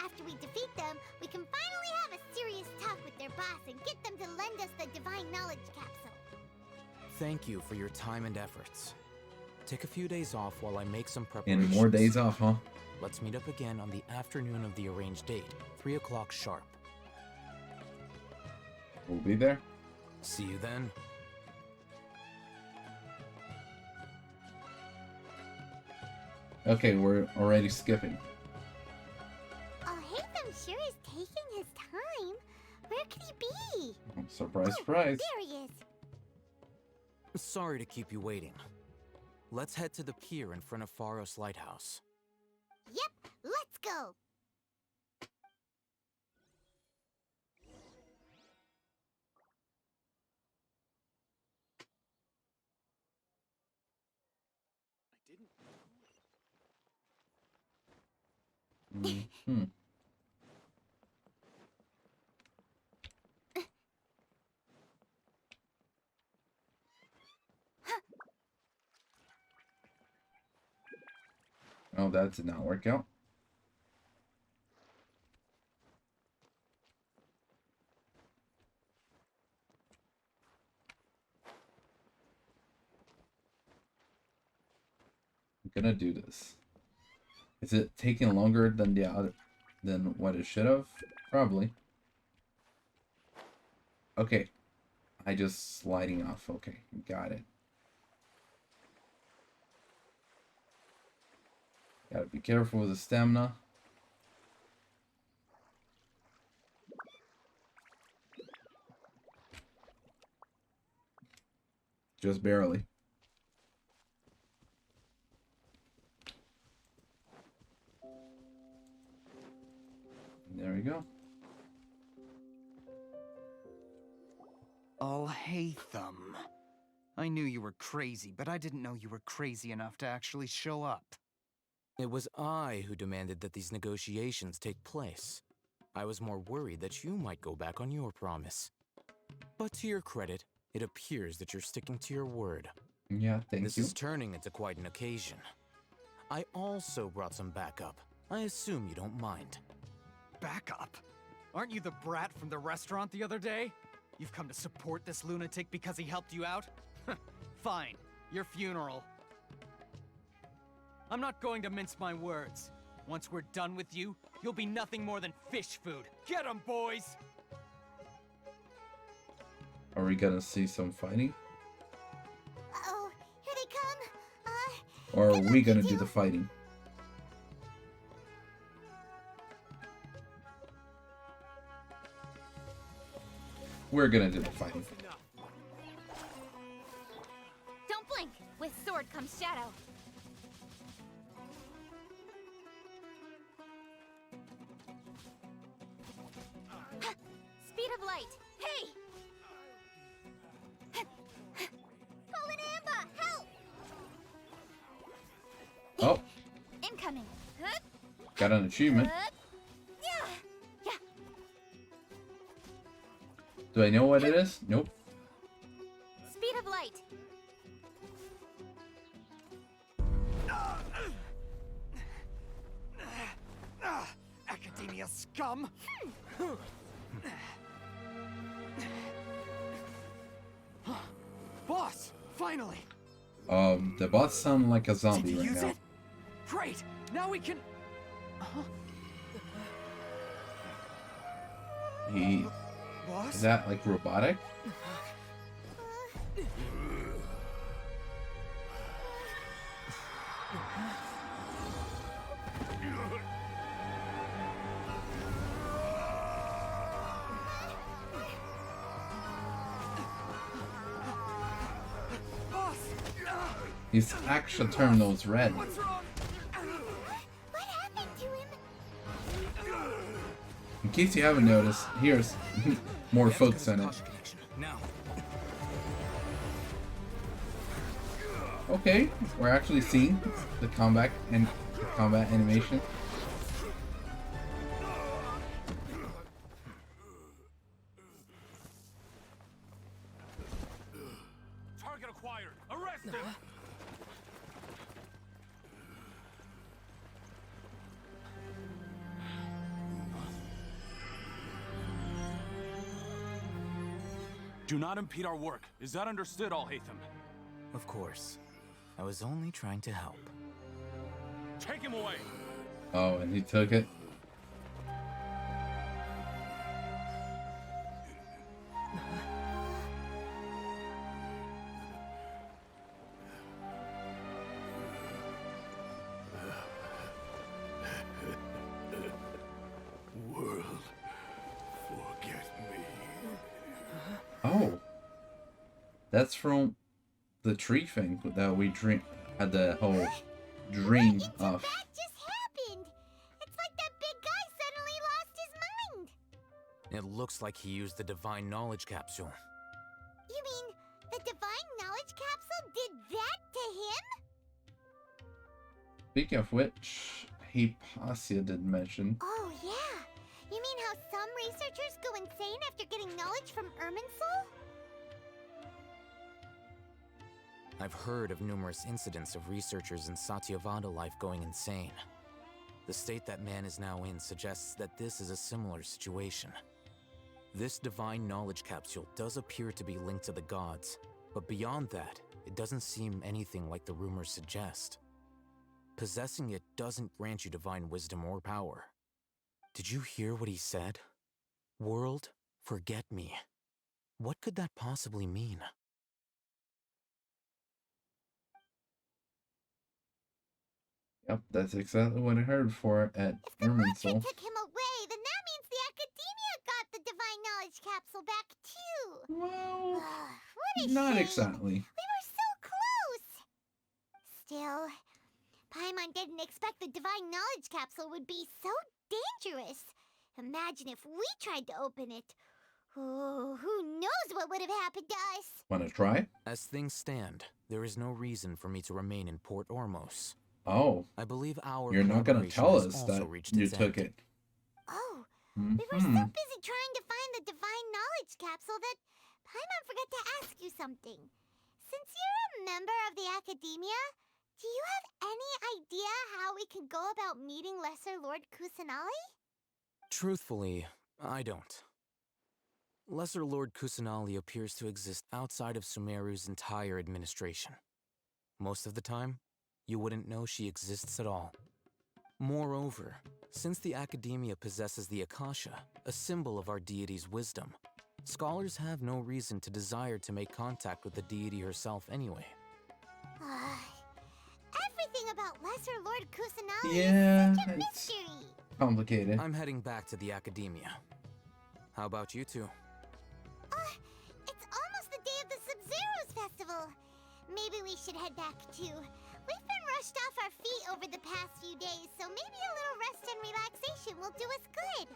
After we defeat them, we can finally have a serious talk with their boss and get them to lend us the Divine Knowledge capsule. Thank you for your time and efforts. Take a few days off while I make some preparations. And more days off, huh? Let's meet up again on the afternoon of the arranged date, 3 o'clock sharp. We'll be there. See you then. Okay, we're already skipping. Oh, Haytham sure is taking his time. Where could he be? Surprise, surprise. There he is. Sorry to keep you waiting. Let's head to the pier in front of Pharos Lighthouse. Yep, let's go. Mm-hmm. Oh, that did not work out. I'm gonna do this. Is it taking longer than the other, than what it should have? Probably. Okay. I just sliding off. Okay, got it. Gotta be careful with the stamina. Just barely. There we go. Oh, Haytham. I knew you were crazy, but I didn't know you were crazy enough to actually show up. It was I who demanded that these negotiations take place. I was more worried that you might go back on your promise. But to your credit, it appears that you're sticking to your word. Yeah, thank you. This is turning into quite an occasion. I also brought some backup. I assume you don't mind. Backup? Aren't you the brat from the restaurant the other day? You've come to support this lunatic because he helped you out? Fine, your funeral. I'm not going to mince my words. Once we're done with you, you'll be nothing more than fish food. Get 'em, boys! Are we gonna see some fighting? Uh-oh, here they come. Or are we gonna do the fighting? We're gonna do the fighting. Don't blink! With sword comes shadow. Speed of light! Hey! Colin Amber, help! Oh, Incoming! got an achievement. Yeah! Do I know what it is? Nope. Speed of light! Academia scum! Boss! Finally! The bots sound like a zombie right now. Great! Now we can... He... Boss? Is that like robotic? Boss! His actual terminal's red. What happened to him? In case you haven't noticed, here's more folks in it. Now. Okay, we're actually seeing the combat animation. Target acquired. Arrest him. Do not impede our work. Is that understood, Al-Haytham? Of course. I was only trying to help. Take him away. Oh, and he took it. World, forget me. Oh, that's from the tree thing that we had the whole dream of. That just happened. It's like that big guy suddenly lost his mind. It looks like he used the divine knowledge capsule. You mean the divine knowledge capsule did that to him? Speaking of which, Hypatia did mention. Oh yeah. You mean how some researchers go insane after getting knowledge from Irminsul? I've heard of numerous incidents of researchers in Satyavada life going insane. The state that man is now in suggests that this is a similar situation. This divine knowledge capsule does appear to be linked to the gods, but beyond that, it doesn't seem anything like the rumors suggest. Possessing it doesn't grant you divine wisdom or power. Did you hear what he said? World, forget me. What could that possibly mean? Yep, that's exactly what I heard for at Irminsul. Took him away, then that means the Academia got the divine knowledge capsule back too. Well, what a not shame. exactly. We were so close. Still, Paimon didn't expect the divine knowledge capsule would be so dangerous. Imagine if we tried to open it. Oh, who knows what would have happened to us? Wanna try? As things stand, there is no reason for me to remain in Port Ormos. Oh. I believe our You're not gonna collaboration tell has us also that reached you its took end. it. Oh, Mhm. we were so busy trying to find the divine knowledge capsule that Paimon forgot to ask you something. Since you're a member of the Academia, do you have any idea how we can go about meeting Lesser Lord Kusanali? Truthfully, I don't. Lesser Lord Kusanali appears to exist outside of Sumeru's entire administration. Most of the time, you wouldn't know she exists at all. Moreover, since the Academia possesses the Akasha, a symbol of our deity's wisdom, scholars have no reason to desire to make contact with the deity herself anyway. Everything about Lesser Lord Kusanali Yeah, is such a it's mystery. complicated. I'm heading back to the Academia. How about you two? It's almost the day of the Sub-Zero's festival. Maybe we should head back too. We've been rushed off our feet over the past few days, so maybe a little rest and relaxation will do us good.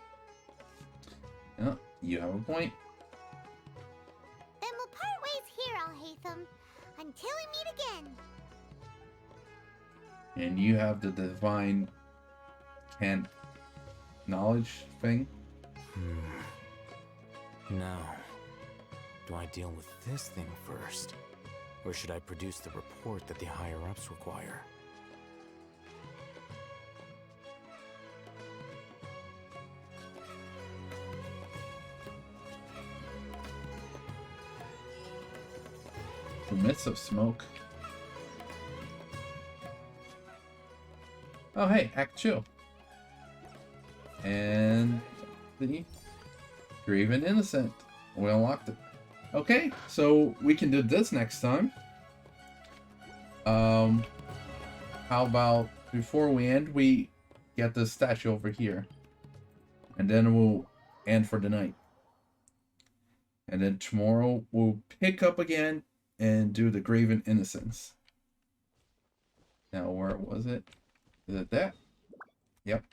Yeah, you have a point. Then we'll part ways here, Al-Haytham, until we meet again. And you have the divine knowledge thing. Now, do I deal with this thing first? Or should I produce the report that the higher-ups require? The midst of smoke. Oh, hey, Act 2. And the Graven Innocent. We unlocked it. Okay, so we can do this next time. How about before we end, we get this statue over here. And then we'll end for the night. And then tomorrow we'll pick up again and do the Graven Innocence. Now, where was it? Is it that? Yep.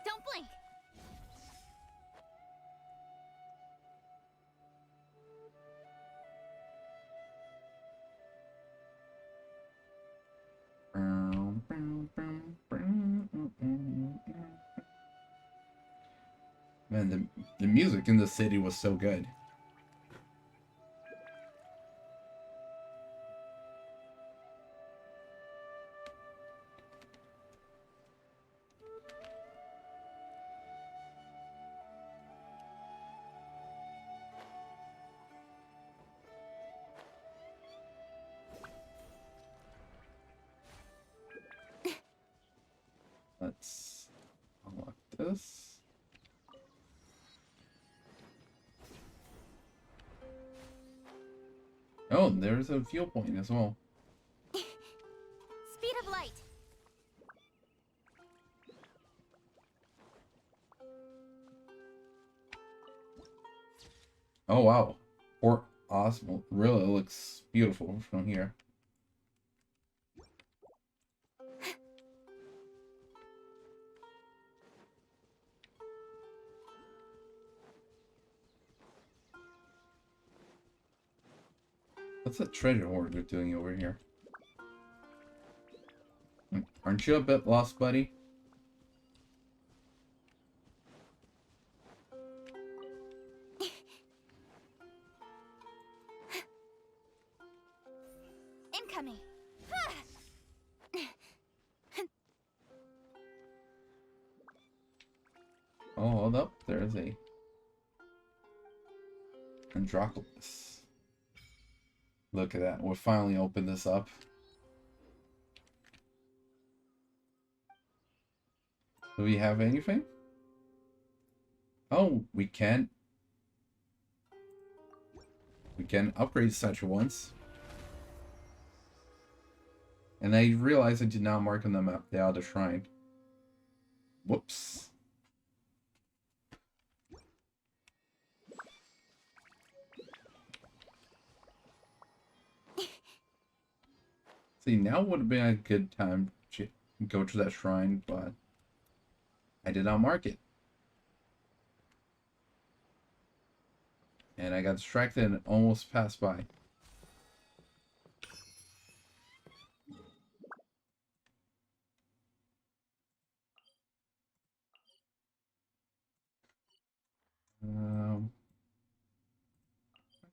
Don't blink. Man, the music in the city was so good. Let's unlock this. Oh, there's a viewpoint as well. Speed of light. Oh wow, Port Osmo really looks beautiful from here. What's that treasure hoard they're doing over here? Aren't you a bit lost, buddy? Incoming. Oh, hold up. There's a Androculus. Look at that. We'll finally open this up. Do we have anything? Oh, we can. We can upgrade such once. And I realized I did not mark on the map the other shrine. Whoops. See, now would have been a good time to go to that shrine, but I did not mark it. And I got distracted and almost passed by.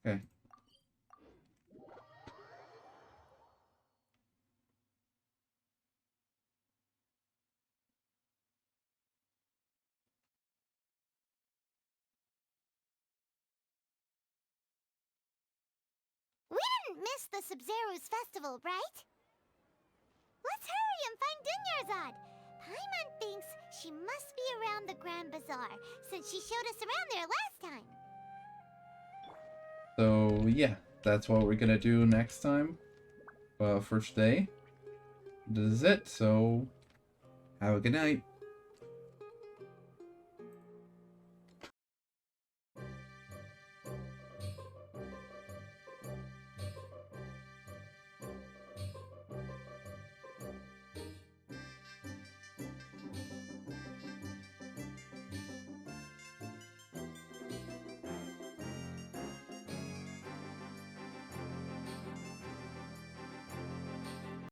Okay. We didn't miss the Sub-Zero's festival, right? Let's hurry and find Dunyarzad. Paimon thinks she must be around the Grand Bazaar, since she showed us around there last time. So, yeah, that's what we're gonna do next time. First day. This is it, so have a good night.